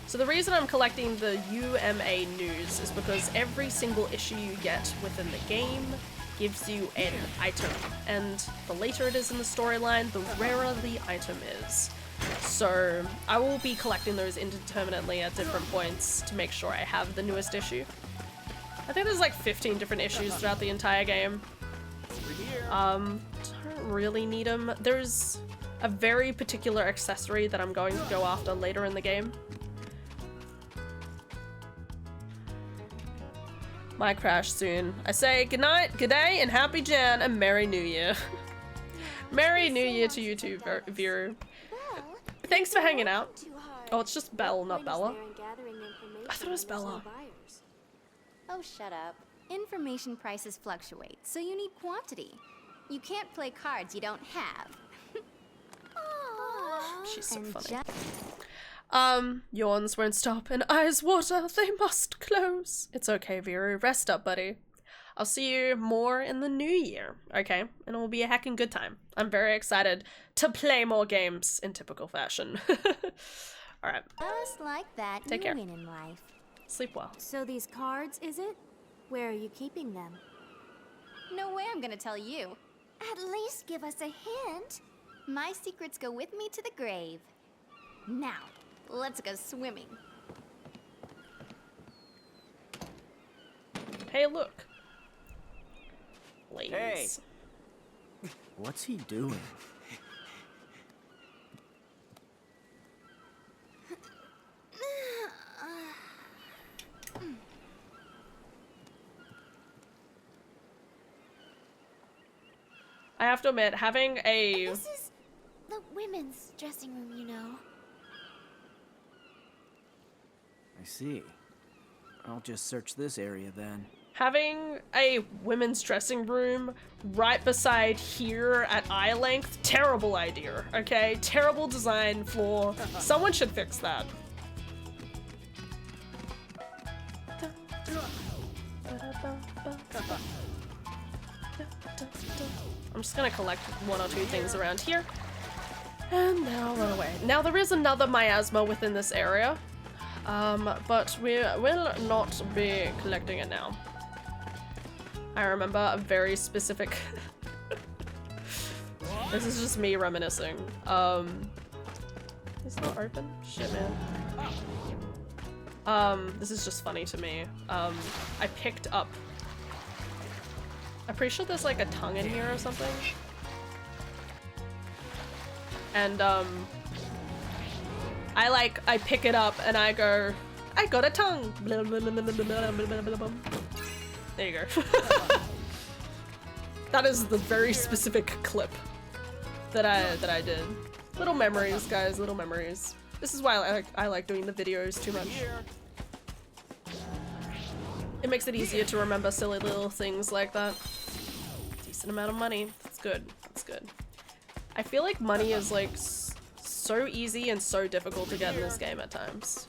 So the reason I'm collecting the UMA news is because every single issue you get within the game gives you an item, and the later it is in the storyline, the rarer the item is. So I will be collecting those indeterminately at different points to make sure I have the newest issue. I think there's like 15 different issues throughout the entire game. Don't really need them. There's a very particular accessory that I'm going to go after later in the game. Might crash soon. I say good night, good day, and happy Jan, and Merry New Year. Merry New Year to you too, viewer. Thanks for hanging out. Oh, it's just Belle, not Bella. I thought it was Bella. Oh, shut up. Information prices fluctuate, so you need quantity. You can't play cards you don't have. She's so funny. Yawns won't stop and eyes water, they must close. It's okay, Vero. Rest up, buddy. I'll see you more in the new year, okay? And it will be a heckin' good time. I'm very excited to play more games in typical fashion. Alright. Just like that, Take you care. win in life. Sleep well. So these cards, is it? Where are you keeping them? No way I'm gonna tell you. At least give us a hint. My secrets go with me to the grave. Now, let's go swimming. Hey, look. Ladies. Hey. What's he doing? I have to admit, having a... This is the women's dressing room, you know. I see. I'll just search this area then. Having a women's dressing room right beside here at eye length, terrible idea, okay? Terrible design flaw. Someone should fix that. I'm just gonna collect one or two things around here. And then I'll run away. Now there is another miasma within this area. But we will not be collecting it now. I remember a very specific... This is just me reminiscing. It's not open? Shit, man. This is just funny to me. I picked up... I'm pretty sure there's like a tongue in here or something. And, I pick it up and I go, I got a tongue. There you go. That is the very specific clip that I did. Little memories, guys, little memories. This is why I like doing the videos too much. It makes it easier to remember silly little things like that. Decent amount of money. That's good. That's good. I feel like money is like so easy and so difficult to get in this game at times.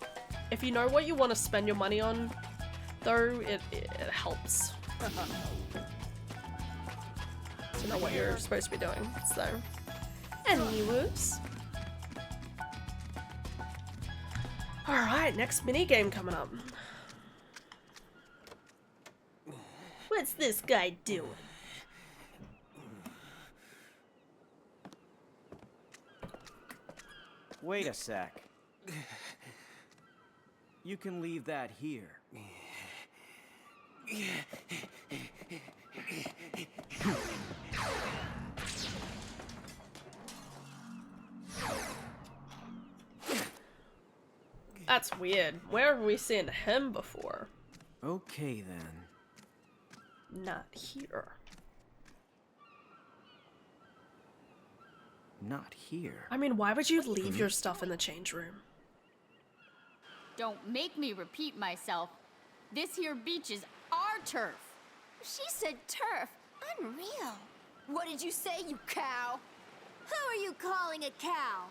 If you know what you want to spend your money on, though, it helps to know what you're supposed to be doing. So, anyways. Alright, next mini game coming up. What's this guy doing? Wait a sec. You can leave that here. That's weird. Where have we seen him before? Okay then. Not here. Not here. I mean, why would you leave your stuff in the change room? Don't make me repeat myself. This here beach is our turf. She said turf. Unreal. What did you say, you cow? Who are you calling a cow?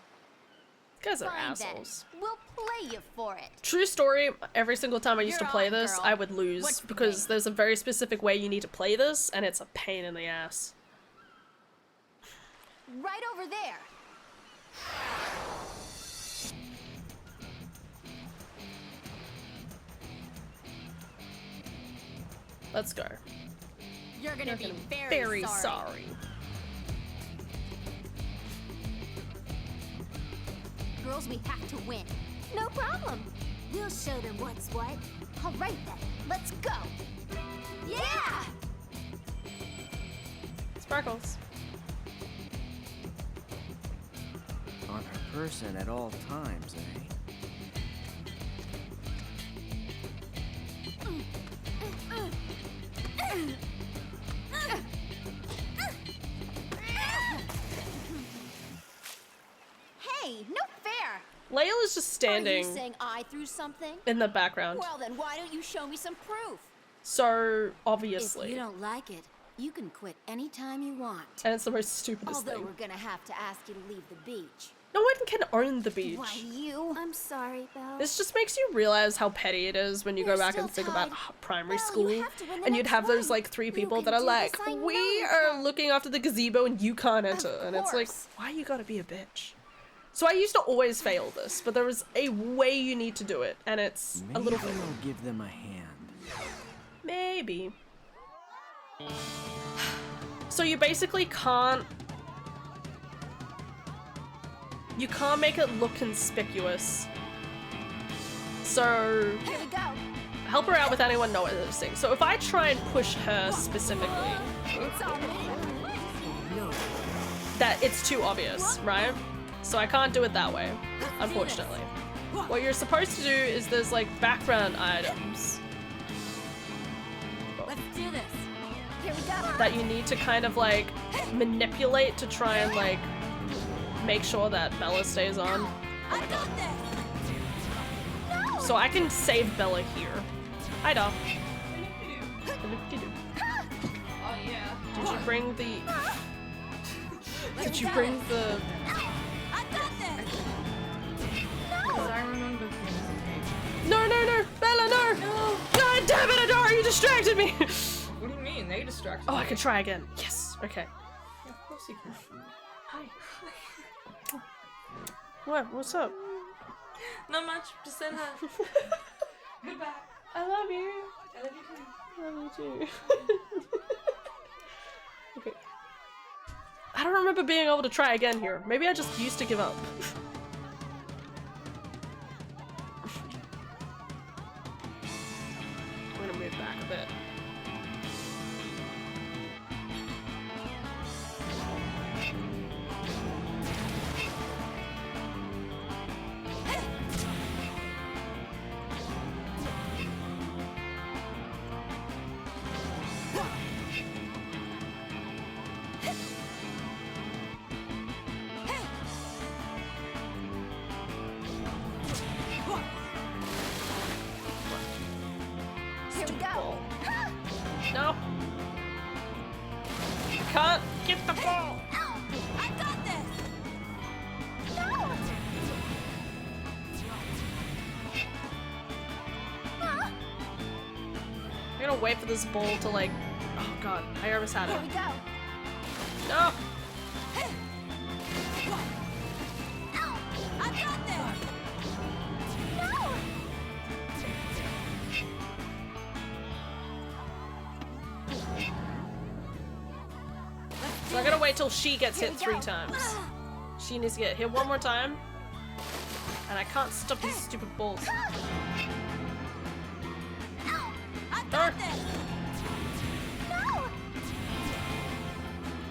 You guys are Fine, assholes. then. We'll play you for it. True story, every single time I used to You're play on, this, girl. I would lose What's your because name? there's a very specific way you need to play this, and it's a pain in the ass. Right over there. Let's go. You're gonna be Very sorry. Girls, we have to win. No problem. We'll show them what's what. All right then, let's go. Yeah! Sparkles. person at all times, eh? Hey, no fair! Layla's just standing Are you saying I threw something? in the background. Well then, why don't you show me some proof? So obviously. If you don't like it, you can quit anytime you want. And it's the most stupidest Although thing. we're gonna have to ask you to leave the beach. No one can own the beach. Why you? I'm sorry, Belle. This just makes you realize how petty it is when you go back and think about primary school, and you'd have those like 3 people that are like, we are looking after the gazebo and you can't enter, and it's like, why you gotta be a bitch? So I used to always fail this, but there is a way you need to do it, and it's a little bit. Maybe I'll give them a hand. Maybe. So you basically can't. You can't make it look conspicuous. So Here we go. help her out with anyone noticing. So if I try and push her specifically, It's on me. that it's too obvious, right? So I can't do it that way, unfortunately. What you're supposed to do is there's like background items Let's do this. Here we go. that you need to kind of like manipulate to try and like make sure that Bella stays on. I got this. No. So I can save Bella here. Hi, Doc. Oh yeah. Did you bring the... Did you bring the... I got this. Because I remember things. No, no, no! Bella, no! No. God damn it, Adara, you distracted me! What do you mean? They distracted Oh, me. I can try again. Yes, okay. Yeah, of course you can. Hi. What? What's up? Not much. Just saying hi. Goodbye. I love you. I love you too. I love you too. Okay. I don't remember being able to try again here. Maybe I just used to give up. I'm gonna move back a bit. Here we go. No. Can't get the ball. Ow! I got this. No. I'm gonna wait for this ball to like. Oh god, I almost had Here it. we go. No. Ow! I got this. No. So I gotta wait till she gets hit 3 times. She needs to get hit 1 more time. And I can't stop these stupid balls. Ow! I got this. No.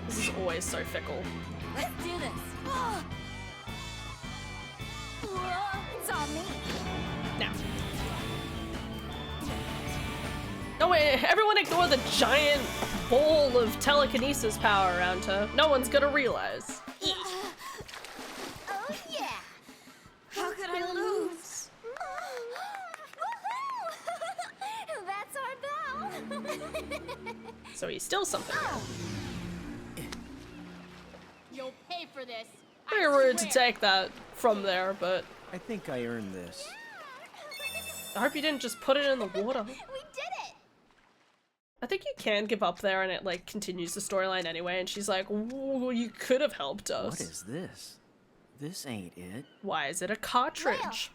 This is always so fickle. Let's do this. It's on me. Now. No way, everyone ignore the giant ball of telekinesis power around her. No one's gonna realize. Oh yeah. How could I lose? That's our bell. So he's still something. You'll pay for this. Very rude to take that from there, but I think I earned this. I hope you didn't just put it in the water. We did it. I think you can give up there and it like continues the storyline anyway, and she's like, "Ooh, you could have helped us." What is this? This ain't it. Why is it a cartridge?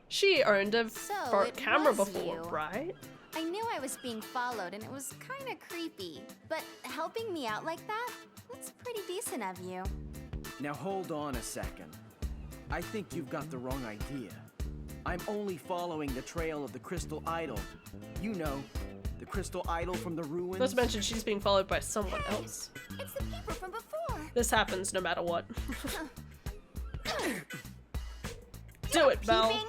She owned a So it camera was before, you. right? I knew I was being followed and it was kind of creepy, but helping me out like that? That's pretty decent of you. Now hold on a second. I think you've got the wrong idea. I'm only following the trail of the crystal idol. You know, the crystal idol from the ruins. Let's mention she's being followed by someone else. It's the people from before. This happens no matter what. Do it, Belle. Peeping?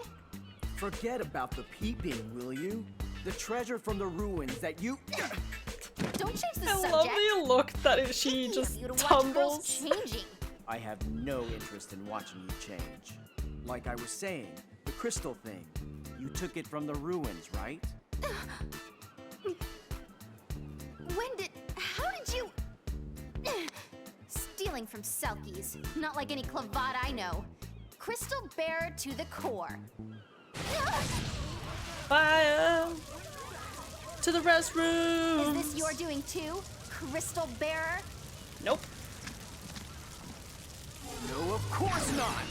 Forget about the peeping, will you? The treasure from the ruins that you... Don't change the I subject. love the look that she Speaking just of you to watch girls tumbles. changing. I have no interest in watching you change. Like I was saying, the crystal thing. You took it from the ruins, right? How did you... Stealing from Selkies. Not like any clavat I know. Crystal bearer to the core. Fire to the restroom. Is this your doing too, Crystal bearer? Nope. No, of course not!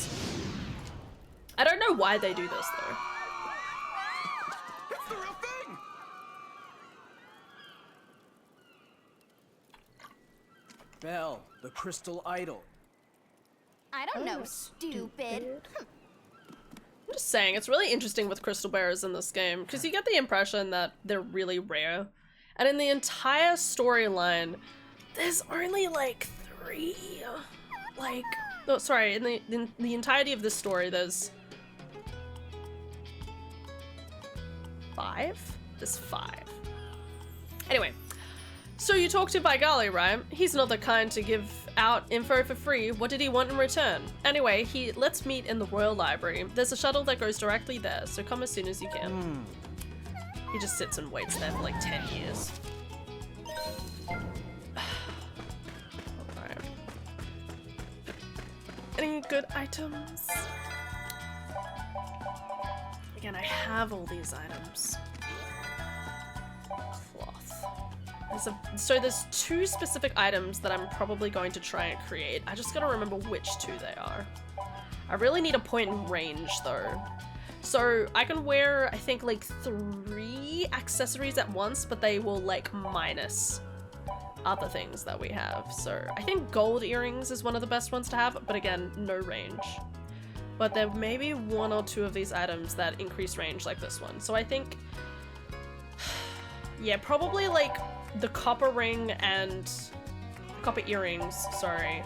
I don't know why they do this though. It's the real thing! Belle, the crystal idol. I don't know, stupid. I'm just saying, it's really interesting with crystal bearers in this game, because you get the impression that they're really rare. And in the entire storyline, there's only like 3. Like, oh, sorry, in the entirety of this story, there's 5? There's 5. Anyway, so you talk to Vigali, right? He's not the kind to give out info for free. What did he want in return? Anyway, let's meet in the Royal Library. There's a shuttle that goes directly there, so come as soon as you can. He just sits and waits there for like 10 years. Alright. Any good items? Again, I have all these items. Cloth. So there's 2 specific items that I'm probably going to try and create. I just gotta remember which 2 they are. I really need a point in range though. So I can wear, I think, like 3 accessories at once, but they will like minus other things that we have. So I think gold earrings is one of the best ones to have, but again, no range. But there may be 1 or 2 of these items that increase range like this one. So I think, yeah, probably like the copper ring and copper earrings, sorry,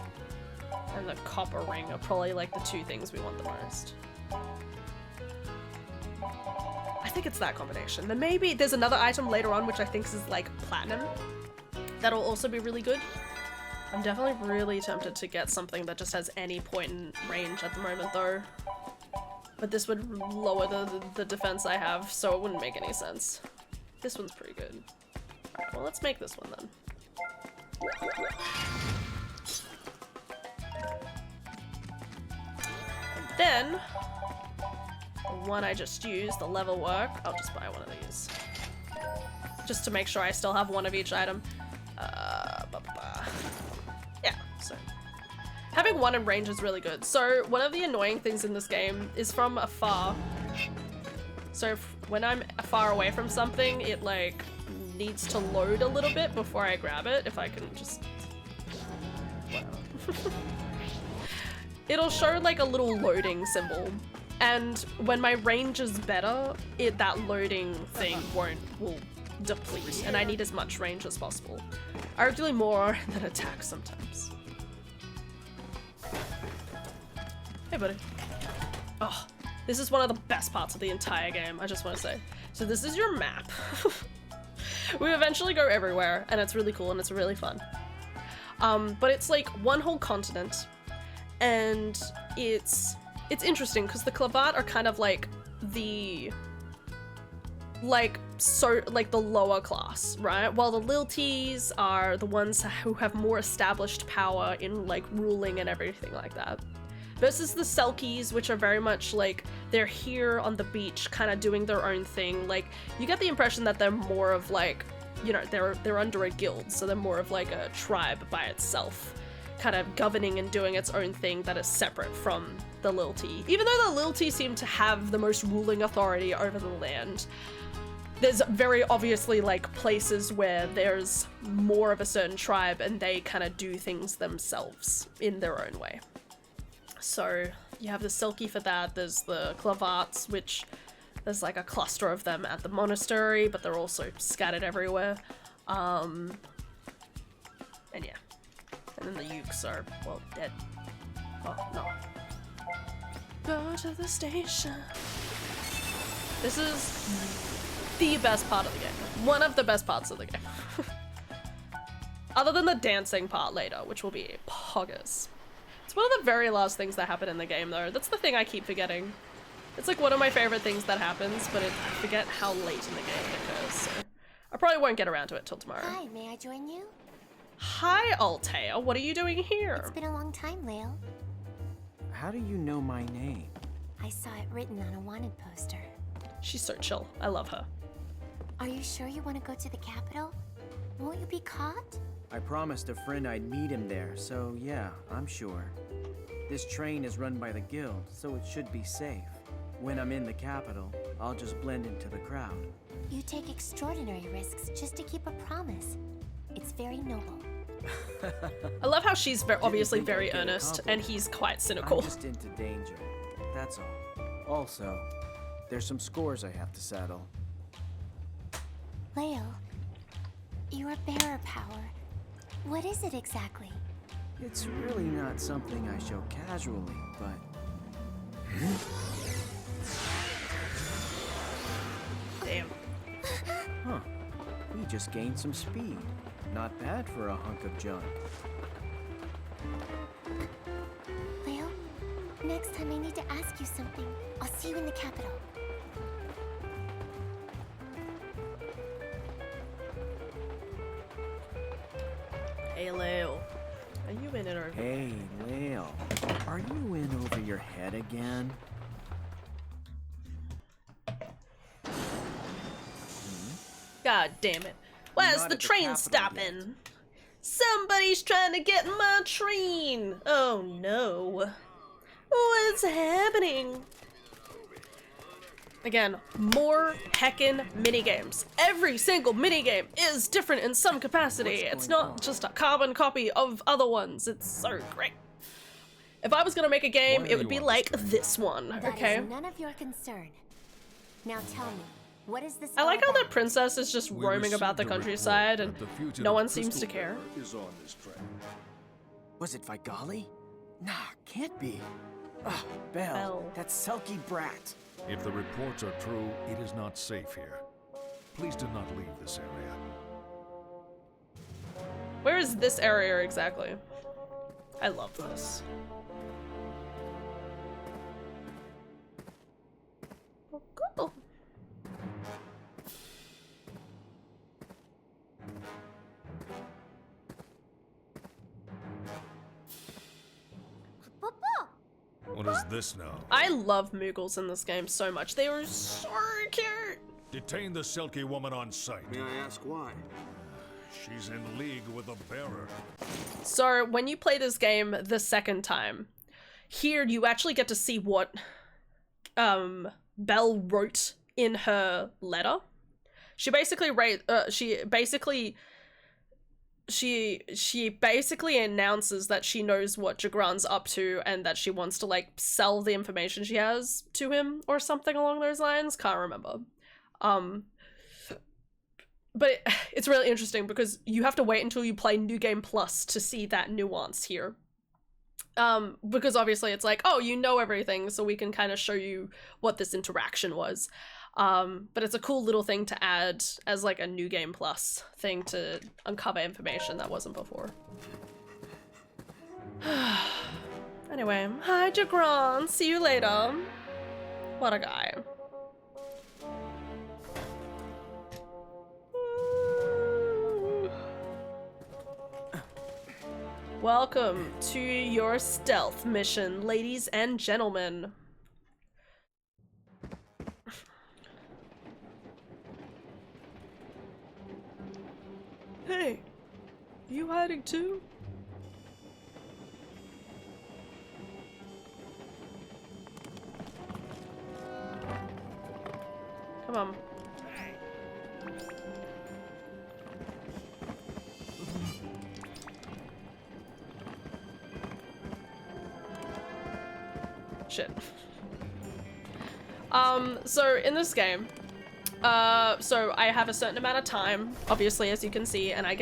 and the copper ring are probably like the 2 things we want the most. I think it's that combination. Then maybe there's another item later on which I think is like platinum. That'll also be really good. I'm definitely really tempted to get something that just has any point in range at the moment though. But this would lower the defense I have, so it wouldn't make any sense. This one's pretty good. Alright, well let's make this one then. And then, the one I just used, the level work, I'll just buy one of these. Just to make sure I still have one of each item. Yeah, so. Having 1 in range is really good. So one of the annoying things in this game is from afar. So when I'm far away from something, it like needs to load a little bit before I grab it. If I can just... Wow. It'll show like a little loading symbol. And when my range is better, that loading thing will deplete, and I need as much range as possible. I would do more than attack sometimes. Hey buddy. Oh, this is one of the best parts of the entire game, I just want to say. So this is your map. We eventually go everywhere, and it's really cool and it's really fun. But it's like one whole continent, and it's interesting because the Clavat are kind of like the the lower class, right? While the Lilties are the ones who have more established power in like ruling and everything like that. Versus the Selkies, which are very much like, they're here on the beach kind of doing their own thing. Like, you get the impression that they're more of like, you know, they're under a guild, so they're more of like a tribe by itself, kind of governing and doing its own thing that is separate from the Liltie. Even though the Liltie seem to have the most ruling authority over the land, there's very obviously like places where there's more of a certain tribe and they kind of do things themselves in their own way. So you have the Selkie for that, there's the Clavats, which there's like a cluster of them at the monastery, but they're also scattered everywhere. And yeah. And then the Ukes are, well, dead. Oh, no. Go to the station. This is the best part of the game. One of the best parts of the game. Other than the dancing part later, which will be poggers. It's one of the very last things that happen in the game though. That's the thing I keep forgetting. It's like one of my favorite things that happens, but I forget how late in the game it occurs, so I probably won't get around to it till tomorrow. Hi, may I join you? Hi, Altair. What are you doing here? It's been a long time, Lale. How do you know my name? I saw it written on a wanted poster. She's so chill. I love her. Are you sure you want to go to the capital? Won't you be caught? I promised a friend I'd meet him there, so yeah, I'm sure. This train is run by the guild, so it should be safe. When I'm in the capital, I'll just blend into the crowd. You take extraordinary risks just to keep a promise. It's very noble. I love how she's obviously very earnest, and he's quite cynical. I'm just into danger, that's all. Also, there's some scores I have to settle. Lale, your bearer power. What is it exactly? It's really not something I show casually, but... Damn. Huh. We just gained some speed. Not bad for a hunk of junk. Lale, next time I need to ask you something. I'll see you in the capital. Hey, Lale. Are you in it or... Hey, Lale. Are you in over your head again? God damn it. Where's the train stopping? Somebody's trying to get in my train. Oh no. What's happening? Again, more heckin' minigames. Every single minigame is different in some capacity. It's not just a carbon copy of other ones. It's so great. If I was gonna make a game, it would be like this one, okay? That is none of your concern. Now tell me, what is this? I like how the princess is just roaming about the countryside and no one seems to care. Was it Vigali? Nah, can't be. Ah, Belle, that sulky brat. If the reports are true, it is not safe here. Please do not leave this area. Where is this area exactly? I love this. Oh, cool. What is this now? I love Moogles in this game so much. They are so cute. Detain the Selkie woman on sight. May I ask why? She's in league with a bearer. So when you play this game the second time, here you actually get to see what Belle wrote in her letter. She basically she basically announces that she knows what Jagran's up to and that she wants to like sell the information she has to him or something along those lines. Can't remember. But it's really interesting because you have to wait until you play New Game Plus to see that nuance here. Because obviously it's like, oh, you know everything, so we can kind of show you what this interaction was. But it's a cool little thing to add as like a New Game Plus thing to uncover information that wasn't before. Anyway, hi Jagran, see you later. What a guy. Welcome to your stealth mission, ladies and gentlemen. Hey, you hiding too? Come on. Shit. So in this game, so I have a certain amount of time, obviously, as you can see, and I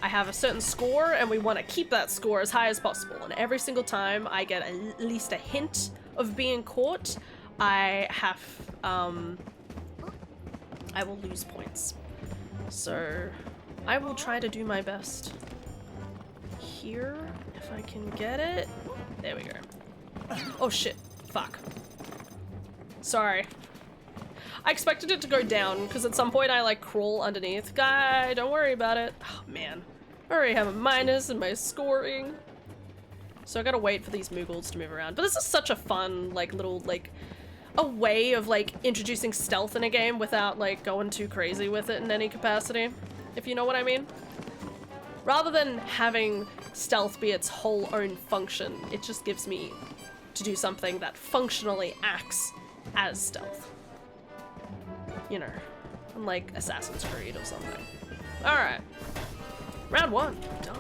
have a certain score, and we want to keep that score as high as possible. And every single time I get at least a hint of being caught, I have, I will lose points. So I will try to do my best. Here, if I can get it. There we go. Oh shit, fuck. Sorry. I expected it to go down because at some point I like crawl underneath. Guy, don't worry about it. Oh man, I already have a minus in my scoring. So I gotta wait for these Moogles to move around. But this is such a fun, like, little, like, a way of, like, introducing stealth in a game without, like, going too crazy with it in any capacity. If you know what I mean. Rather than having stealth be its whole own function, it just gives me to do something that functionally acts as stealth. You know, unlike Assassin's Creed or something. Alright. Round 1. Done.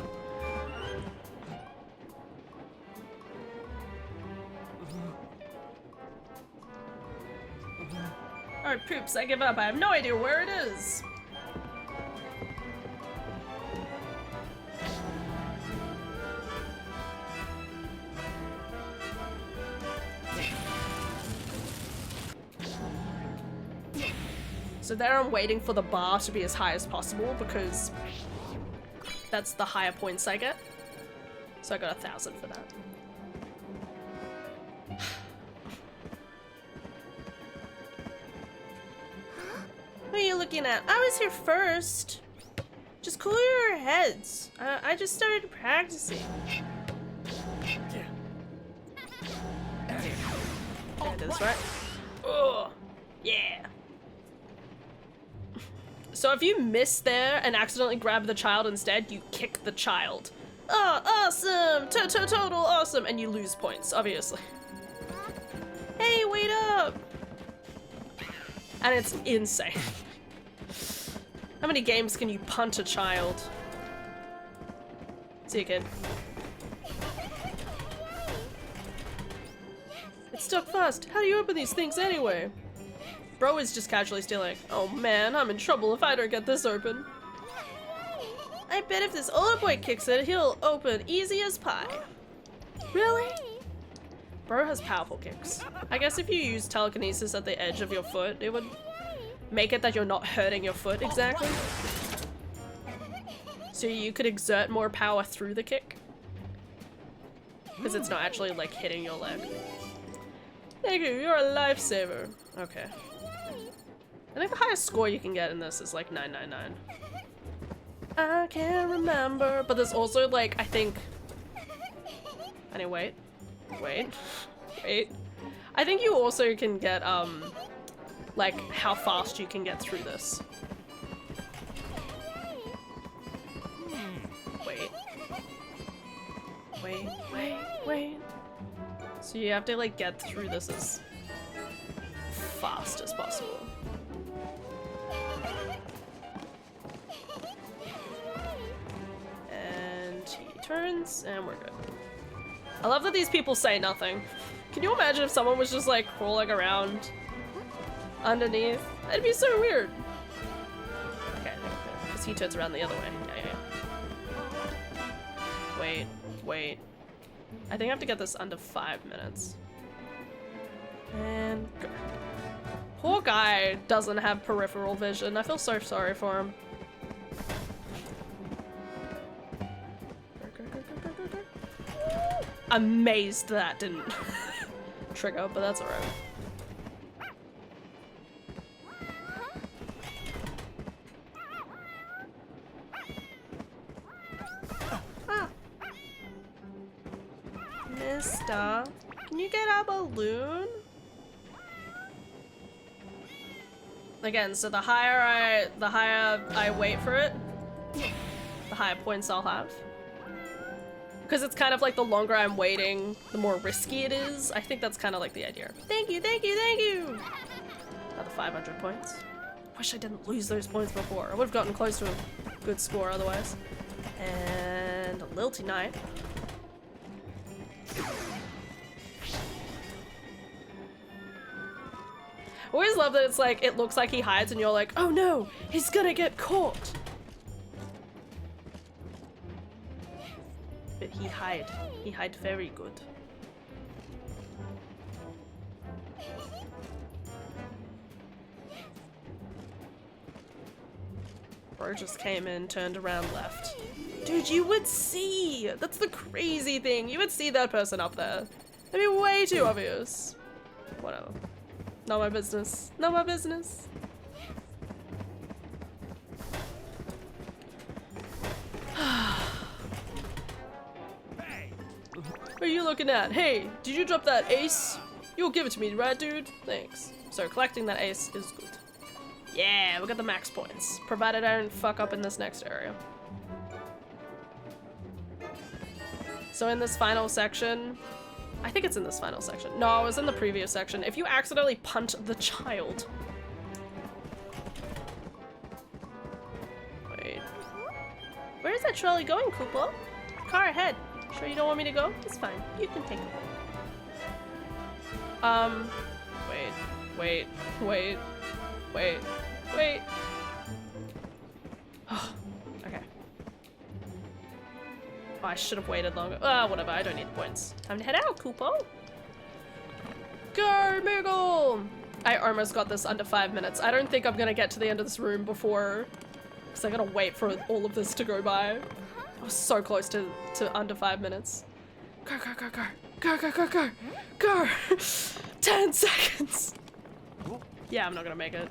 Alright, poops, I give up. I have no idea where it is. So there I'm waiting for the bar to be as high as possible because that's the higher points I get. So I got 1,000 for that. What are you looking at? I was here first. Just cool your heads. I just started practicing. Did I do this right? Oh, yeah. So if you miss there and accidentally grab the child instead, you kick the child. Oh, awesome! Total awesome! And you lose points, obviously. Hey, wait up! And it's insane. How many games can you punt a child? See you, kid. It's stuck fast. How do you open these things anyway? Bro is just casually stealing. Oh man, I'm in trouble if I don't get this open. I bet if this older boy kicks it, he'll open easy as pie. Really? Bro has powerful kicks. I guess if you use telekinesis at the edge of your foot, it would make it that you're not hurting your foot exactly. So you could exert more power through the kick. Because it's not actually like hitting your leg. Thank you, you're a lifesaver. Okay. I think the highest score you can get in this is like 999. I can't remember, but there's also like, I think... Anyway, wait. I think you also can get, like, how fast you can get through this. Wait. So you have to, like, get through this as fast as possible. And he turns, and we're good. I love that these people say nothing. Can you imagine if someone was just, like, crawling around underneath? That'd be so weird. Okay, because he turns around the other way. Yeah. Wait. I think I have to get this under 5 minutes. And go. Poor guy doesn't have peripheral vision. I feel so sorry for him. Go. Amazed that didn't trigger, but that's alright. Mister, can you get a balloon? Again, so the higher I wait for it, the higher points I'll have. Because it's kind of like the longer I'm waiting, the more risky it is. I think that's kind of like the idea. Thank you! Another 500 points. Wish I didn't lose those points before. I would have gotten close to a good score otherwise. And a Lilty Knight. I always love that it's like, it looks like he hides and you're like, oh no, he's gonna get caught. But he hide very good. Bro just came in, turned around, left. Dude, you would see! That's the crazy thing. You would see that person up there. That'd be way too obvious. Whatever. Not my business. Not my business. What are you looking at? Hey, did you drop that ace? You'll give it to me, right, dude? Thanks. So collecting that ace is good. Yeah, we got the max points. Provided I don't fuck up in this next area. So in this final section, I think it's in this final section. No, it was in the previous section. If you accidentally punt the child. Wait. Where is that trolley going, Koopa? Car ahead. Sure you don't want me to go? It's fine. You can take it. Wait. Oh, okay. Oh, I should have waited longer. Ah, whatever. I don't need points. Time to head out, Koopa. Go, Meagle! I almost got this under 5 minutes. I don't think I'm gonna get to the end of this room before, because I gotta wait for all of this to go by. I was so close to under 5 minutes. Go, go, go, go. Go, go, go, go. Go! 10 seconds! Yeah, I'm not gonna make it.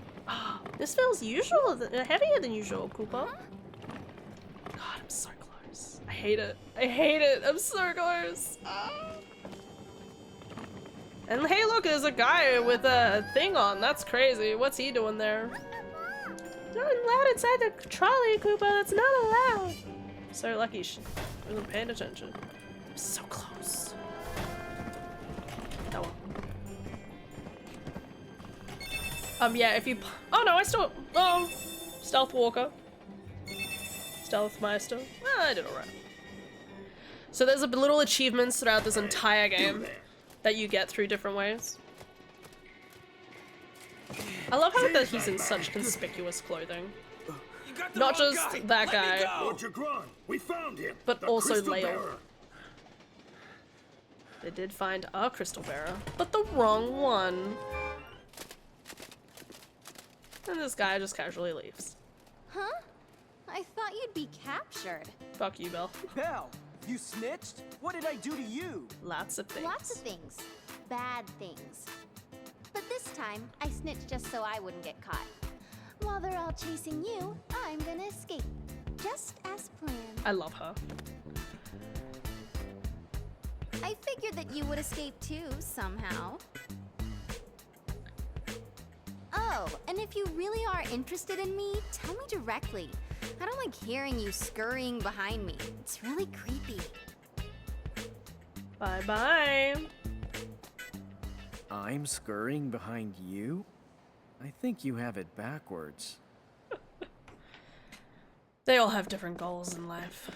This feels heavier than usual, Koopa. God, I'm so close. I hate it. I hate it. I'm so close. And hey, look, there's a guy with a thing on. That's crazy. What's he doing there? Not allowed inside the trolley, Koopa. That's not allowed. So lucky she wasn't paying attention. I'm so close. Oh well. Yeah, if you... Oh no, I still... Oh, Stealth Walker. Stealth Meister. I did alright. So there's a little achievements throughout this entire game that you get through different ways. I love how that he's in such conspicuous clothing. Not just that guy, but also Lael. They did find a crystal bearer, but the wrong one. And this guy just casually leaves. Huh? I thought you'd be captured. Fuck you, Belle. Belle, you snitched? What did I do to you? Lots of things. Lots of things. Bad things. But this time, I snitched just so I wouldn't get caught. While they're all chasing you, I'm gonna escape. Just as planned. I love her. I figured that you would escape too, somehow. Oh, and if you really are interested in me, tell me directly. I don't like hearing you scurrying behind me. It's really creepy. Bye-bye. I'm scurrying behind you? I think you have it backwards. They all have different goals in life.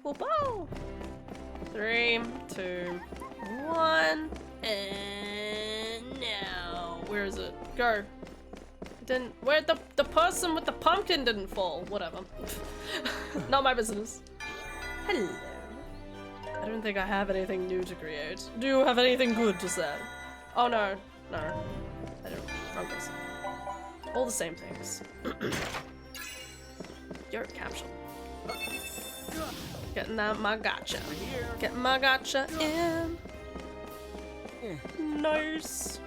Whoa! 3, 2, 1, and now. Where is it? Go. Didn't. Where the person with the pumpkin didn't fall. Whatever. Not my business. Hello. I don't think I have anything new to create. Do you have anything good to say? Oh no. No. I don't. Wrong person. All the same things. Your capsule. Getting that my gotcha. Getting my gotcha in. Nice.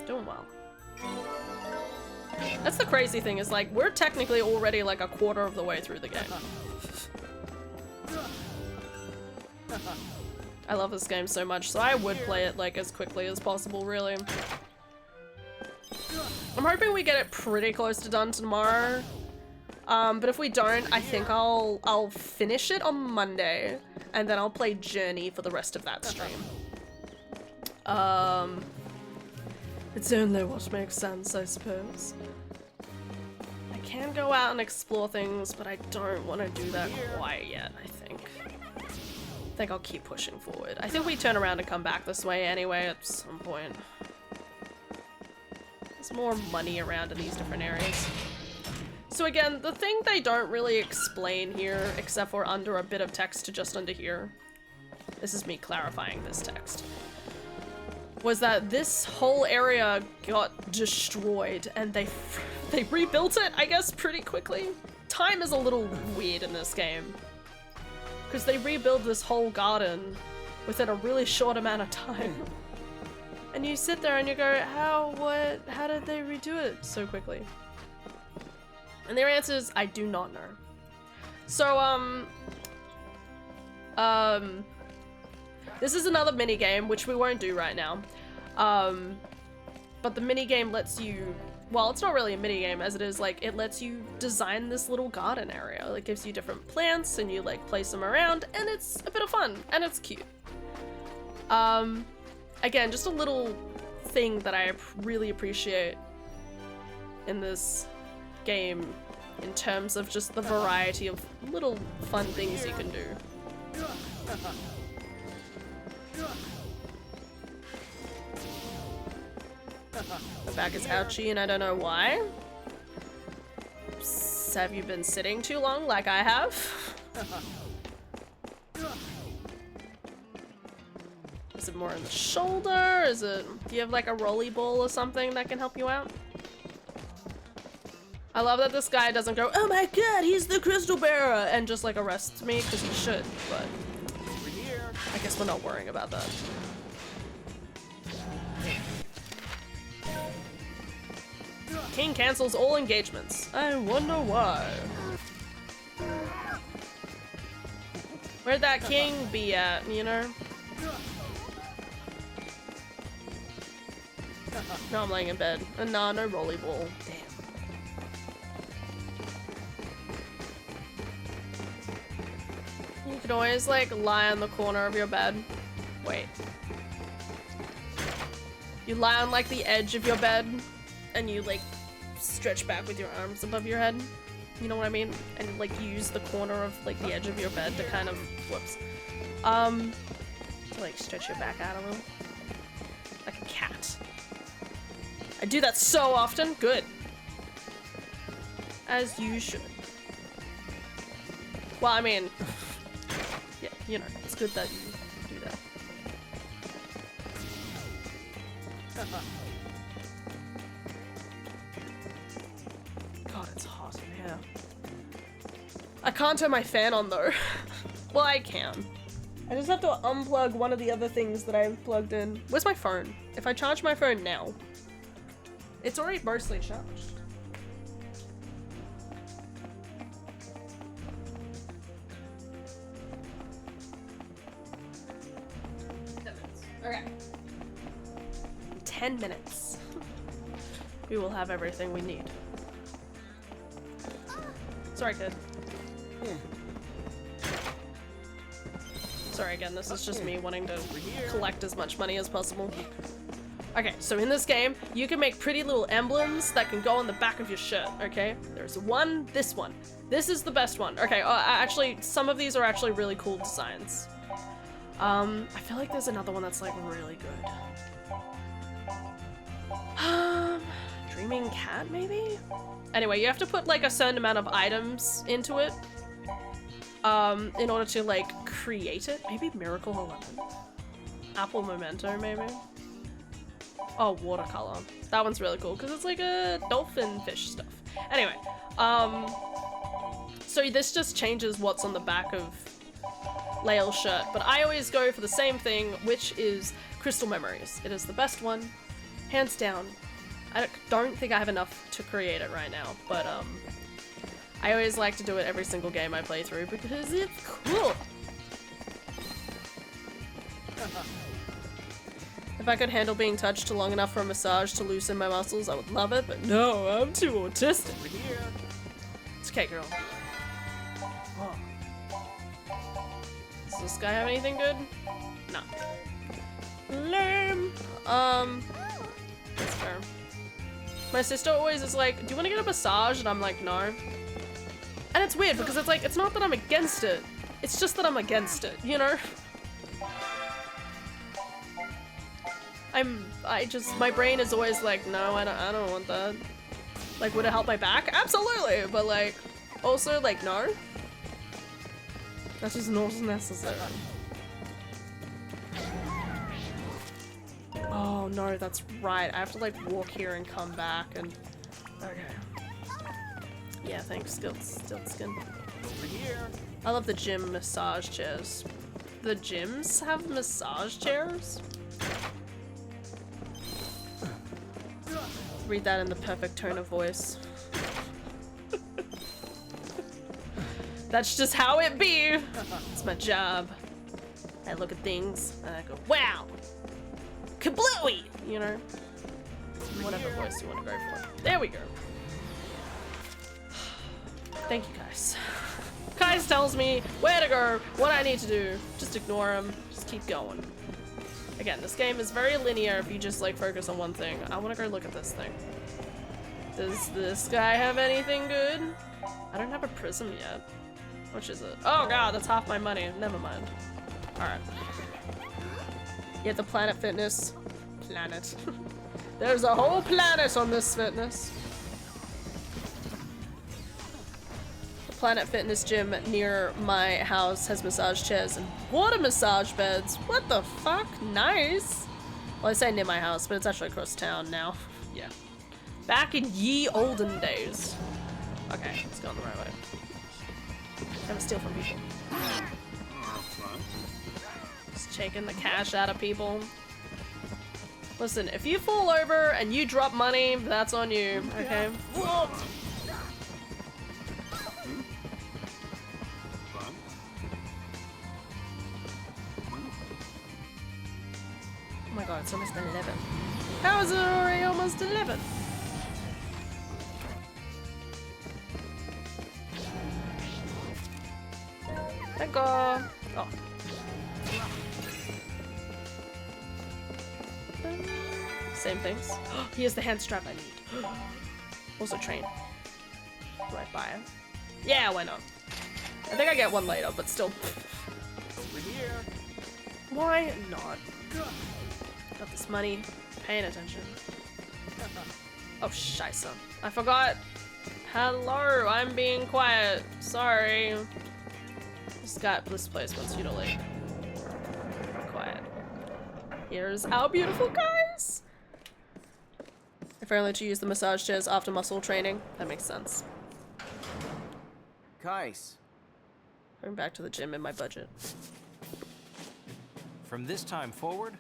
Doing well. That's the crazy thing, is like, we're technically already like a quarter of the way through the game. I love this game so much, so I would play it like as quickly as possible, really. I'm hoping we get it pretty close to done tomorrow. But if we don't, I think I'll finish it on Monday, and then I'll play Journey for the rest of that stream. It's only what makes sense, I suppose. I can go out and explore things, but I don't want to do that quite yet, I think. I think I'll keep pushing forward. I think we turn around and come back this way anyway at some point. There's more money around in these different areas. So again, the thing they don't really explain here, except for under a bit of text to just under here. This is me clarifying this text. was that this whole area got destroyed and they rebuilt it, I guess, pretty quickly. Time is a little weird in this game because they rebuild this whole garden within a really short amount of time. And you sit there and you go, how did they redo it so quickly? And their answer is, I do not know. So, this is another mini game, which we won't do right now. But the mini game lets you, well, it's not really a mini game as it is, like, it lets you design this little garden area. It gives you different plants and you like place them around and it's a bit of fun and it's cute. Again, just a little thing that I really appreciate in this game in terms of just the variety of little fun things you can do. The back is ouchy and I don't know why. Have you been sitting too long like I have? Is it more in the shoulder? Do you have like a rolly ball or something that can help you out? I love that this guy doesn't go, oh my god, he's the crystal bearer, and just like arrests me, because he should, but I guess we're not worrying about that. King cancels all engagements. I wonder why. Where'd that king be at, you know? No, I'm laying in bed. And nah, no rolly ball. Damn. You can always like lie on the corner of your bed. Wait. You lie on like the edge of your bed and you like stretch back with your arms above your head. You know what I mean? And like use the corner of like the edge of your bed to kind of, whoops. To like stretch your back out a little. Like a cat. I do that so often. Good. As you should. Well, I mean, yeah, you know, it's good that you do that. God, it's hot in here. I can't turn my fan on though. Well, I can. I just have to unplug one of the other things that I've plugged in. Where's my phone? If I charge my phone now, it's already mostly charged. Okay. 10 minutes. We will have everything we need. Sorry, kid. Sorry again, this is just me wanting to collect as much money as possible. Okay, so in this game, you can make pretty little emblems that can go on the back of your shirt, okay? There's one, this one. This is the best one. Okay, actually, some of these are actually really cool designs. I feel like there's another one that's like really good. Dreaming cat, maybe? Anyway, you have to put like a certain amount of items into it in order to like create it. Maybe Miracle 11? Apple Memento, maybe? Oh, watercolor. That one's really cool because it's like a dolphin fish stuff. Anyway, so this just changes what's on the back of Lael's shirt, but I always go for the same thing, which is Crystal Memories. It is the best one, hands down. I don't think I have enough to create it right now, but I always like to do it every single game I play through because it's cool. If I could handle being touched long enough for a massage to loosen my muscles, I would love it, but no, I'm too autistic. It's okay, girl. Oh. Does this guy have anything good? No. Lame. That's fair. My sister always is like, do you want to get a massage? And I'm like, no. And it's weird because it's like, it's not that I'm against it. It's just that I'm against it, you know? My brain is always like, no, I don't want that. Like, would it help my back? Absolutely, but like, also like, no. That's just not necessary. Oh no, that's right. I have to like walk here and come back and... Okay. Yeah, thanks, Stilt Skin. Over here. I love the gym massage chairs. The gyms have massage chairs? Read that in the perfect tone of voice. That's just how it be. It's my job. I look at things and I go, wow! Kablooey! You know? Whatever voice you want to go for. There we go. Thank you, guys. Kais tells me where to go, what I need to do. Just ignore him. Just keep going. Again, this game is very linear if you just like focus on one thing. I want to go look at this thing. Does this guy have anything good? I don't have a prism yet. Which is it? Oh god, that's half my money. Never mind. Alright. You have the Planet Fitness. Planet. There's a whole planet on this fitness. The Planet Fitness gym near my house has massage chairs and water massage beds. What the fuck? Nice. Well, I say near my house, but it's actually across town now. Yeah. Back in ye olden days. Okay, let's go on the right way. Never steal from people. Just taking the cash out of people. Listen, if you fall over and you drop money, that's on you, okay? Whoa. Oh my god, it's almost 11. How is it already almost 11? Let go. Oh. Same things. Here's the hand strap I need. Also train. Do I buy it? Yeah, why not? I think I get one later, but still. Over here. Why not? Got this money. Paying attention. Oh, scheisse. I forgot. Hello, I'm being quiet. Sorry. This place wants you to like be quiet. Here's our beautiful guys. If only to use the massage chairs after muscle training. That makes sense. Kais. Going back to the gym in my budget. From this time forward,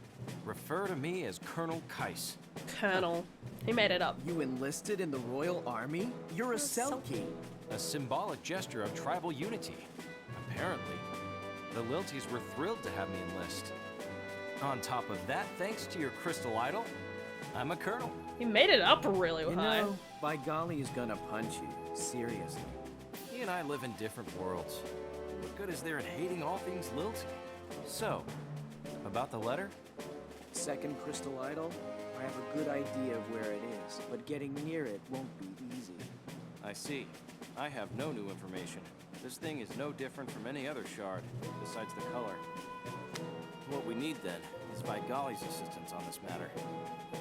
refer to me as Colonel Kais. Colonel. He made it up. You enlisted in the Royal Army? You're a Selkie. A symbolic gesture of tribal unity. Apparently, the Lilties were thrilled to have me enlist. On top of that, thanks to your crystal idol, I'm a colonel. He made it up really high. You know, by golly, he's gonna punch you. Seriously. He and I live in different worlds. What good is there in hating all things Lilty? So, about the letter? Second crystal idol? I have a good idea of where it is, but getting near it won't be easy. I see. I have no new information. This thing is no different from any other shard, besides the color. What we need, then, is Vigali's assistance on this matter.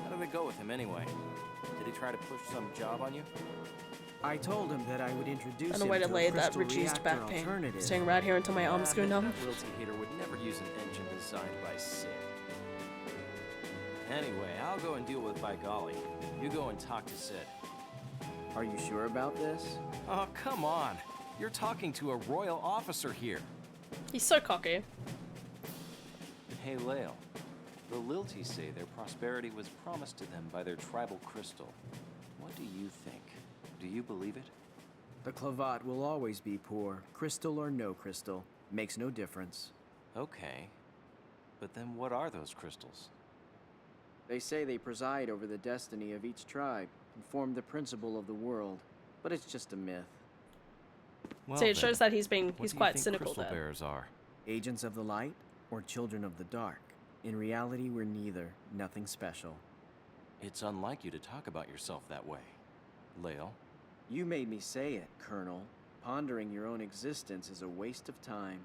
How did it go with him, anyway? Did he try to push some job on you? I told him that I would introduce And him a way to to lay a that crystal reduced reactor back pain. alternative. Staying right here until my arms go numb. That Lilty hater would never use an engine designed by Sid. Anyway, I'll go and deal with Vigali. You go and talk to Sid. Are you sure about this? Oh, come on. You're talking to a royal officer here. He's so cocky. Hey, Lael. The Lilties say their prosperity was promised to them by their tribal crystal. What do you think? Do you believe it? The Clavat will always be poor, crystal or no crystal. Makes no difference. Okay. But then what are those crystals? They say they preside over the destiny of each tribe and form the principle of the world, but it's just a myth. Well, See, it shows that he's quite cynical crystal there. bearers are? Agents of the light or children of the dark? In reality, we're neither. Nothing special. It's unlike you to talk about yourself that way. Lael? You made me say it, Colonel. Pondering your own existence is a waste of time.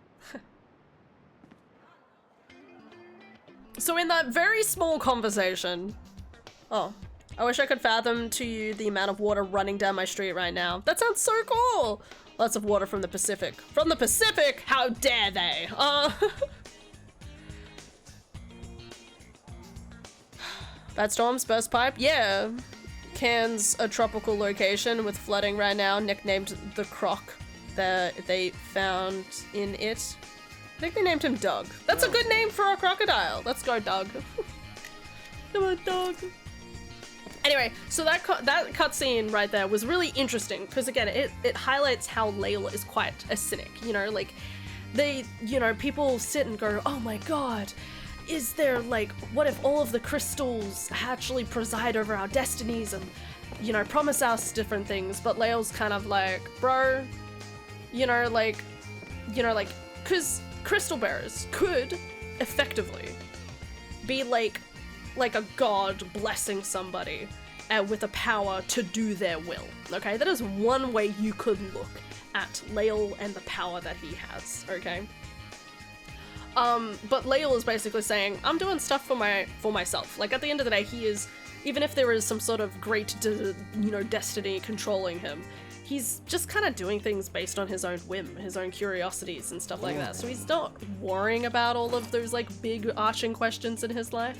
So in that very small conversation... Oh. I wish I could fathom to you the amount of water running down my street right now. That sounds so cool! Lots of water from the Pacific. From the Pacific? How dare they? Bad storms, burst pipe, yeah. Cairns a tropical location with flooding right now, nicknamed the Croc that they found in it. I think they named him Doug. That's a good name for a crocodile. Let's go, Doug. Come on, Doug. Anyway, so that cutscene right there was really interesting because again, it highlights how Layla is quite a cynic. You know, like they, you know, people sit and go, "Oh my God, is there like, what if all of the crystals actually preside over our destinies and, you know, promise us different things?" But Layla's kind of like, bro, you know, like, because crystal bearers could effectively be like a god blessing somebody with a power to do their will, okay? That is one way you could look at Lael and the power that he has, okay? But Lael is basically saying, I'm doing stuff for myself. Like, at the end of the day, he is, even if there is some sort of great, you know, destiny controlling him, he's just kind of doing things based on his own whim, his own curiosities and stuff like that. So he's not worrying about all of those, like, big arching questions in his life.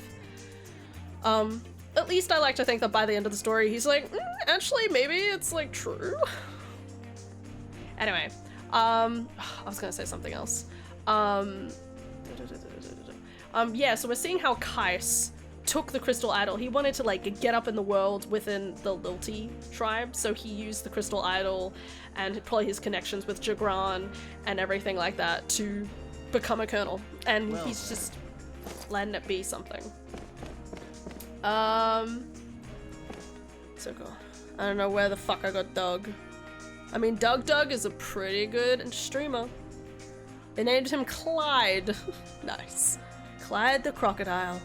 At least I like to think that by the end of the story, he's like, actually, maybe it's, like, true. Anyway, I was gonna say something else. Yeah, so we're seeing how Kais took the crystal idol. He wanted to, like, get up in the world within the Lilti tribe, so he used the crystal idol and probably his connections with Jagran and everything like that to become a colonel. And he's just letting it be something. So cool. I don't know where the fuck I got Doug. I mean, Doug is a pretty good streamer. They named him Clyde. Nice. Clyde the crocodile.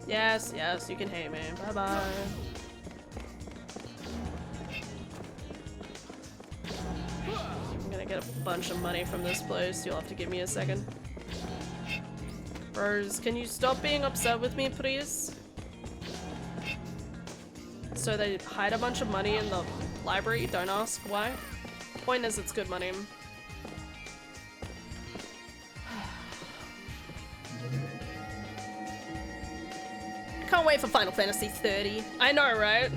Yes, you can hate me. Bye-bye. I'm gonna get a bunch of money from this place. You'll have to give me a second. Bros, can you stop being upset with me, please? So they hide a bunch of money in the library. Don't ask why. Point is, it's good money. Can't wait for Final Fantasy 30. I know, right?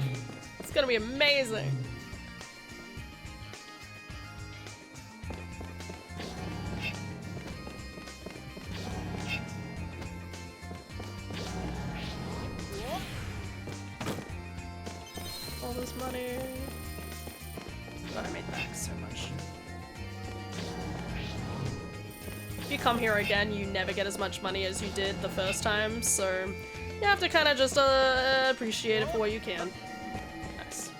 It's gonna be amazing. All this money. God, I made back so much. If you come here again, you never get as much money as you did the first time, so you have to kind of just appreciate it for what you can. Nice.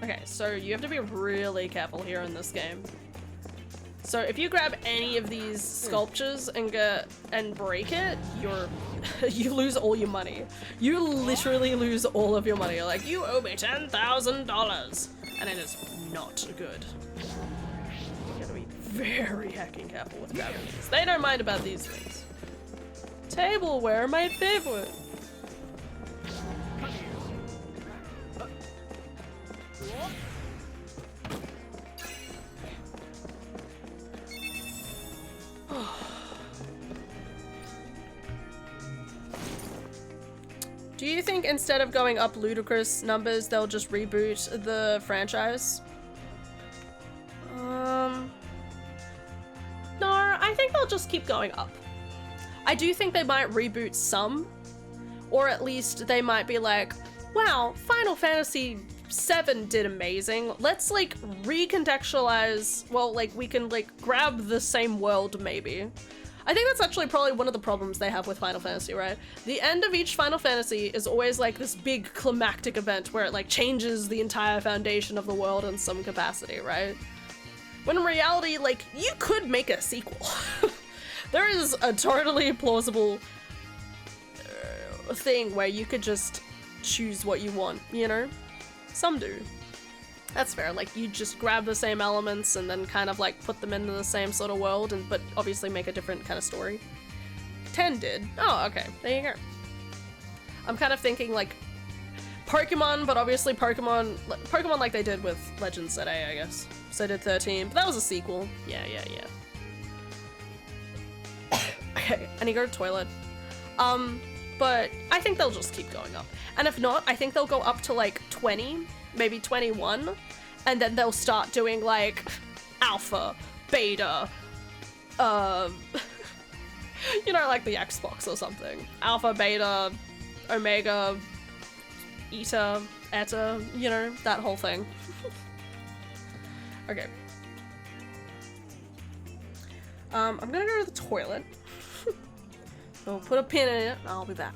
Okay, so you have to be really careful here in this game. So if you grab any of these sculptures and break it, you lose all your money. You literally lose all of your money. You're like, you owe me $10,000, and it is not good. You gotta be very heckin' careful with grabbing these. They don't mind about these things. Tableware, my favorite. Do you think instead of going up ludicrous numbers, they'll just reboot the franchise? No, I think they'll just keep going up. I do think they might reboot some, or at least they might be like, wow, Final Fantasy VII did amazing. Let's like recontextualize, well, like we can like grab the same world maybe. I think that's actually probably one of the problems they have with Final Fantasy, right? The end of each Final Fantasy is always like this big climactic event where it like changes the entire foundation of the world in some capacity, right? When in reality, like, you could make a sequel. There is a totally plausible thing where you could just choose what you want, you know? Some do. That's fair, like you just grab the same elements and then kind of like put them into the same sort of world, and but obviously make a different kind of story. 10 did. Oh, okay, there you go. I'm kind of thinking like Pokemon, but obviously Pokemon like they did with Legends ZA, I guess. So they did 13, but that was a sequel. Yeah. Okay, I need to go to the toilet. But I think they'll just keep going up. And if not, I think they'll go up to like 20, maybe 21, and then they'll start doing like alpha, beta, you know, like the Xbox or something. Alpha, beta, omega, eta, you know, that whole thing. Okay. I'm gonna go to the toilet. So we'll put a pin in it and I'll be back.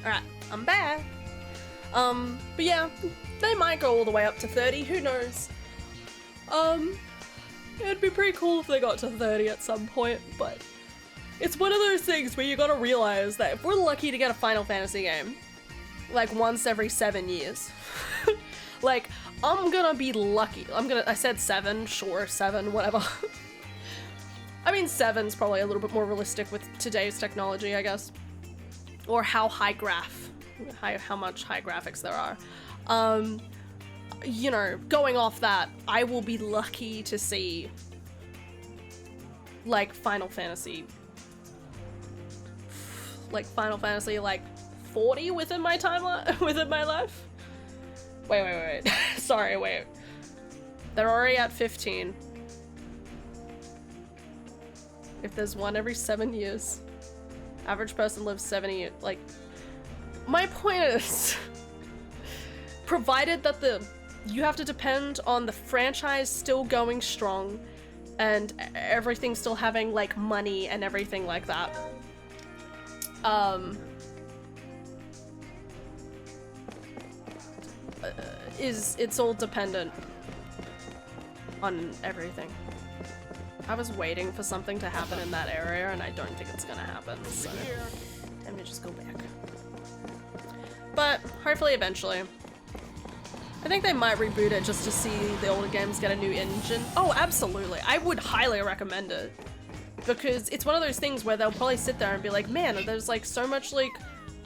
Alright, I'm back. But yeah, they might go all the way up to 30, who knows? It'd be pretty cool if they got to 30 at some point, but it's one of those things where you gotta realize that if we're lucky to get a Final Fantasy game, like once every 7 years, like, I'm gonna be lucky. I said 7, sure, 7, whatever. I mean, 7's probably a little bit more realistic with today's technology, I guess. Or how how much high graphics there are. You know, going off that, I will be lucky to see like Final Fantasy like 40 within my timeline, within my life. Wait. Sorry, wait. They're already at 15. If there's one every 7 years. Average person lives 70 years. Like, my point is, provided that you have to depend on the franchise still going strong and everything still having like money and everything like that. It's all dependent on everything. I was waiting for something to happen in that area, and I don't think it's gonna happen, so time to just go back. But hopefully eventually. I think they might reboot it just to see the older games get a new engine. Oh, absolutely. I would highly recommend it. Because it's one of those things where they'll probably sit there and be like, man, there's like so much like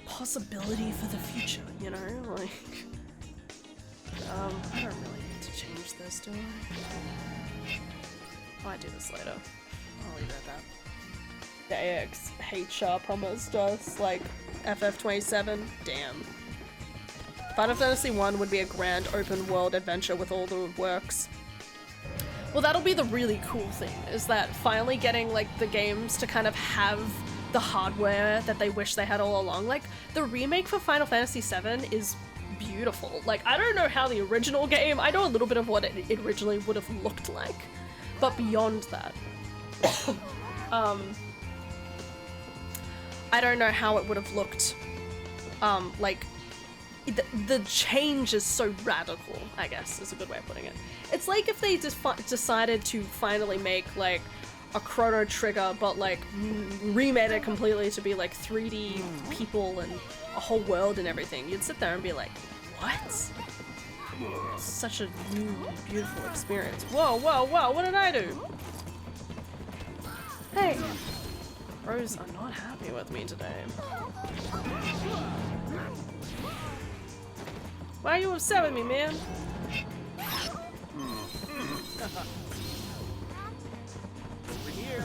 possibility for the future, you know? Like, I don't really need to change this, do I? Oh, I do this later. I'll leave it at that. The AX HR promised us, like, FF27. Damn. Final Fantasy 1 would be a grand open world adventure with all the works. Well, that'll be the really cool thing, is that finally getting like the games to kind of have the hardware that they wish they had all along. Like the remake for Final Fantasy VII is beautiful. Like I don't know how the original game, I know a little bit of what it originally would have looked like, but beyond that, I don't know how it would have looked. Like the change is so radical, I guess is a good way of putting it. It's like if they just decided to finally make like a Chrono Trigger, but like remade it completely to be like 3D people and a whole world and everything. You'd sit there and be like, what? Such a new, beautiful experience. Whoa, whoa, whoa, what did I do? Hey! Bros are not happy with me today. Why are you upset with me, man? Over here.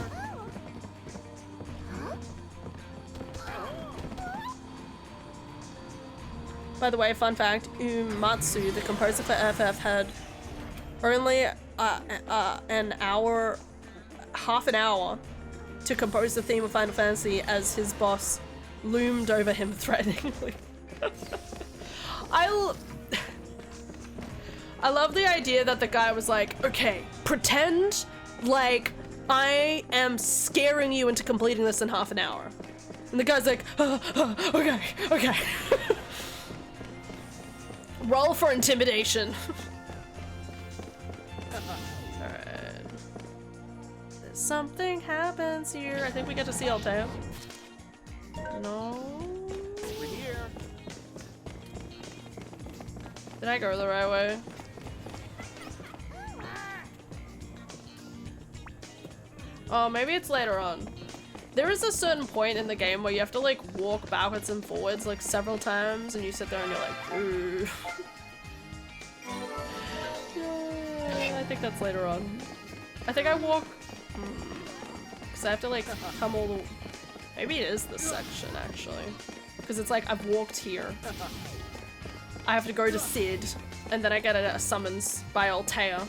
By the way, fun fact, Uematsu, the composer for FF, had only half an hour to compose the theme of Final Fantasy as his boss loomed over him threateningly. I love the idea that the guy was like, okay, pretend like I am scaring you into completing this in half an hour. And the guy's like, okay, okay. Roll for intimidation. Alright. Something happens here. I think we get to see Altea. No. Over here. Did I go the right way? Oh, maybe it's later on. There is a certain point in the game where you have to like walk backwards and forwards like several times and you sit there and you're like, ooh. Yeah, I think that's later on. I think I walk, because I have to like come all the, maybe it is this section actually. Because it's like I've walked here. I have to go to Sid and then I get a summons by Altea.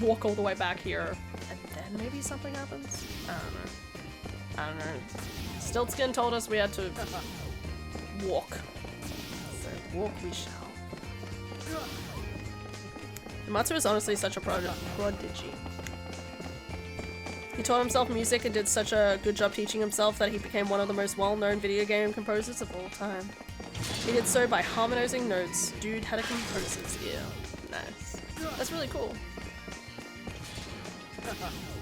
Walk all the way back here and then maybe something happens? I don't know. I don't know. Stiltskin told us we had to walk. So walk we shall. Matsu is honestly such a prodigy. He taught himself music and did such a good job teaching himself that he became one of the most well-known video game composers of all time. He did so by harmonizing notes. Dude had a composer's ear. Nice. That's really cool.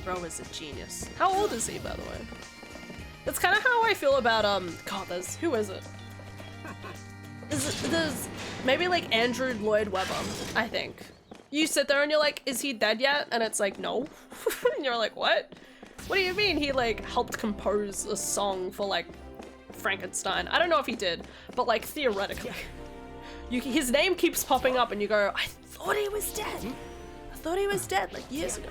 Bro is a genius. How old is he, by the way? That's kind of how I feel about, God, who is it? There's maybe like Andrew Lloyd Webber, I think. You sit there and you're like, is he dead yet? And it's like, no. And you're like, what? What do you mean he like helped compose a song for like Frankenstein? I don't know if he did, but like theoretically. His name keeps popping up and you go, I thought he was dead. I thought he was dead like years ago.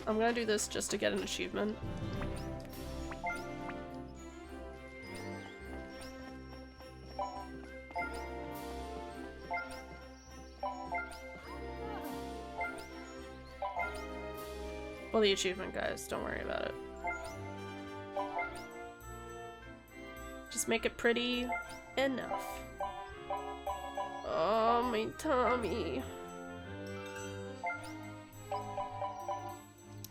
I'm gonna do this just to get an achievement. Well, the achievement, guys, don't worry about it. Just make it pretty enough. Oh, my tummy.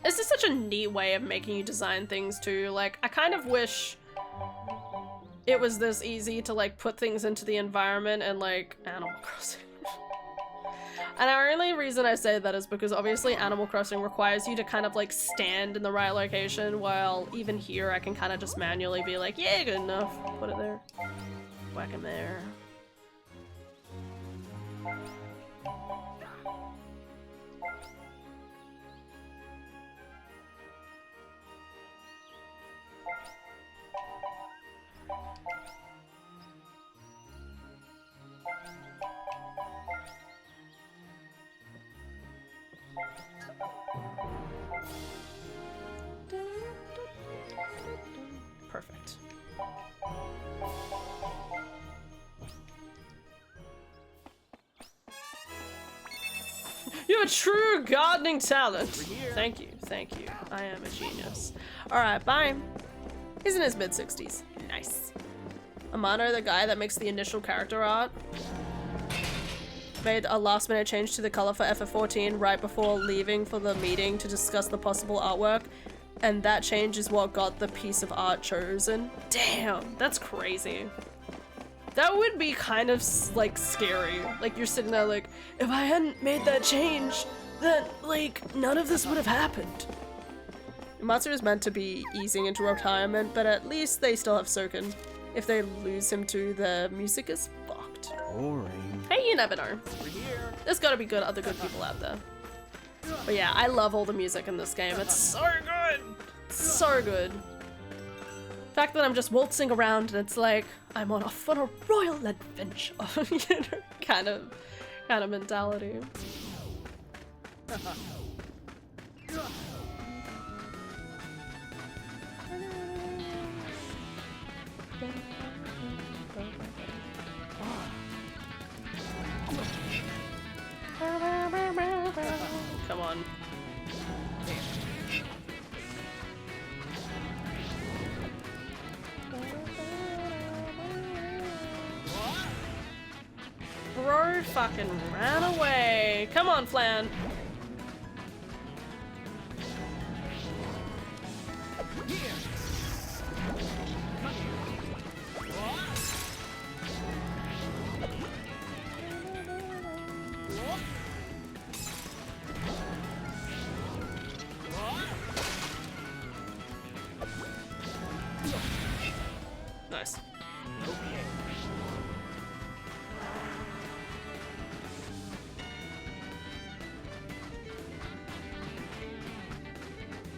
This is such a neat way of making you design things too. Like, I kind of wish it was this easy to like put things into the environment and like Animal Crossing. And the only reason I say that is because obviously Animal Crossing requires you to kind of like stand in the right location, while even here I can kind of just manually be like, yeah, good enough. Put it there. Whack him there. Perfect. a true gardening talent. Thank you, thank you. I am a genius. Alright, bye. He's in his mid-60s. Nice. Amano, the guy that makes the initial character art, made a last-minute change to the color for FF14 right before leaving for the meeting to discuss the possible artwork, and that change is what got the piece of art chosen. Damn, that's crazy. That would be kind of like scary. Like you're sitting there like, if I hadn't made that change, then like none of this would have happened. Matsu is meant to be easing into retirement, but at least they still have Soken. If they lose him too, the music is fucked. Boring. Hey, you never know. There's gotta be other good people out there. But yeah, I love all the music in this game. It's so good! So good. The fact that I'm just waltzing around and it's like, I'm off on a royal adventure. You know, kind of mentality. Come on. Bro fucking ran away. Come on, Flan. Nice.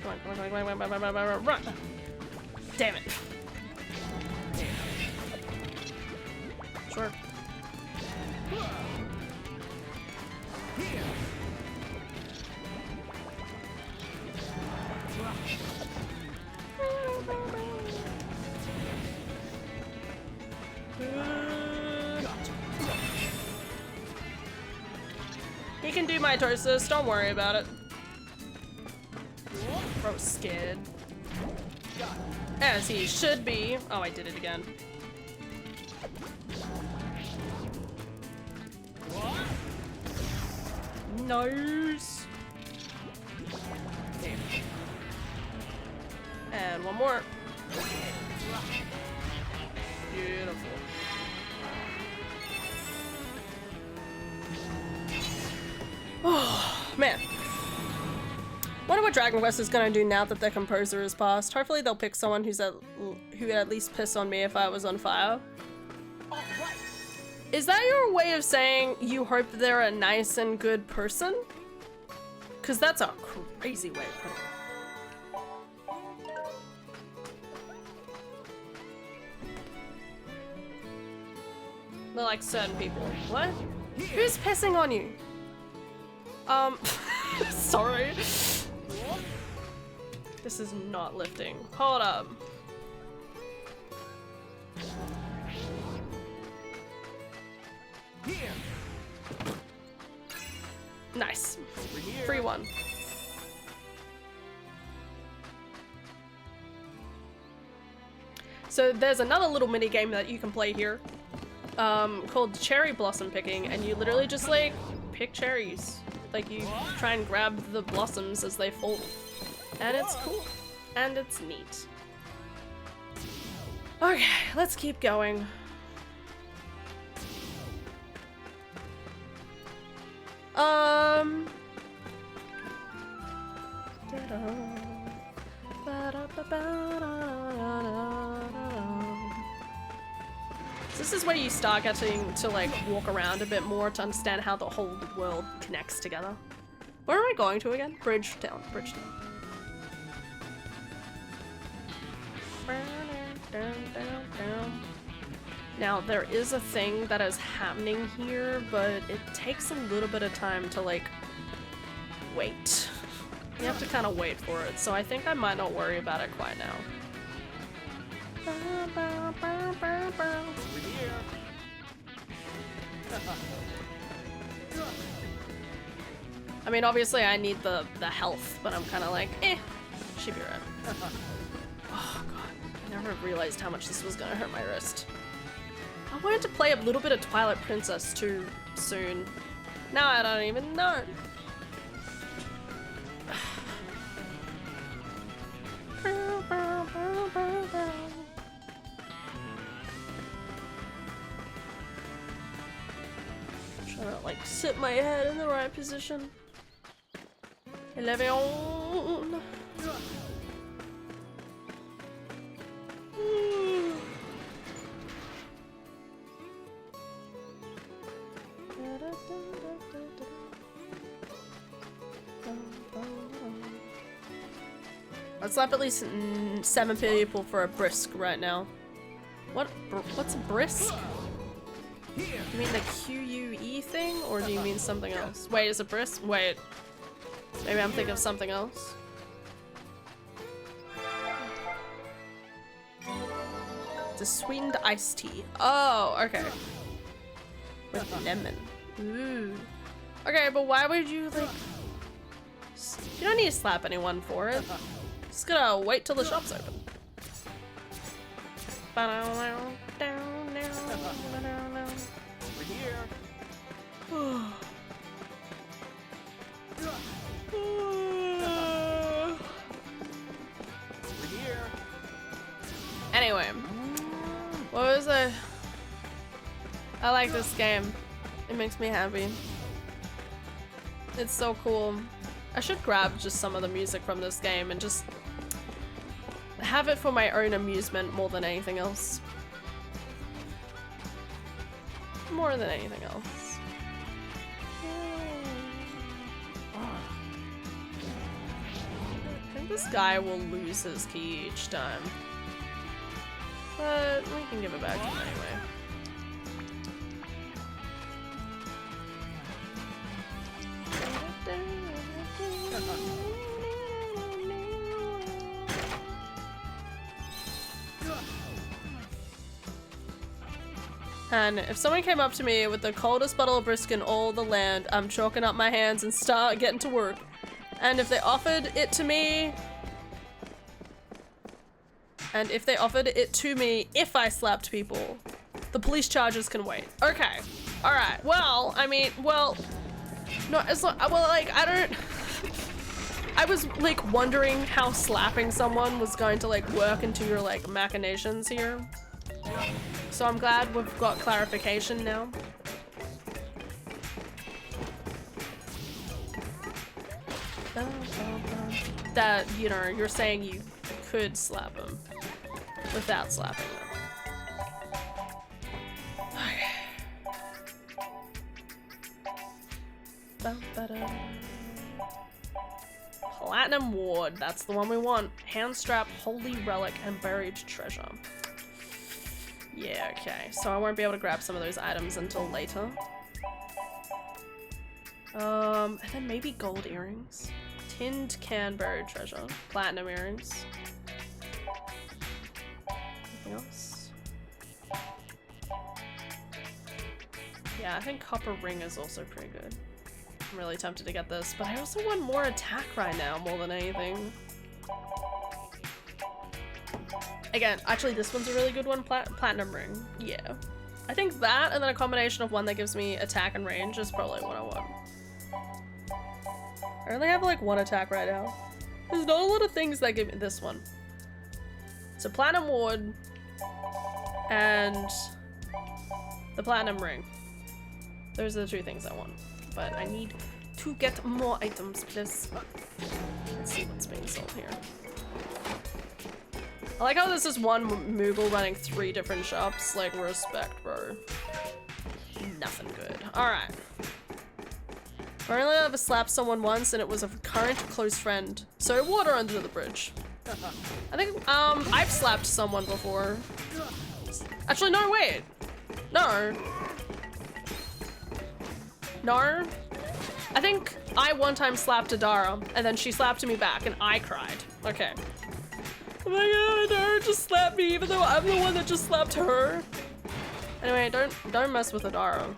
Come on, run. Damn it. Sure. He can do mitosis, don't worry about it. Bro's scared. As he should be. Oh, I did it again. Nice. And one more. Beautiful. Oh, man. Wonder what Dragon Quest is gonna do now that the composer is passed. Hopefully they'll pick someone who would at least piss on me if I was on fire. Is that your way of saying you hope they're a nice and good person? Cause that's a crazy way of putting it. They're like certain people. What? Who's pissing on you? Sorry. This is not lifting. Hold up. Nice. Free one. So there's another little mini game that you can play here, called cherry blossom picking, and you literally just like pick cherries. Like you try and grab the blossoms as they fall. And it's cool. And it's neat. Okay, let's keep going. This is where you start getting to like walk around a bit more to understand how the whole world connects together. Where am I going to again? Bridgetown. Bridgetown. Now there is a thing that is happening here, but it takes a little bit of time to like wait. You have to kind of wait for it, so I think I might not worry about it quite now. Over here. I mean, obviously I need the health, but I'm kind of like, eh, she'd be right. Oh god, I never realized how much this was gonna hurt my wrist. I wanted to play a little bit of Twilight Princess too soon. Now I don't even know. Trying to like sit my head in the right position. Eleven. I'd slap at least 7 people for a brisk right now. What's a brisk? Do you mean the QUE thing, or do you mean something else? Wait, is it brisk? Wait. Maybe I'm thinking of something else. It's a sweetened iced tea. Oh, okay. With lemon. Ooh. Okay, but why would you, like... You don't need to slap anyone for it. Just gotta wait till the shop's open. We're here. We're here. Anyway, what was I like this game. It makes me happy. It's so cool. I should grab just some of the music from this game and just have it for my own amusement more than anything else. More than anything else. I think this guy will lose his key each time. But we can give it back to him anyway. And if someone came up to me with the coldest bottle of brisk in all the land, I'm chalking up my hands and start getting to work. And if they offered it to me... And if they offered it to me if I slapped people, the police charges can wait. Okay. Alright. Well, I mean, well... No, it's not... Well, like, I don't... I was, like, wondering how slapping someone was going to, like, work into your, like, machinations here. So I'm glad we've got clarification now. That, you know, you're saying you could slap them without slapping them. Okay. Platinum Ward, that's the one we want. Hand strap, holy relic, and buried treasure. Yeah, okay. So I won't be able to grab some of those items until later. And then maybe gold earrings. Tinned can buried treasure. Platinum earrings. Anything else? Yeah, I think copper ring is also pretty good. I'm really tempted to get this, but I also want more attack right now more than anything. Again, actually this one's a really good one, platinum ring. Yeah. I think that and then a combination of one that gives me attack and range is probably what I want. I only have like one attack right now. There's not a lot of things that give me this one. So platinum ward and the platinum ring. Those are the two things I want. But I need to get more items, please. Let's see what's being sold here. I like how this is one Moogle running 3 different shops. Like, respect, bro. Nothing good. Alright. I only ever slapped someone once and it was a current close friend. So water under the bridge. I think, I've slapped someone before. Actually, no, wait. No. No. I think I one time slapped Adara and then she slapped me back and I cried. Okay. Oh my god, Adara just slapped me even though I'm the one that just slapped her. Anyway, don't mess with Adara.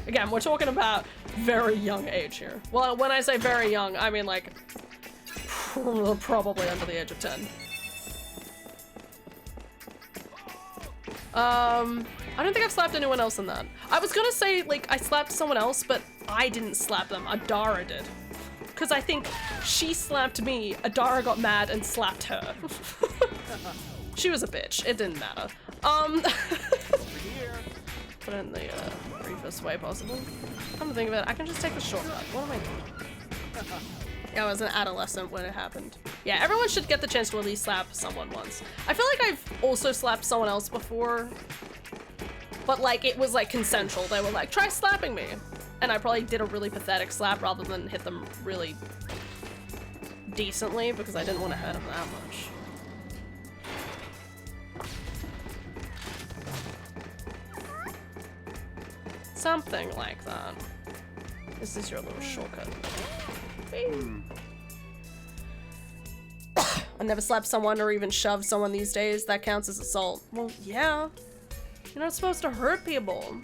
Again, we're talking about very young age here. Well, when I say very young, I mean like probably under the age of 10. I don't think I've slapped anyone else in that. I was gonna say like I slapped someone else, but I didn't slap them. Adara did. Because I think she slapped me, Adara got mad and slapped her. She was a bitch. It didn't matter. Put it in the briefest way possible. Come to think of it, I can just take the shortcut. What am I doing? Yeah, I was an adolescent when it happened. Yeah, everyone should get the chance to at least slap someone once. I feel like I've also slapped someone else before, but like it was like consensual. They were like, try slapping me. And I probably did a really pathetic slap rather than hit them really decently because I didn't want to hurt them that much. Something like that. This is your little shortcut. I never slap someone or even shove someone these days. That counts as assault. Well, yeah. You're not supposed to hurt people.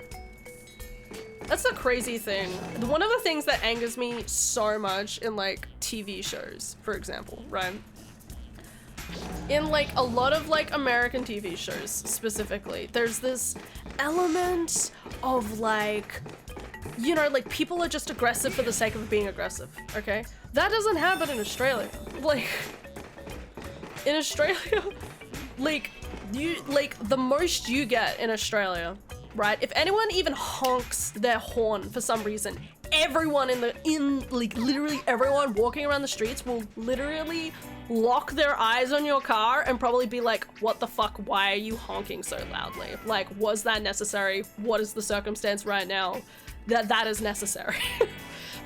That's the crazy thing. One of the things that angers me so much in like TV shows, for example, right? In like a lot of like American TV shows specifically, there's this element of like, you know, like people are just aggressive for the sake of being aggressive, okay? That doesn't happen in Australia. Like, in Australia, like, the most you get in Australia, right? If anyone even honks their horn for some reason, everyone like literally everyone walking around the streets will literally lock their eyes on your car and probably be like, what the fuck, why are you honking so loudly? Like, was that necessary? What is the circumstance right now that is necessary?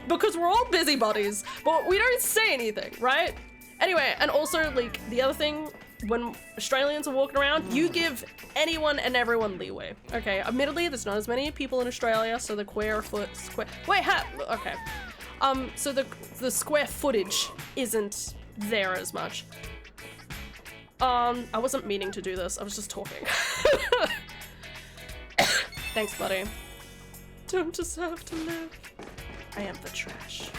Because we're all busybodies, but we don't say anything, right? Anyway, and also like the other thing, when Australians are walking around, you give anyone and everyone leeway. Okay, admittedly, there's not as many people in Australia, so the so the square footage isn't there as much. I wasn't meaning to do this, I was just talking. Thanks, buddy. Don't deserve to live. I am the trash.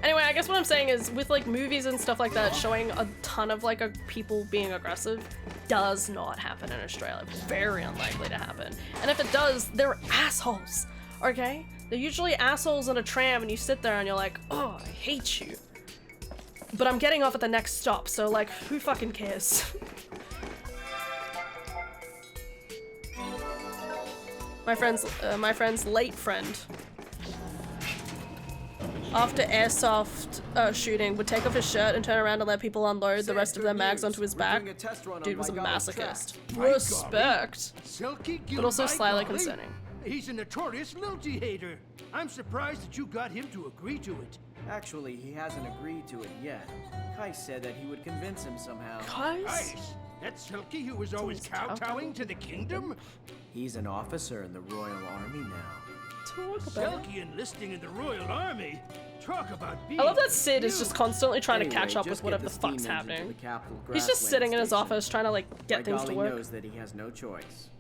Anyway, I guess what I'm saying is with like movies and stuff like that, showing a ton of like people being aggressive does not happen in Australia. Very unlikely to happen. And if it does, they're assholes, okay? They're usually assholes in a tram and you sit there and you're like, oh, I hate you. But I'm getting off at the next stop, so like, who fucking cares? My friend's late friend, after airsoft shooting, would take off his shirt and turn around and let people unload the rest of their mags onto his back. Dude was a masochist. Respect. But also slightly concerning. He's a notorious lilty hater. I'm surprised that you got him to agree to it. Actually, he hasn't agreed to it yet. Kai said that he would convince him somehow. Kai? That Silky who was always kowtowing to the kingdom? He's an officer in the Royal Army now. Silky enlisting in the Royal Army? Talk about being I love that Sid is just constantly trying to catch up with whatever the fuck's happening. He's just sitting in his office trying to like get things to work. Knows that he has no choice.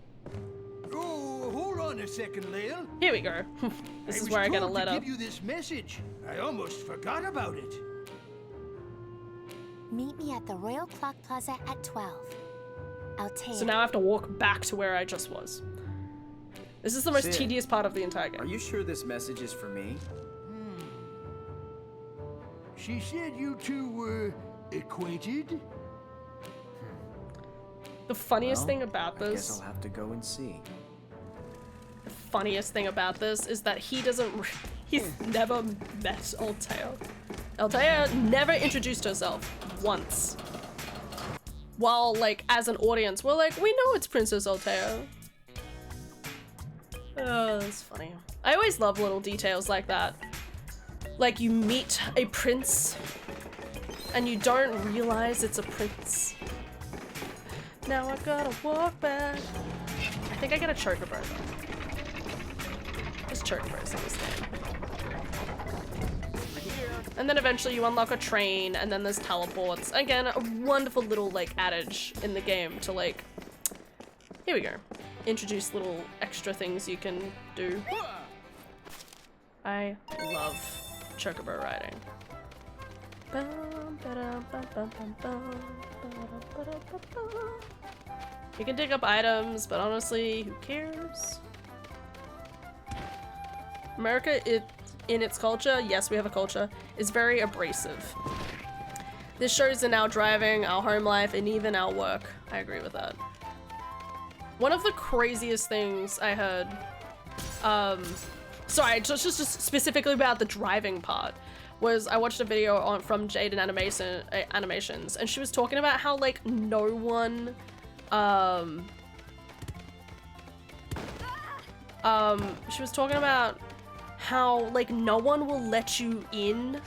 Oh, hold on a second, Lael. Here we go. This is where I get a letter. I give you this message. I almost forgot about it. Meet me at the Royal Clock Plaza at 12. Altea. So now I have to walk back to where I just was. This is the most tedious part of the entire game. Are you sure this message is for me? She said you two were acquainted? The funniest thing about this... I guess I'll have to go and see. The funniest thing about this is that he doesn't... He's never met Altea. Altea never introduced herself once. While, like, as an audience, we're like, we know it's Princess Altea. Oh, that's funny. I always love little details like that. Like, you meet a prince, and you don't realize it's a prince. Now I gotta walk back. I think I get a chocobo though. There's chocobos in this game. And then eventually you unlock a train, and then there's teleports. Again, a wonderful little, like, adage in the game to, like... Here we go. Introduce little extra things you can do. I love chocobo riding. You can dig up items, but honestly, who cares? America, in its culture, yes, we have a culture, is very abrasive. This shows in our driving, our home life, and even our work. I agree with that. One of the craziest things I heard, sorry, just specifically about the driving part, was I watched a video from Jaden Animations, and she was talking about how, like, no one, she was talking about how, like, no one will let you in,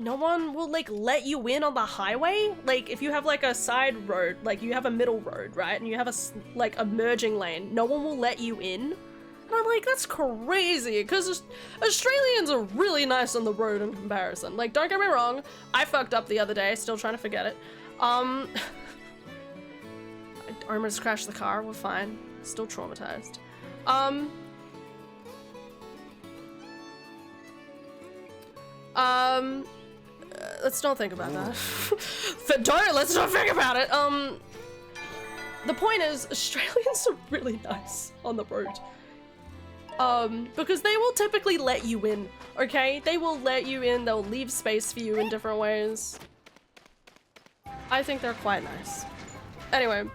no one will, like, let you in on the highway. Like, if you have, like, a side road, like, you have a middle road, right? And you have like, a merging lane, no one will let you in. And I'm like, that's crazy, because Australians are really nice on the road in comparison. Like, don't get me wrong, I fucked up the other day, still trying to forget it. I almost crashed the car, we're fine. Still traumatized. Let's not think about that. Let's not think about it. The point is, Australians are really nice on the road. Because they will typically let you in, okay? They will let you in, they'll leave space for you in different ways. I think they're quite nice. Anyway,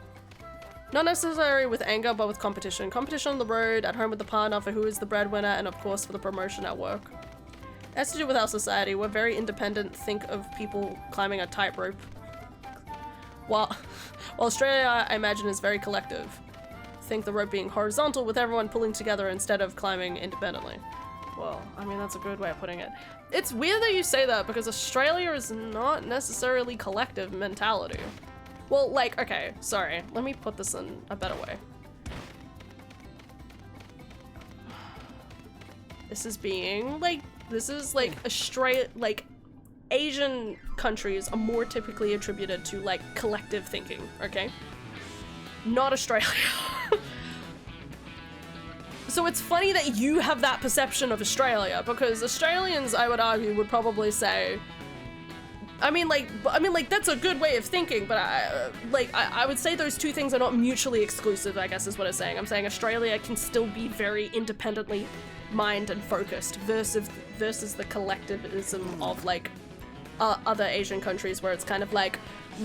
not necessarily with anger, but with competition. Competition on the road, at home with the partner for who is the breadwinner, and of course for the promotion at work. It has to do with our society. We're very independent. Think of people climbing a tightrope. While Australia, I imagine, is very collective. Think the rope being horizontal with everyone pulling together instead of climbing independently. Well, I mean, that's a good way of putting it. It's weird that you say that because Australia is not necessarily collective mentality. Well, like, okay, sorry. Let me put this in a better way. This is like Australia, like Asian countries are more typically attributed to like collective thinking, okay? Not Australia. So it's funny that you have that perception of Australia, because Australians, I would argue, would probably say, I mean, that's a good way of thinking, but I would say those two things are not mutually exclusive, I guess is what I'm saying. I'm saying Australia can still be very independently mind and focused versus the collectivism of like other Asian countries, where it's kind of like,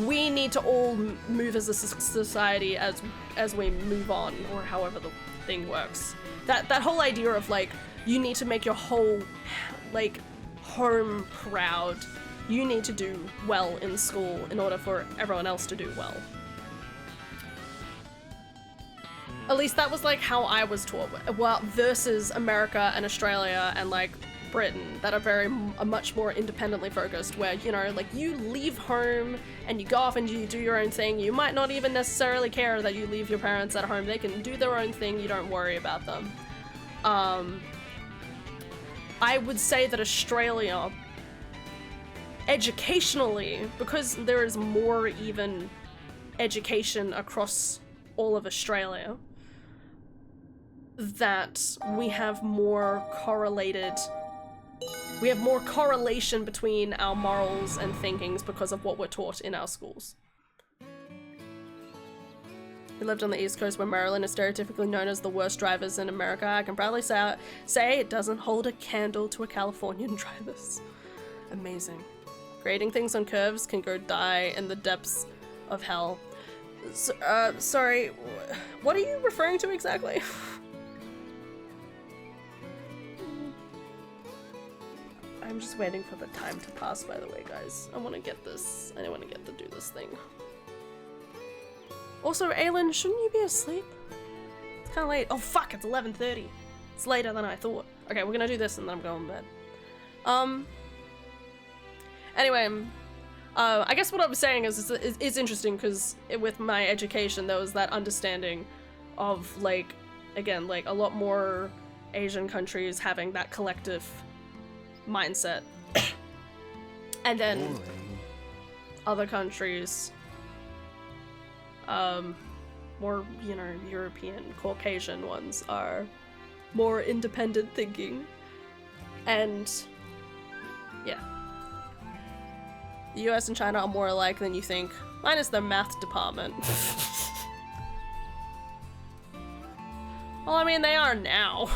we need to all move as a society as we move on, or however the thing works. That whole idea of like, you need to make your whole like home proud. You need to do well in school in order for everyone else to do well. At least that was like how I was taught. Well, versus America and Australia and like Britain, that are much more independently focused, where, you know, like, you leave home and you go off and you do your own thing. You might not even necessarily care that you leave your parents at home. They can do their own thing. You don't worry about them. I would say that Australia, educationally, because there is more even education across all of Australia, that we have more correlation between our morals and thinkings because of what we're taught in our schools. We lived on the East Coast, where Maryland is stereotypically known as the worst drivers in America. I can proudly say it doesn't hold a candle to a Californian driver's. Amazing. Grading things on curves can go die in the depths of hell. Sorry, what are you referring to exactly? I'm just waiting for the time to pass, by the way, guys. I want to get this. I want to get to do this thing. Also, Aylin, shouldn't you be asleep? It's kind of late. Oh, fuck, it's 11:30. It's later than I thought. Okay, we're gonna do this and then I'm going to bed. Anyway, I guess what I was saying is it's interesting because with my education, there was that understanding of like, again, like a lot more Asian countries having that collective mindset. And then other countries, more, you know, European, Caucasian ones are more independent thinking. And yeah. The US and China are more alike than you think, minus their math department. Well, I mean, they are now.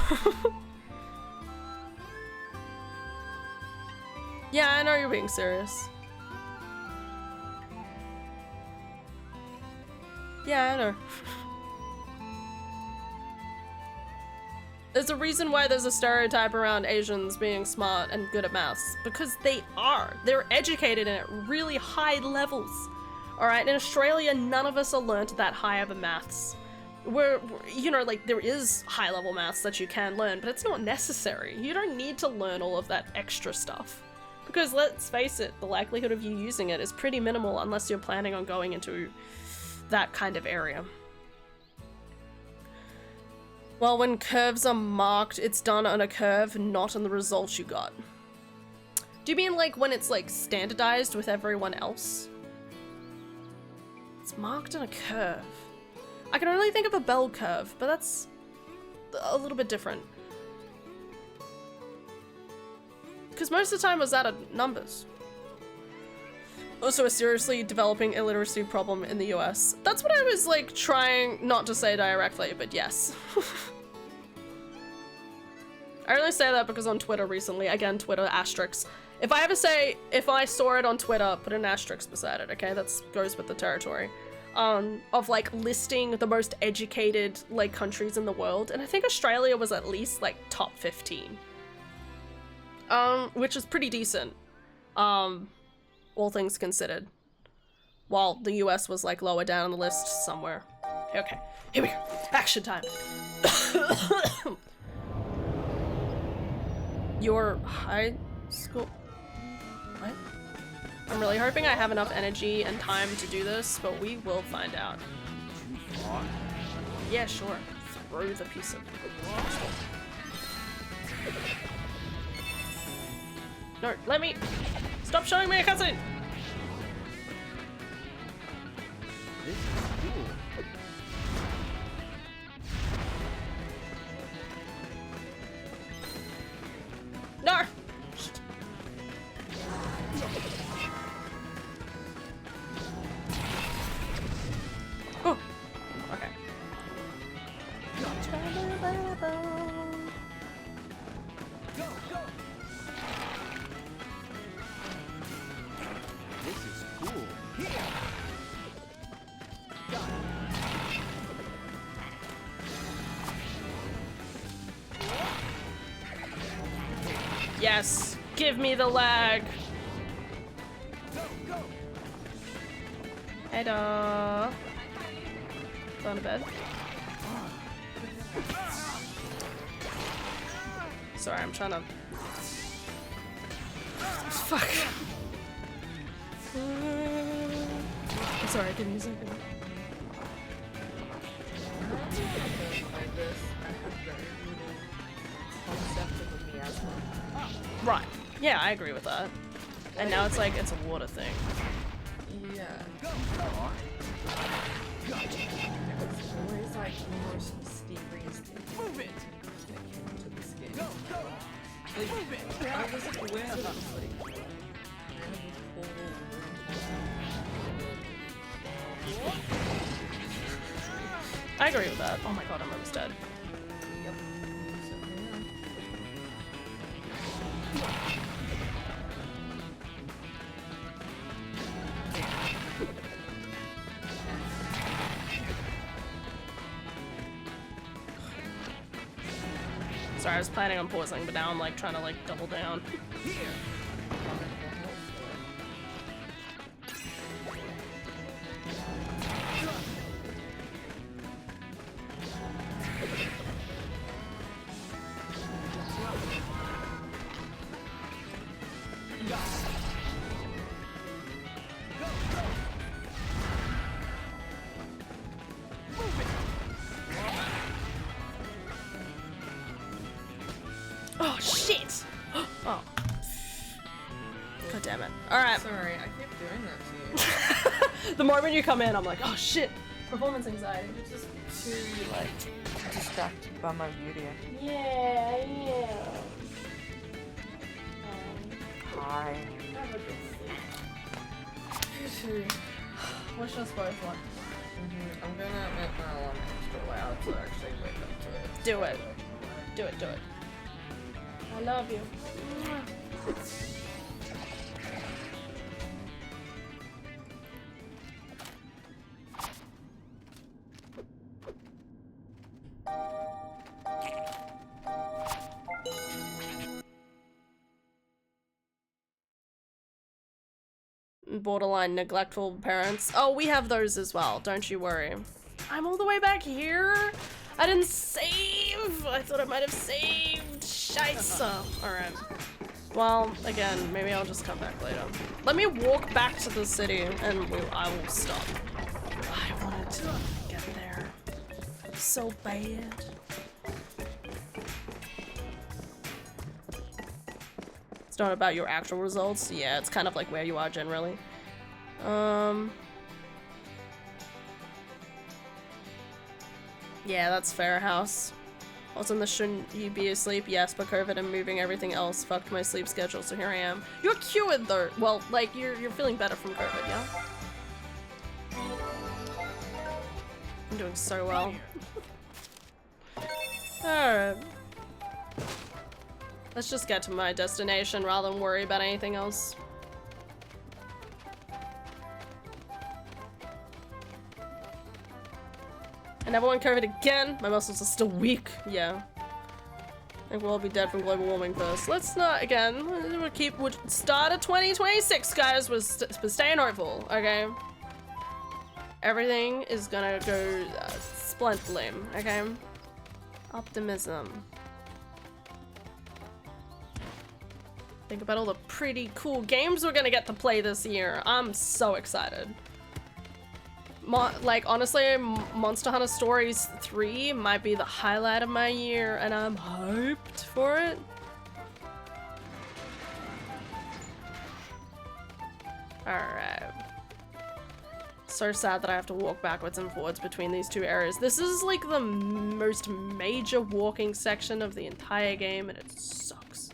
Yeah, I know you're being serious. Yeah, I know. There's a reason why there's a stereotype around Asians being smart and good at maths. Because they are. They're educated at really high levels. Alright, in Australia, none of us are learnt that high of a maths. We're, you know, like, there is high-level maths that you can learn, but it's not necessary. You don't need to learn all of that extra stuff. Because let's face it, the likelihood of you using it is pretty minimal unless you're planning on going into that kind of area. Well, when curves are marked, it's done on a curve, not on the results you got. Do you mean like when it's like standardized with everyone else? It's marked on a curve. I can only think of a bell curve, but that's a little bit different. Because most of the time it was out of numbers. Also a seriously developing illiteracy problem in the US. That's what I was like trying not to say directly, but yes. I only say that because on Twitter recently, again, Twitter asterisks. If I saw it on Twitter, put an asterisk beside it, okay? That goes with the territory. Of like listing the most educated like countries in the world, and I think Australia was at least like top 15. Which is pretty decent. All things considered. While the US was like lower down on the list somewhere. Okay, here we go. Action time. Your high school... What? I'm really hoping I have enough energy and time to do this, but we will find out. Yeah, sure. Throw the piece of... No, let me... Stop showing me a cutscene! This is cool. No! Oh, okay. Go, go! This is cool. Yes, give me the lag. Go, go! Hey, da. Going to bed. Sorry, I'm trying to... Fuck. I'm sorry, give me a second. Right. Yeah, I agree with that. And now it's like, it's a water thing. Yeah. It's always like more mysterious things. Move it! That came to the skin. Go, go! Like, Move it! I wasn't aware that it was like kind of a whole I agree with that. Oh my god, I'm almost dead. Yep. So, Sorry, I was planning on pausing, but now I'm like trying to like double down. Alright. Sorry, I keep doing that to you. The moment you come in, I'm like, oh shit. Performance anxiety. You're just too, like, distracted by my beauty. Yeah. Hi. Have a good sleep. You too. Wish us both one. I'm gonna make my alarm extra loud to actually wake up to it. Do it. Do it. I love you. Borderline neglectful parents. Oh, we have those as well, don't you worry. I'm all the way back here? I didn't save! I thought I might have saved. Scheisse. Alright. Well, again, maybe I'll just come back later. Let me walk back to the city and I will stop. I wanted to get there so bad. It's not about your actual results. Yeah, it's kind of like where you are generally. Yeah, that's fair, house. Also, in the shouldn't you be asleep? Yes, but COVID and moving everything else fucked my sleep schedule, so here I am. You're cured though. Well, like, you're feeling better from COVID, yeah? I'm doing so well. Alright. Let's just get to my destination rather than worry about anything else. I never want COVID again. My muscles are still weak. Yeah. I think we'll all be dead from global warming first. Let's not, again, we'll start at 2026, guys. We're staying hopeful, okay? Everything is gonna go splendidly, okay? Optimism. Think about all the pretty cool games we're gonna get to play this year. I'm so excited. Like, honestly, Monster Hunter Stories 3 might be the highlight of my year, and I'm hyped for it. Alright. So sad that I have to walk backwards and forwards between these two areas. This is like the most major walking section of the entire game, and it sucks.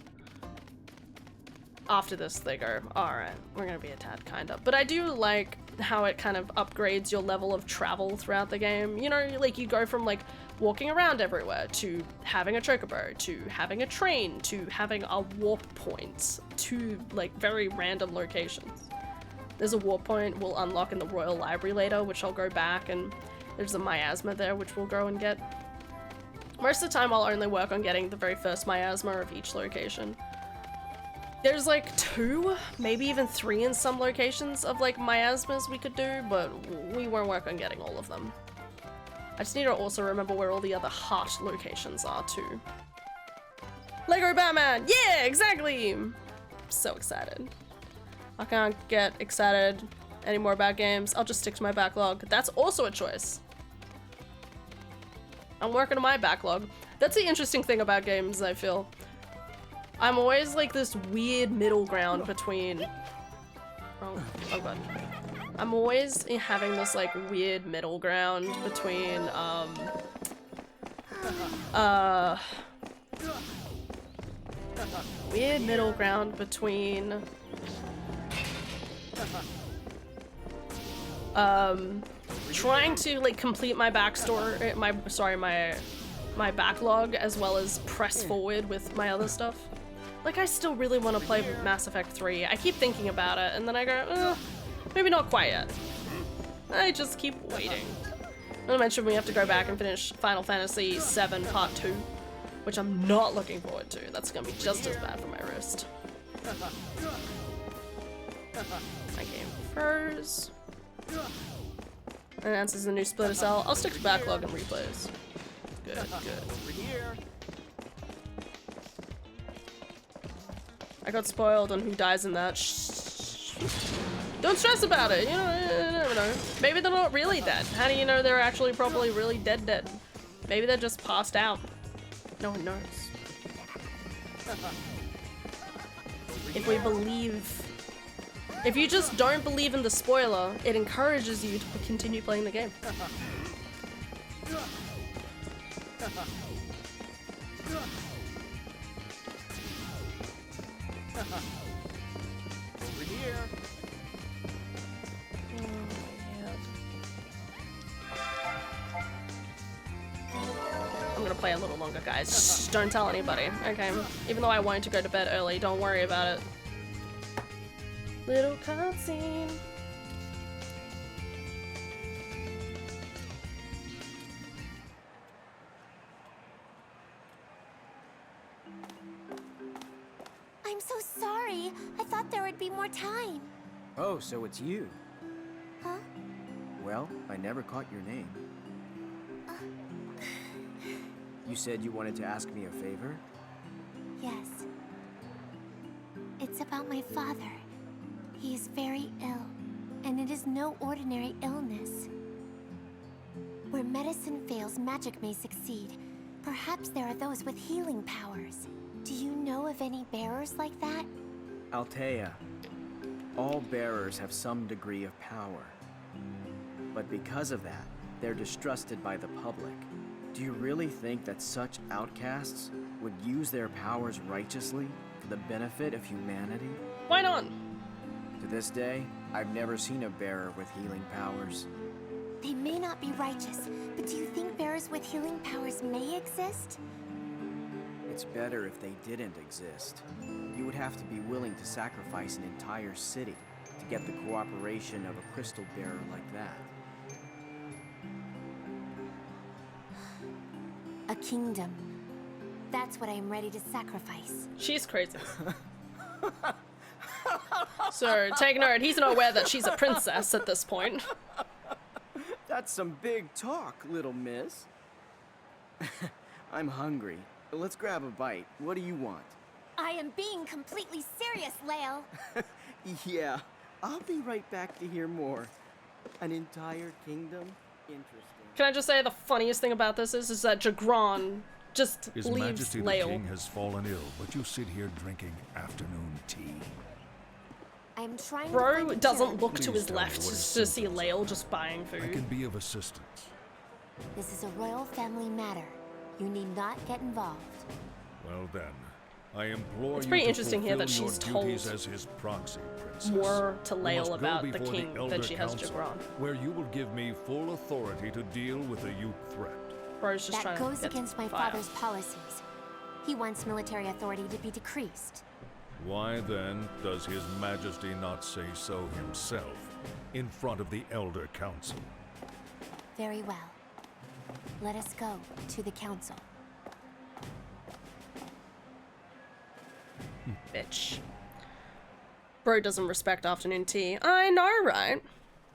After this, they go, alright, we're gonna be a tad kinda. But I do like how it kind of upgrades your level of travel throughout the game. You know, like you go from like walking around everywhere to having a chocobo, to having a train, to having a warp point, to like very random locations. There's a warp point we'll unlock in the Royal Library later, which I'll go back, and there's a miasma there, which we'll go and get. Most of the time I'll only work on getting the very first miasma of each location. There's like 2, maybe even 3 in some locations of like miasmas we could do, but we won't work on getting all of them. I just need to also remember where all the other heart locations are too. Lego Batman! Yeah, exactly! I'm so excited. I can't get excited anymore about games. I'll just stick to my backlog. That's also a choice. I'm working on my backlog. That's the interesting thing about games, I feel. I'm always like this weird middle ground between... Oh god. I'm always having this like weird middle ground between, weird middle ground between... trying to like complete my backstory, my backlog, as well as press forward with my other stuff. Like, I still really want to play Mass Effect 3. I keep thinking about it, and then I go, maybe not quite yet. I just keep waiting. Not to mention we have to go back and finish Final Fantasy VII Part 2, which I'm not looking forward to. That's gonna be just as bad for my wrist. My game froze. Announces a new Splinter Cell. I'll stick to backlog and replays. Good, good. I got spoiled on who dies in that. Shh. Don't stress about it, you know, you never know. Maybe they're not really dead. How do you know they're actually probably really dead? Maybe they're just passed out. No one knows. If we believe If you just don't believe in the spoiler, it encourages you to continue playing the game. Over here. I'm gonna play a little longer, guys. Shh, don't tell anybody, okay? Even though I wanted to go to bed early, don't worry about it. Little cutscene. I'm so sorry. I thought there would be more time. Oh, so it's you. Huh? Well, I never caught your name. You said you wanted to ask me a favor? Yes. It's about my father. He is very ill, and it is no ordinary illness. Where medicine fails, magic may succeed. Perhaps there are those with healing powers. Do you know of any bearers like that? Altea. All bearers have some degree of power. But because of that, they're distrusted by the public. Do you really think that such outcasts would use their powers righteously for the benefit of humanity? Why not? To this day, I've never seen a bearer with healing powers. They may not be righteous, but do you think bearers with healing powers may exist? It's better if they didn't exist. You would have to be willing to sacrifice an entire city to get the cooperation of a crystal bearer like that. A kingdom. That's what I am ready to sacrifice. She's crazy. So, take note, he's not aware that she's a princess at this point. That's some big talk, little miss. I'm hungry. Let's grab a bite. What do you want? I am being completely serious, Lael. Yeah, I'll be right back to hear more. An entire kingdom? Interesting. Can I just say the funniest thing about this is that Jagron just His leaves Majesty the Lael. King has fallen ill, but you sit here drinking afternoon tea. I am trying to Bro find a doesn't cure. look to Please his tell me left what his to see symptoms Lael just buying I can food. be of assistance. This is a royal family matter. You need not get involved. Well then, I implore It's you pretty to interesting here that fulfill she's your duties told as his proxy, princess. More to You Lael must go about the before king Elder than she has Council, Jagron. where you will give me full authority to deal with the youth threat. Bro's just That trying goes to get against my fire. father's policies. He wants military authority to be decreased. Why then does his Majesty not say so himself in front of the Elder Council? Very well. Let us go to the council. Bitch. Bro doesn't respect afternoon tea. I know, right?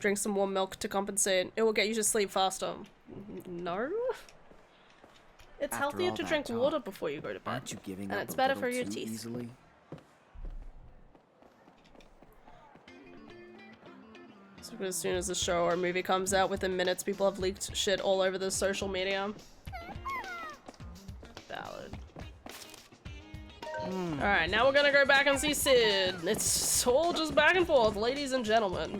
Drink some warm milk to compensate. It will get you to sleep faster. No? It's After healthier all to that drink talk, water before you go to bed. Aren't you giving And up it's a better little for your too teeth. easily? So as soon as the show or movie comes out, within minutes, people have leaked shit all over the social media. Ballad. Alright, now we're gonna go back and see Sid. It's all just back and forth, ladies and gentlemen.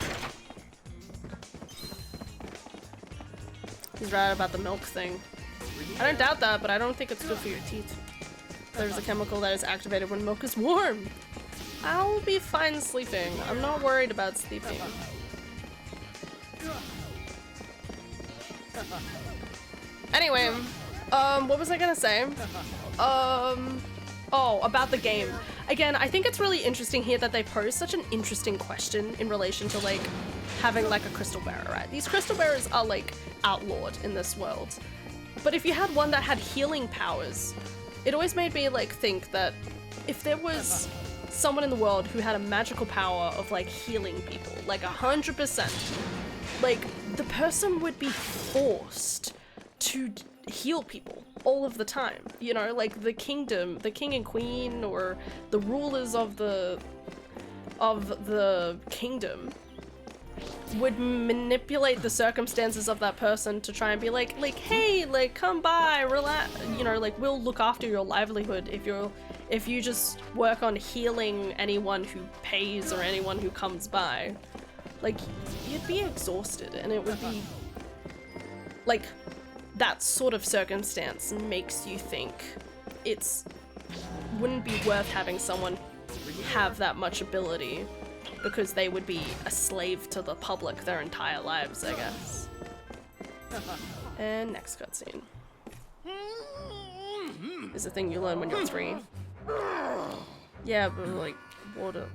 He's right about the milk thing. I don't doubt that, but I don't think it's good for your teeth. There's a chemical that is activated when milk is warm. I'll be fine sleeping. I'm not worried about sleeping. Anyway, what was I gonna say? Oh, about the game. Again, I think it's really interesting here that they pose such an interesting question in relation to, like, having, like, a crystal bearer, right? These crystal bearers are, like, outlawed in this world. But if you had one that had healing powers, it always made me, like, think that if there was someone in the world who had a magical power of, like, healing people, like, 100%, like, the person would be forced to heal people all of the time, you know, like the kingdom, the king and queen, or the rulers of the kingdom would manipulate the circumstances of that person to try and be like, hey, like, come by, relax, you know, like, we'll look after your livelihood if you're if you just work on healing anyone who pays or anyone who comes by, like, you'd be exhausted, and it would be, like, that sort of circumstance makes you think wouldn't be worth having someone have that much ability, because they would be a slave to the public their entire lives, I guess. And next cutscene. Is a thing you learn when you're 3. Yeah, but like, water.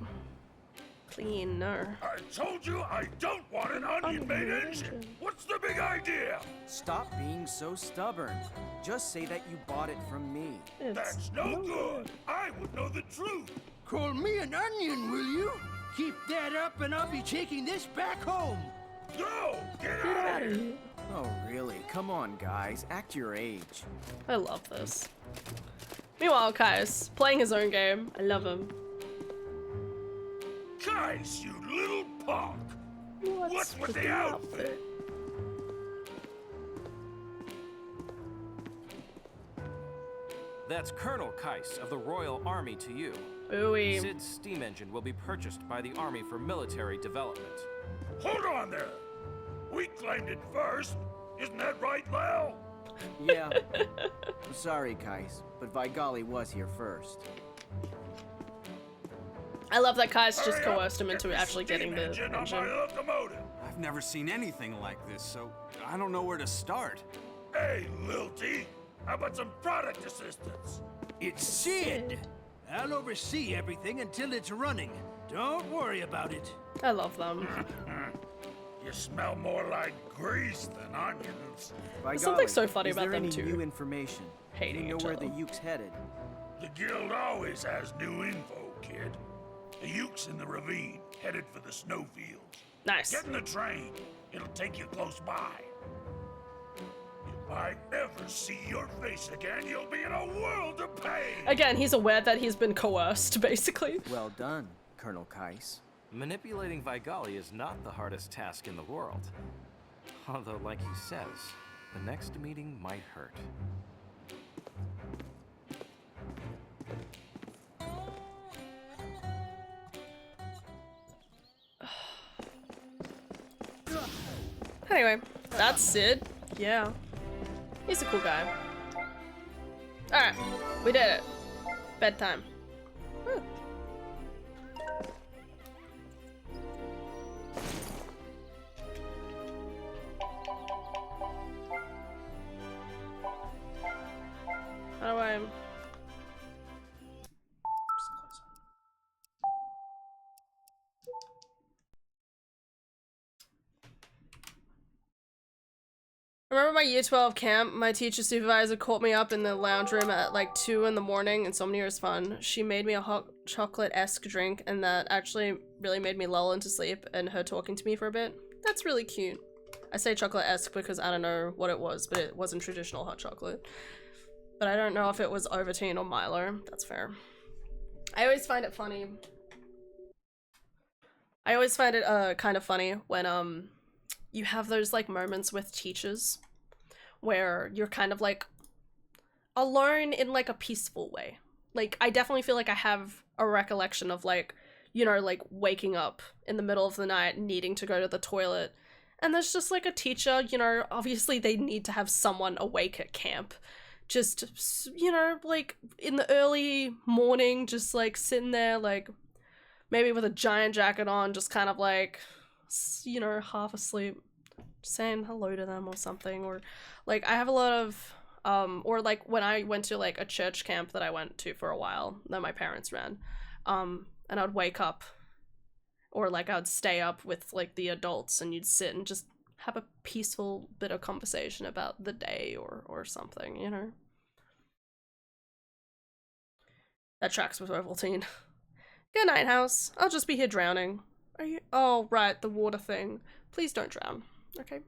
Clean, no. I told you I don't want an onion-made engine. What's the big idea? Stop being so stubborn. Just say that you bought it from me. That's no good. I would know the truth. Call me an onion, will you? Keep that up and I'll be taking this back home. No! Get out of here! Oh, really? Come on, guys. Act your age. I love this. Meanwhile, Kai's playing his own game. I love him. Guys, you little punk! What's with the outfit? That's Colonel Kais of the Royal Army to you. Ooh-wee. Sid's steam engine will be purchased by the Army for military development. Hold on there! We claimed it first. Isn't that right, Lal? Yeah. I'm sorry, Kais, but Vigali was here first. I love that Kai's just coerced him into actually getting the engine. I've never seen anything like this, so I don't know where to start. Hey, Lilty, how about some product assistance? It's Sid. I'll oversee everything until it's running. Don't worry about it. I love them. You smell more like grease than onions. There's something so funny about them too. too. New information? Hating you know each where other. the Uke's headed? The guild always has new info, kid. The Uke's in the ravine, headed for the snowfields. Nice. Get in the train. It'll take you close by. If I ever see your face again, you'll be in a world of pain. Again, he's aware that he's been coerced, basically. Well done, Colonel Kais. Manipulating Vigali is not the hardest task in the world. Although, like he says, the next meeting might hurt. Anyway, that's Sid. Yeah. He's a cool guy. Alright, we did it. Bedtime. Woo. How do I... I remember my year 12 camp, my teacher supervisor caught me up in the lounge room at like 2 in the morning. Insomnia is fun. She made me a hot chocolate-esque drink, and that actually really made me lull into sleep, and her talking to me for a bit. That's really cute. I say chocolate-esque because I don't know what it was, but it wasn't traditional hot chocolate. But I don't know if it was Ovaltine or Milo. That's fair. I always find it funny. I always find it kind of funny when you have those like moments with teachers where you're kind of like alone in like a peaceful way. Like I definitely feel like I have a recollection of like, you know, like waking up in the middle of the night needing to go to the toilet, and there's just like a teacher, you know, obviously they need to have someone awake at camp, just, you know, like in the early morning, just like sitting there like maybe with a giant jacket on, just kind of like, you know, half asleep, saying hello to them or something. Or like I have a lot of or like when I went to like a church camp that I went to for a while that my parents ran, and I'd wake up, or like I'd stay up with like the adults, and you'd sit and just have a peaceful bit of conversation about the day or something, you know. That tracks with Ovaltine. Good night, house. I'll just be here drowning. Are you? Oh, right, the water thing. Please don't drown. Okay.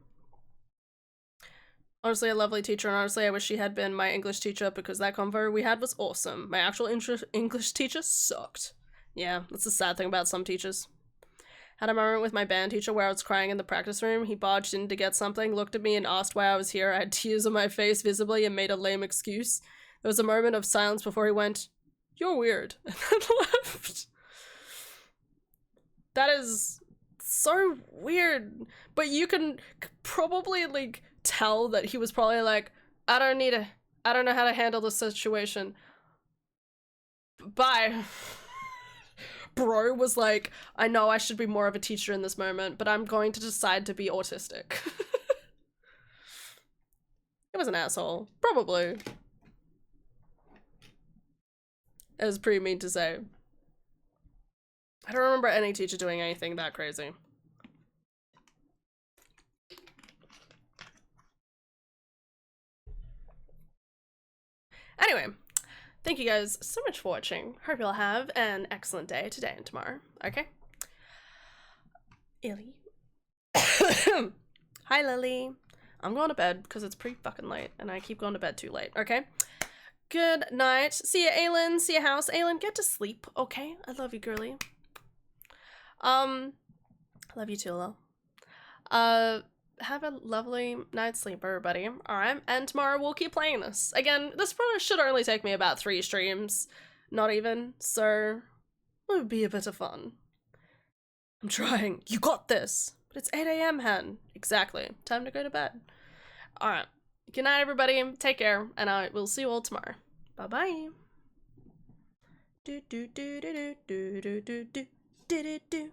Honestly, a lovely teacher, and honestly, I wish she had been my English teacher because that convo we had was awesome. My actual English teacher sucked. Yeah, that's the sad thing about some teachers. Had a moment with my band teacher where I was crying in the practice room. He barged in to get something, looked at me and asked why I was here. I had tears on my face visibly and made a lame excuse. There was a moment of silence before he went, You're weird. And then left. That is so weird. But you can probably like tell that he was probably like, I don't know how to handle this situation. Bye. Bro was like, I know I should be more of a teacher in this moment, but I'm going to decide to be autistic. It was an asshole. Probably. It was pretty mean to say. I don't remember any teacher doing anything that crazy. Anyway, thank you guys so much for watching. Hope you'll have an excellent day today and tomorrow. Okay? Illy. Hi, Lily. I'm going to bed because it's pretty fucking late and I keep going to bed too late. Okay? Good night. See ya, Aylin. See ya, house. Aylin, get to sleep. Okay? I love you, girly. Love you too, Lil. Have a lovely night's sleep, everybody. Alright, and tomorrow we'll keep playing this. Again, this probably should only take me about 3 streams. Not even, so it would be a bit of fun. I'm trying. You got this! But it's 8 AM, hen. Exactly. Time to go to bed. Alright. Good night, everybody. Take care, and I will see you all tomorrow. Bye-bye. Do do do do do do do do do do do.